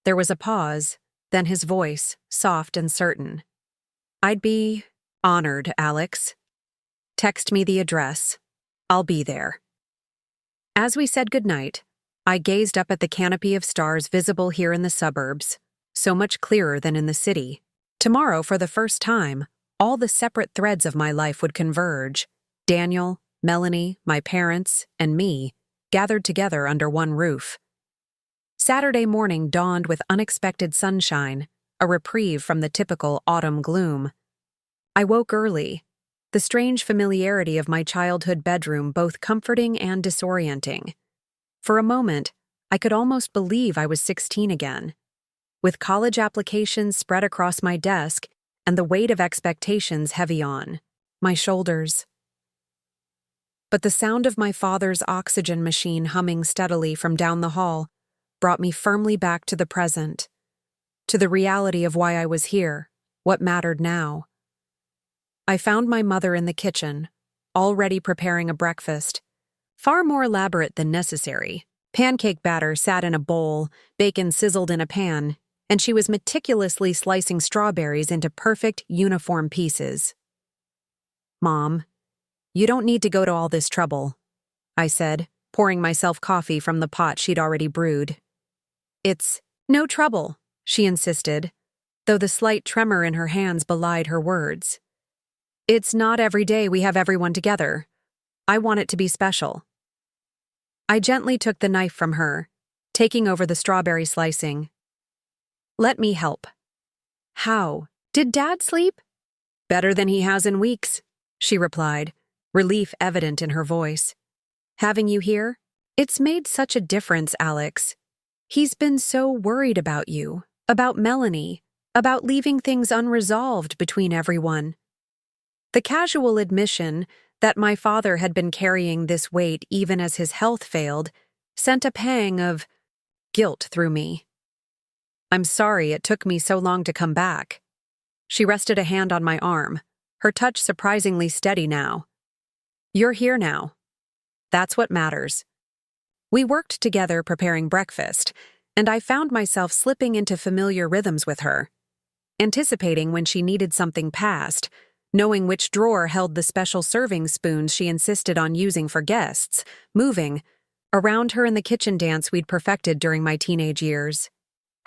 There was a pause, then his voice, soft and certain. I'd be honored, Alex. Text me the address. I'll be there. As we said goodnight, I gazed up at the canopy of stars visible here in the suburbs, so much clearer than in the city. Tomorrow, for the first time, all the separate threads of my life would converge. Daniel, Melanie, my parents, and me, gathered together under one roof. Saturday morning dawned with unexpected sunshine, a reprieve from the typical autumn gloom. I woke early, the strange familiarity of my childhood bedroom both comforting and disorienting. For a moment, I could almost believe I was 16 again. With college applications spread across my desk and the weight of expectations heavy on my shoulders. But the sound of my father's oxygen machine humming steadily from down the hall brought me firmly back to the present, to the reality of why I was here, what mattered now. I found my mother in the kitchen, already preparing a breakfast, far more elaborate than necessary. Pancake batter sat in a bowl, bacon sizzled in a pan, and she was meticulously slicing strawberries into perfect, uniform pieces. Mom, you don't need to go to all this trouble, I said, pouring myself coffee from the pot she'd already brewed. It's no trouble, she insisted, though the slight tremor in her hands belied her words. It's not every day we have everyone together. I want it to be special. I gently took the knife from her, taking over the strawberry slicing. Let me help. How? Did Dad sleep? Better than he has in weeks, she replied, relief evident in her voice. Having you here? It's made such a difference, Alex. He's been so worried about you, about Melanie, about leaving things unresolved between everyone. The casual admission that my father had been carrying this weight even as his health failed sent a pang of guilt through me. I'm sorry it took me so long to come back. She rested a hand on my arm, her touch surprisingly steady now. You're here now. That's what matters. We worked together preparing breakfast, and I found myself slipping into familiar rhythms with her, anticipating when she needed something passed, knowing which drawer held the special serving spoons she insisted on using for guests, moving around her in the kitchen dance we'd perfected during my teenage years.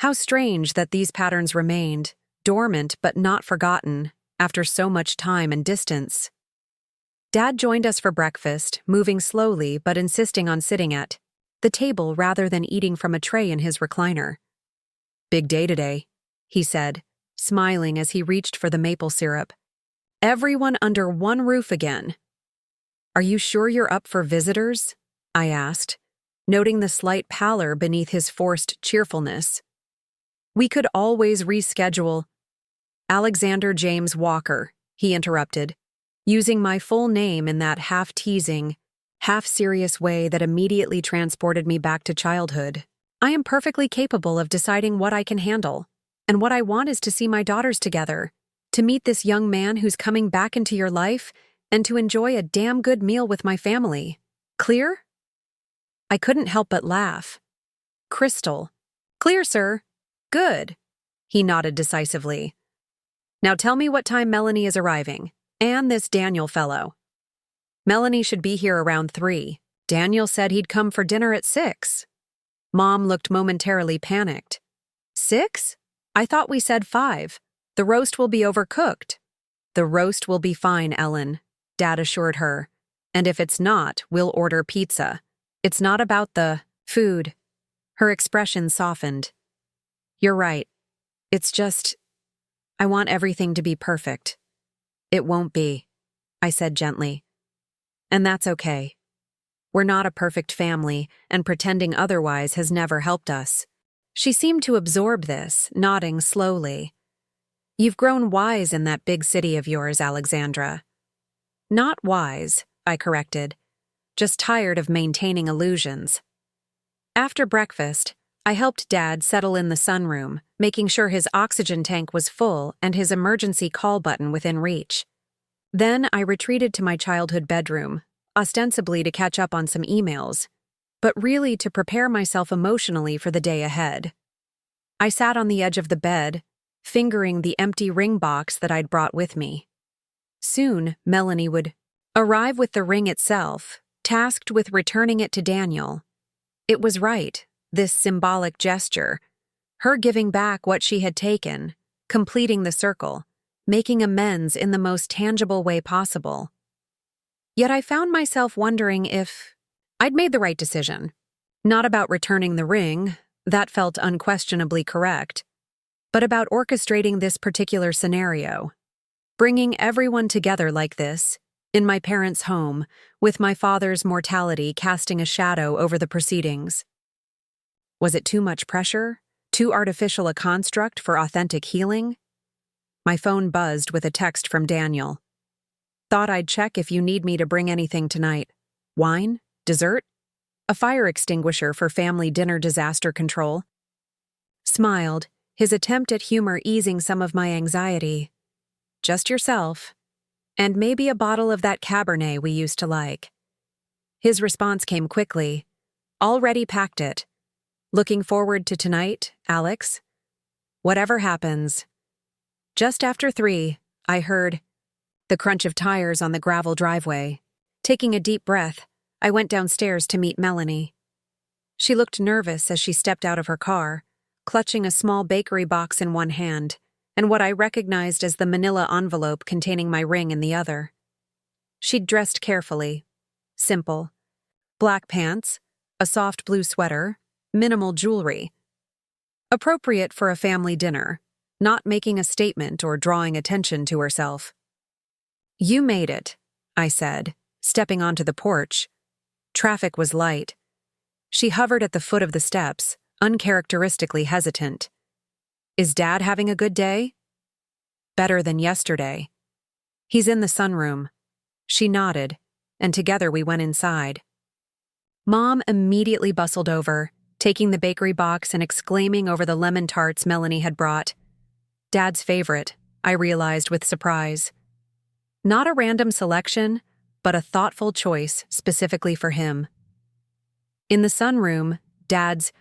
How strange that these patterns remained, dormant but not forgotten, after so much time and distance. Dad joined us for breakfast, moving slowly but insisting on sitting at the table rather than eating from a tray in his recliner. "Big day today," he said, smiling as he reached for the maple syrup. "Everyone under one roof again." "Are you sure you're up for visitors?" I asked, noting the slight pallor beneath his forced cheerfulness. "We could always reschedule." "Alexander James Walker," he interrupted, using my full name in that half-teasing, half-serious way that immediately transported me back to childhood. "I am perfectly capable of deciding what I can handle, and what I want is to see my daughters together, to meet this young man who's coming back into your life, and to enjoy a damn good meal with my family. Clear?" I couldn't help but laugh. "Crystal." "Clear, sir." "Good." He nodded decisively. "Now tell me what time Melanie is arriving, and this Daniel fellow." "Melanie should be here around 3. Daniel said he'd come for dinner at 6. Mom looked momentarily panicked. 6? I thought we said 5. The roast will be overcooked." "The roast will be fine, Ellen," Dad assured her. "And if it's not, we'll order pizza. It's not about the food." Her expression softened. "You're right. It's just, I want everything to be perfect." "It won't be," I said gently. "And that's okay. We're not a perfect family, and pretending otherwise has never helped us." She seemed to absorb this, nodding slowly. "You've grown wise in that big city of yours, Alexandra." "Not wise," I corrected. "Just tired of maintaining illusions." After breakfast, I helped Dad settle in the sunroom, making sure his oxygen tank was full and his emergency call button within reach. Then I retreated to my childhood bedroom, ostensibly to catch up on some emails, but really to prepare myself emotionally for the day ahead. I sat on the edge of the bed, fingering the empty ring box that I'd brought with me. Soon, Melanie would arrive with the ring itself, tasked with returning it to Daniel. It was right, this symbolic gesture, her giving back what she had taken, completing the circle, making amends in the most tangible way possible. Yet I found myself wondering if I'd made the right decision. Not about returning the ring, that felt unquestionably correct, but about orchestrating this particular scenario. Bringing everyone together like this, in my parents' home, with my father's mortality casting a shadow over the proceedings. Was it too much pressure? Too artificial a construct for authentic healing? My phone buzzed with a text from Daniel. "Thought I'd check if you need me to bring anything tonight. Wine? Dessert? A fire extinguisher for family dinner disaster control?" Smiled, his attempt at humor easing some of my anxiety. "Just yourself. And maybe a bottle of that Cabernet we used to like." His response came quickly. "Already packed it. Looking forward to tonight, Alex? Whatever happens." Just after 3, I heard the crunch of tires on the gravel driveway. Taking a deep breath, I went downstairs to meet Melanie. She looked nervous as she stepped out of her car, clutching a small bakery box in one hand and what I recognized as the manila envelope containing my ring in the other. She'd dressed carefully. Simple. Black pants, a soft blue sweater, minimal jewelry. Appropriate for a family dinner, not making a statement or drawing attention to herself. "You made it," I said, stepping onto the porch. Traffic was light. She hovered at the foot of the steps, uncharacteristically hesitant. "Is Dad having a good day?" "Better than yesterday. He's in the sunroom." She nodded, and together we went inside. Mom immediately bustled over, taking the bakery box and exclaiming over the lemon tarts Melanie had brought. Dad's favorite, I realized with surprise. Not a random selection, but a thoughtful choice specifically for him. In the sunroom, Dad's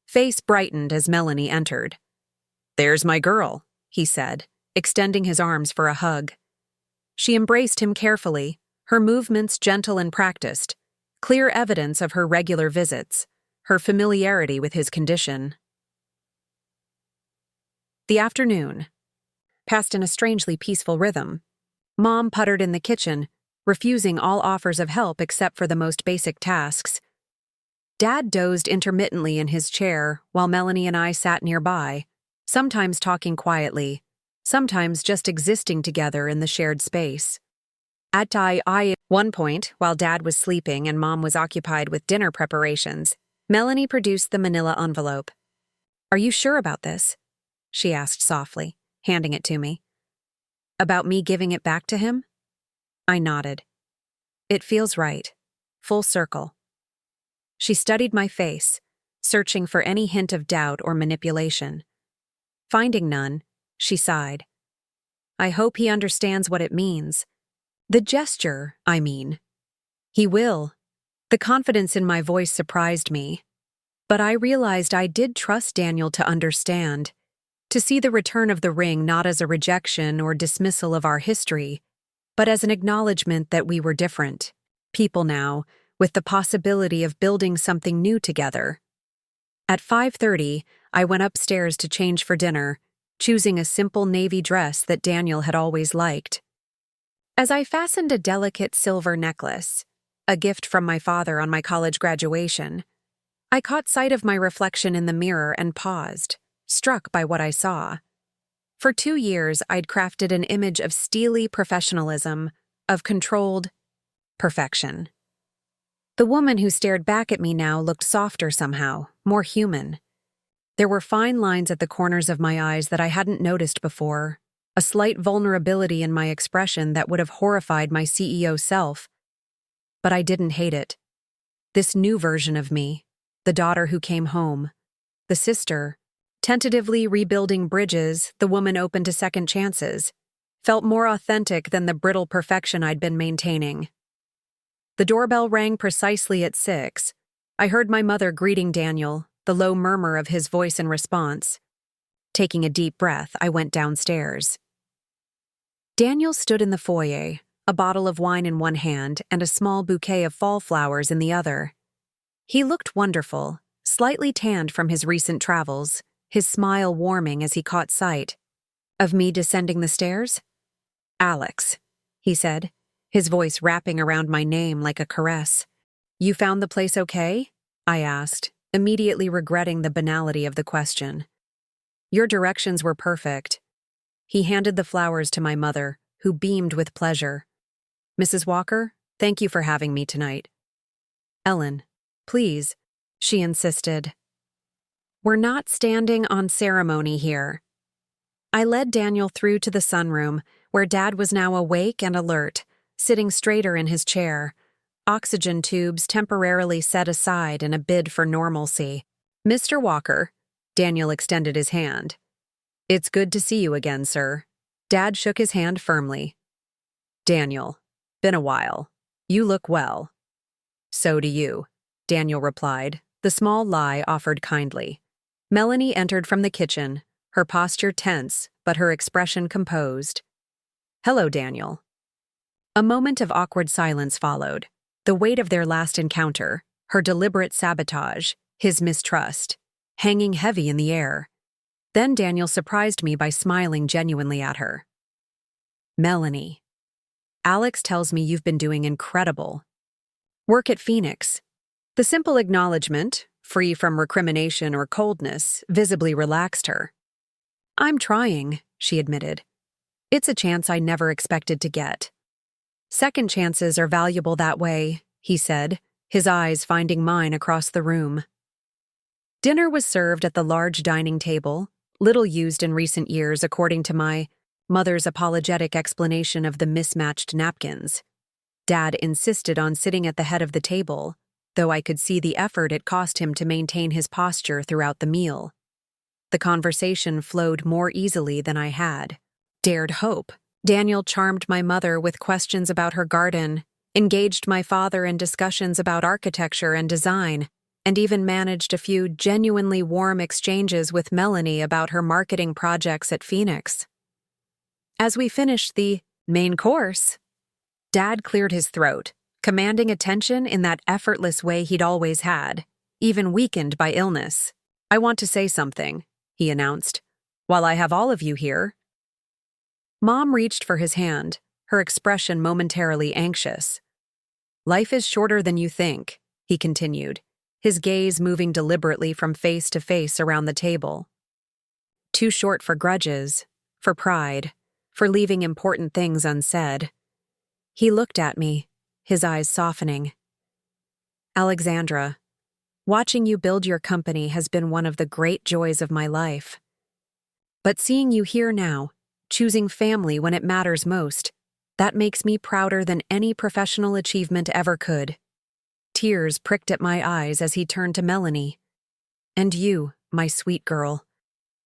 face brightened as Melanie entered. "There's my girl," he said, extending his arms for a hug. She embraced him carefully, her movements gentle and practiced, clear evidence of her regular visits, her familiarity with his condition. The afternoon passed in a strangely peaceful rhythm. Mom puttered in the kitchen, refusing all offers of help except for the most basic tasks. Dad dozed intermittently in his chair while Melanie and I sat nearby, sometimes talking quietly, sometimes just existing together in the shared space. At one point, while Dad was sleeping and Mom was occupied with dinner preparations, Melanie produced the manila envelope. "Are you sure about this?" she asked softly, handing it to me. "About me giving it back to him?" I nodded. "It feels right. Full circle." She studied my face, searching for any hint of doubt or manipulation. Finding none, she sighed. "I hope he understands what it means. The gesture, I mean. He will." The confidence in my voice surprised me, but I realized I did trust Daniel to understand, to see the return of the ring not as a rejection or dismissal of our history, but as an acknowledgement that we were different, people now, with the possibility of building something new together. At 5:30, I went upstairs to change for dinner, choosing a simple navy dress that Daniel had always liked. As I fastened a delicate silver necklace, a gift from my father on my college graduation, I caught sight of my reflection in the mirror and paused, struck by what I saw. For 2 years, I'd crafted an image of steely professionalism, of controlled perfection. The woman who stared back at me now looked softer somehow, more human. There were fine lines at the corners of my eyes that I hadn't noticed before, a slight vulnerability in my expression that would have horrified my CEO self. But I didn't hate it. This new version of me, the daughter who came home, the sister, tentatively rebuilding bridges, the woman open to second chances, felt more authentic than the brittle perfection I'd been maintaining. The doorbell rang precisely at 6. I heard my mother greeting Daniel, the low murmur of his voice in response. Taking a deep breath, I went downstairs. Daniel stood in the foyer, a bottle of wine in one hand and a small bouquet of fall flowers in the other. He looked wonderful, slightly tanned from his recent travels, his smile warming as he caught sight of me descending the stairs. "Alex," he said, his voice wrapping around my name like a caress. "You found the place okay?" I asked, immediately regretting the banality of the question. "Your directions were perfect." He handed the flowers to my mother, who beamed with pleasure. "Mrs. Walker, thank you for having me tonight." "Ellen, please," she insisted. "We're not standing on ceremony here." I led Daniel through to the sunroom, where Dad was now awake and alert, sitting straighter in his chair, oxygen tubes temporarily set aside in a bid for normalcy. "Mr. Walker," Daniel extended his hand. "It's good to see you again, sir." Dad shook his hand firmly. "Daniel, been a while. You look well." "So do you," Daniel replied, the small lie offered kindly. Melanie entered from the kitchen, her posture tense, but her expression composed. "Hello, Daniel." A moment of awkward silence followed, the weight of their last encounter, her deliberate sabotage, his mistrust, hanging heavy in the air. Then Daniel surprised me by smiling genuinely at her. "Melanie, Alex tells me you've been doing incredible work at Phoenix." The simple acknowledgement, free from recrimination or coldness, visibly relaxed her. "I'm trying," she admitted. "It's a chance I never expected to get." "Second chances are valuable that way," he said, his eyes finding mine across the room. Dinner was served at the large dining table, little used in recent years according to my mother's apologetic explanation of the mismatched napkins. Dad insisted on sitting at the head of the table, though I could see the effort it cost him to maintain his posture throughout the meal. The conversation flowed more easily than I had dared hope. Daniel charmed my mother with questions about her garden, engaged my father in discussions about architecture and design, and even managed a few genuinely warm exchanges with Melanie about her marketing projects at Phoenix. As we finished the Main course. Dad cleared his throat, commanding attention in that effortless way he'd always had, even weakened by illness. I want to say something, he announced. While I have all of you here. Mom reached for his hand, her expression momentarily anxious. Life is shorter than you think, he continued, his gaze moving deliberately from face to face around the table. Too short for grudges, for pride, for leaving important things unsaid. He looked at me, his eyes softening. Alexandra, watching you build your company has been one of the great joys of my life. But seeing you here now, choosing family when it matters most, that makes me prouder than any professional achievement ever could. Tears pricked at my eyes as he turned to Melanie. And you, my sweet girl.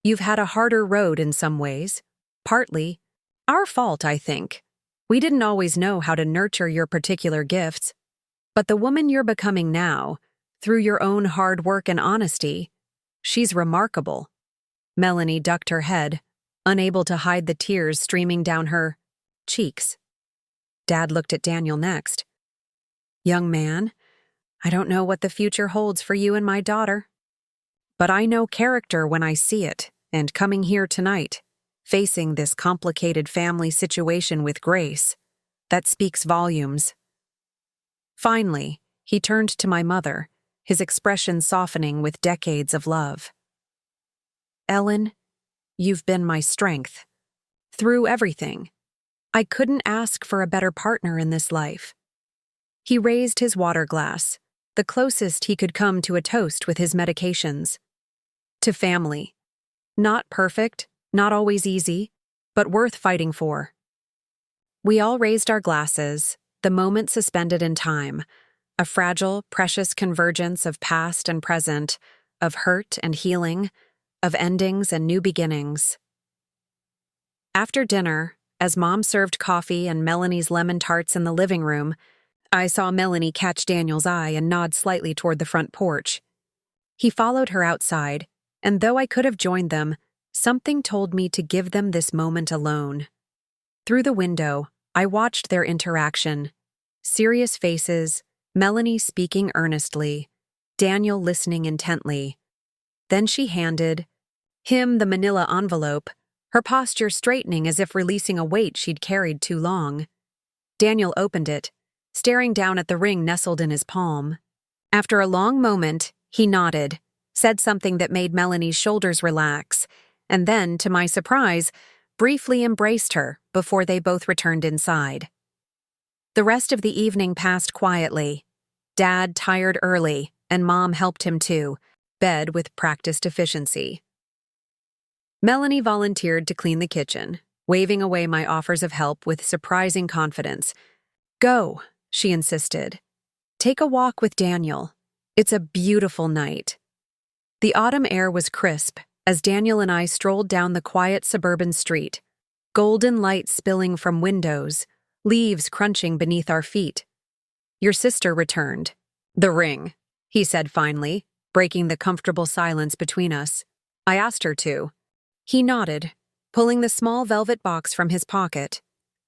You've had a harder road in some ways. Partly our fault, I think. We didn't always know how to nurture your particular gifts. But the woman you're becoming now, through your own hard work and honesty, she's remarkable. Melanie ducked her head, unable to hide the tears streaming down her cheeks. Dad looked at Daniel next. Young man, I don't know what the future holds for you and my daughter. But I know character when I see it, and coming here tonight, facing this complicated family situation with grace, that speaks volumes. Finally, he turned to my mother, his expression softening with decades of love. Ellen, you've been my strength. Through everything. I couldn't ask for a better partner in this life. He raised his water glass, the closest he could come to a toast with his medications. To family. Not perfect, not always easy, but worth fighting for. We all raised our glasses, the moment suspended in time, a fragile, precious convergence of past and present, of hurt and healing, of endings and new beginnings. After dinner, as Mom served coffee and Melanie's lemon tarts in the living room, I saw Melanie catch Daniel's eye and nod slightly toward the front porch. He followed her outside, and though I could have joined them, something told me to give them this moment alone. Through the window, I watched their interaction. Serious faces, Melanie speaking earnestly, Daniel listening intently. Then she handed him the manila envelope, her posture straightening as if releasing a weight she'd carried too long. Daniel opened it, staring down at the ring nestled in his palm. After a long moment, he nodded, said something that made Melanie's shoulders relax, and then, to my surprise, briefly embraced her before they both returned inside. The rest of the evening passed quietly. Dad tired early, and Mom helped him too, bed with practiced efficiency. Melanie volunteered to clean the kitchen, waving away my offers of help with surprising confidence. Go, she insisted. Take a walk with Daniel. It's a beautiful night. The autumn air was crisp as Daniel and I strolled down the quiet suburban street, golden light spilling from windows, leaves crunching beneath our feet. Your sister returned. The ring, he said finally, breaking the comfortable silence between us. I asked her to. He nodded, pulling the small velvet box from his pocket.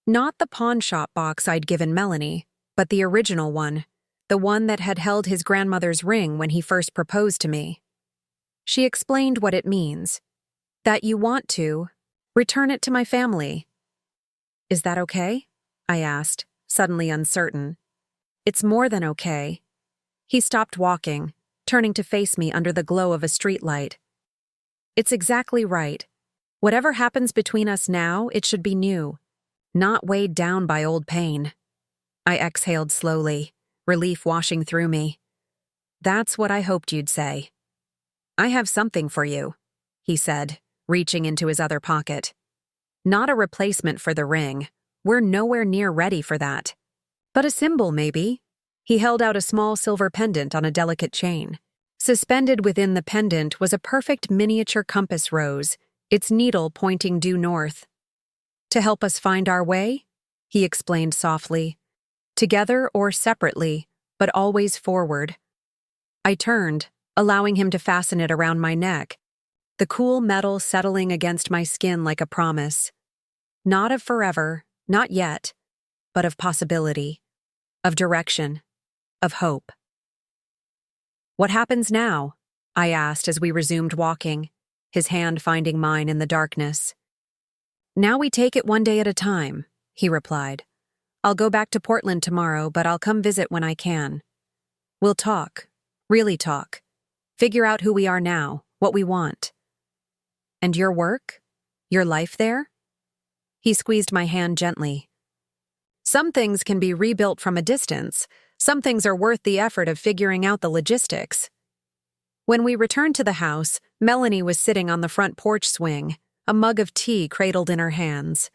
Not the pawn shop box I'd given Melanie, but the original one, the one that had held his grandmother's ring when he first proposed to me. She explained what it means. That you want to return it to my family. Is that okay? I asked, suddenly uncertain. It's more than okay. He stopped walking, turning to face me under the glow of a streetlight. It's exactly right. Whatever happens between us now, it should be new, not weighed down by old pain. I exhaled slowly, relief washing through me. That's what I hoped you'd say. I have something for you, he said, reaching into his other pocket. Not a replacement for the ring. We're nowhere near ready for that. But a symbol, maybe. He held out a small silver pendant on a delicate chain. Suspended within the pendant was a perfect miniature compass rose, its needle pointing due north. To help us find our way? He explained softly. Together or separately, but always forward. I turned, allowing him to fasten it around my neck, the cool metal settling against my skin like a promise. Not of forever, not yet, but of possibility, of direction, of hope. "What happens now?" I asked as we resumed walking, his hand finding mine in the darkness. "Now we take it one day at a time," he replied. "I'll go back to Portland tomorrow, but I'll come visit when I can. We'll talk, really talk, figure out who we are now, what we want." "And your work? Your life there?" He squeezed my hand gently. "Some things can be rebuilt from a distance. Some things are worth the effort of figuring out the logistics." When we returned to the house, Melanie was sitting on the front porch swing, a mug of tea cradled in her hands.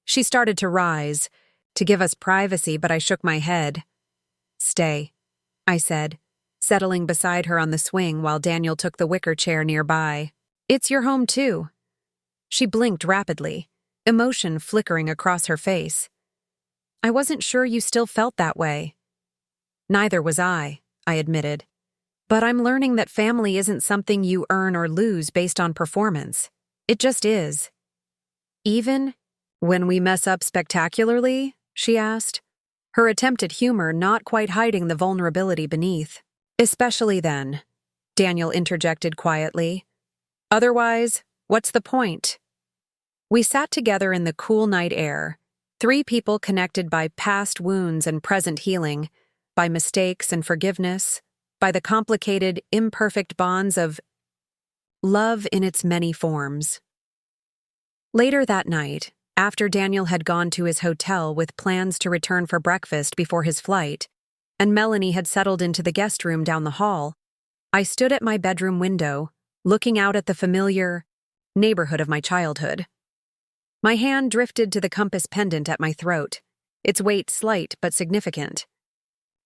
She started to rise, to give us privacy, but I shook my head. "Stay," I said, settling beside her on the swing while Daniel took the wicker chair nearby. "It's your home, too." She blinked rapidly, emotion flickering across her face. "I wasn't sure you still felt that way." "Neither was I admitted. "But I'm learning that family isn't something you earn or lose based on performance. It just is." "Even when we mess up spectacularly?" she asked, her attempt at humor not quite hiding the vulnerability beneath. "Especially then," Daniel interjected quietly. "Otherwise, what's the point?" We sat together in the cool night air, three people connected by past wounds and present healing, by mistakes and forgiveness, by the complicated, imperfect bonds of love in its many forms. Later that night, after Daniel had gone to his hotel with plans to return for breakfast before his flight, and Melanie had settled into the guest room down the hall, I stood at my bedroom window, looking out at the familiar neighborhood of my childhood. My hand drifted to the compass pendant at my throat, its weight slight but significant.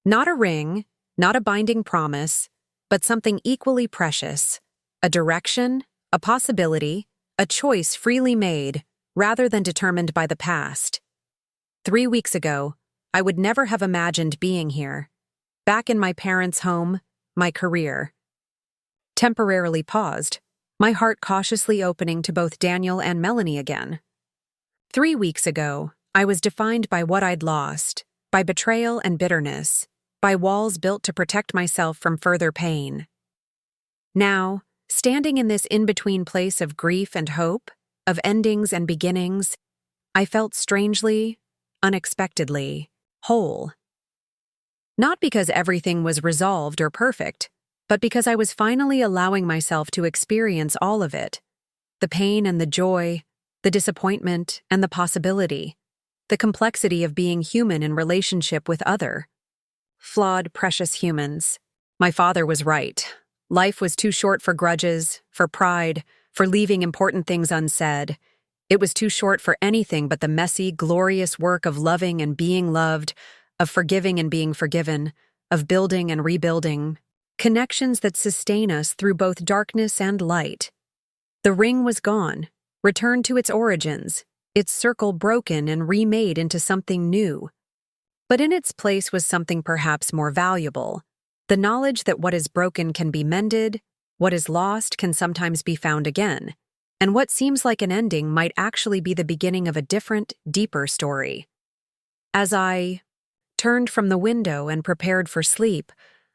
Not a ring, not a binding promise, but something equally precious, a direction, a possibility, a choice freely made, rather than determined by the past. 3 weeks ago, I would never have imagined being here, back in my parents' home, my career. Temporarily paused, my heart cautiously opening to both Daniel and Melanie again. 3 weeks ago, I was defined by what I'd lost, by betrayal and bitterness, by walls built to protect myself from further pain. Now, standing in this in-between place of grief and hope, of endings and beginnings, I felt strangely, unexpectedly, whole. Not because everything was resolved or perfect, but because I was finally allowing myself to experience all of it. The pain and the joy, the disappointment and the possibility, the complexity of being human in relationship with other flawed, precious humans. My father was right. Life was too short for grudges, for pride, for leaving important things unsaid. It was too short for anything but the messy, glorious work of loving and being loved, of forgiving and being forgiven, of building and rebuilding, connections that sustain us through both darkness and light. The ring was gone, returned to its origins, its circle broken and remade into something new. But in its place was something perhaps more valuable, the knowledge that what is broken can be mended, what is lost can sometimes be found again, and what seems like an ending might actually be the beginning of a different, deeper story. As I turned from the window and prepared for sleep,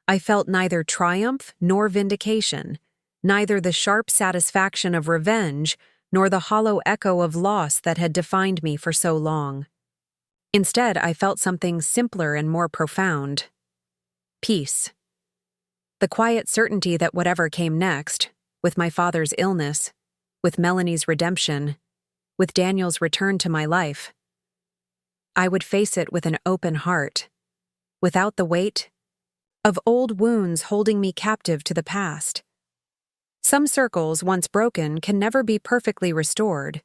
I felt neither triumph nor vindication, neither the sharp satisfaction of revenge nor the hollow echo of loss that had defined me for so long. Instead, I felt something simpler and more profound. Peace. The quiet certainty that whatever came next, with my father's illness, with Melanie's redemption, with Daniel's return to my life, I would face it with an open heart, without the weight of old wounds holding me captive to the past. Some circles, once broken, can never be perfectly restored,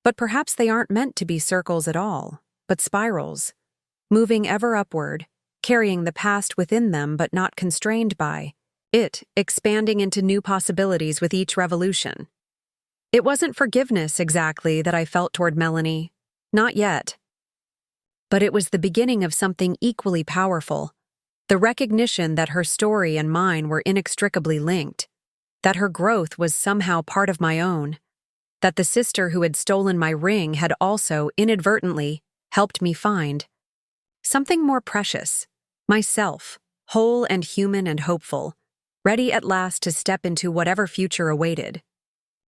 but perhaps they aren't meant to be circles at all, but spirals, moving ever upward, carrying the past within them but not constrained by it, expanding into new possibilities with each revolution. It wasn't forgiveness exactly that I felt toward Melanie, not yet. But it was the beginning of something equally powerful, the recognition that her story and mine were inextricably linked, that her growth was somehow part of my own, that the sister who had stolen my ring had also, inadvertently, helped me find something more precious, myself, whole and human and hopeful, ready at last to step into whatever future awaited.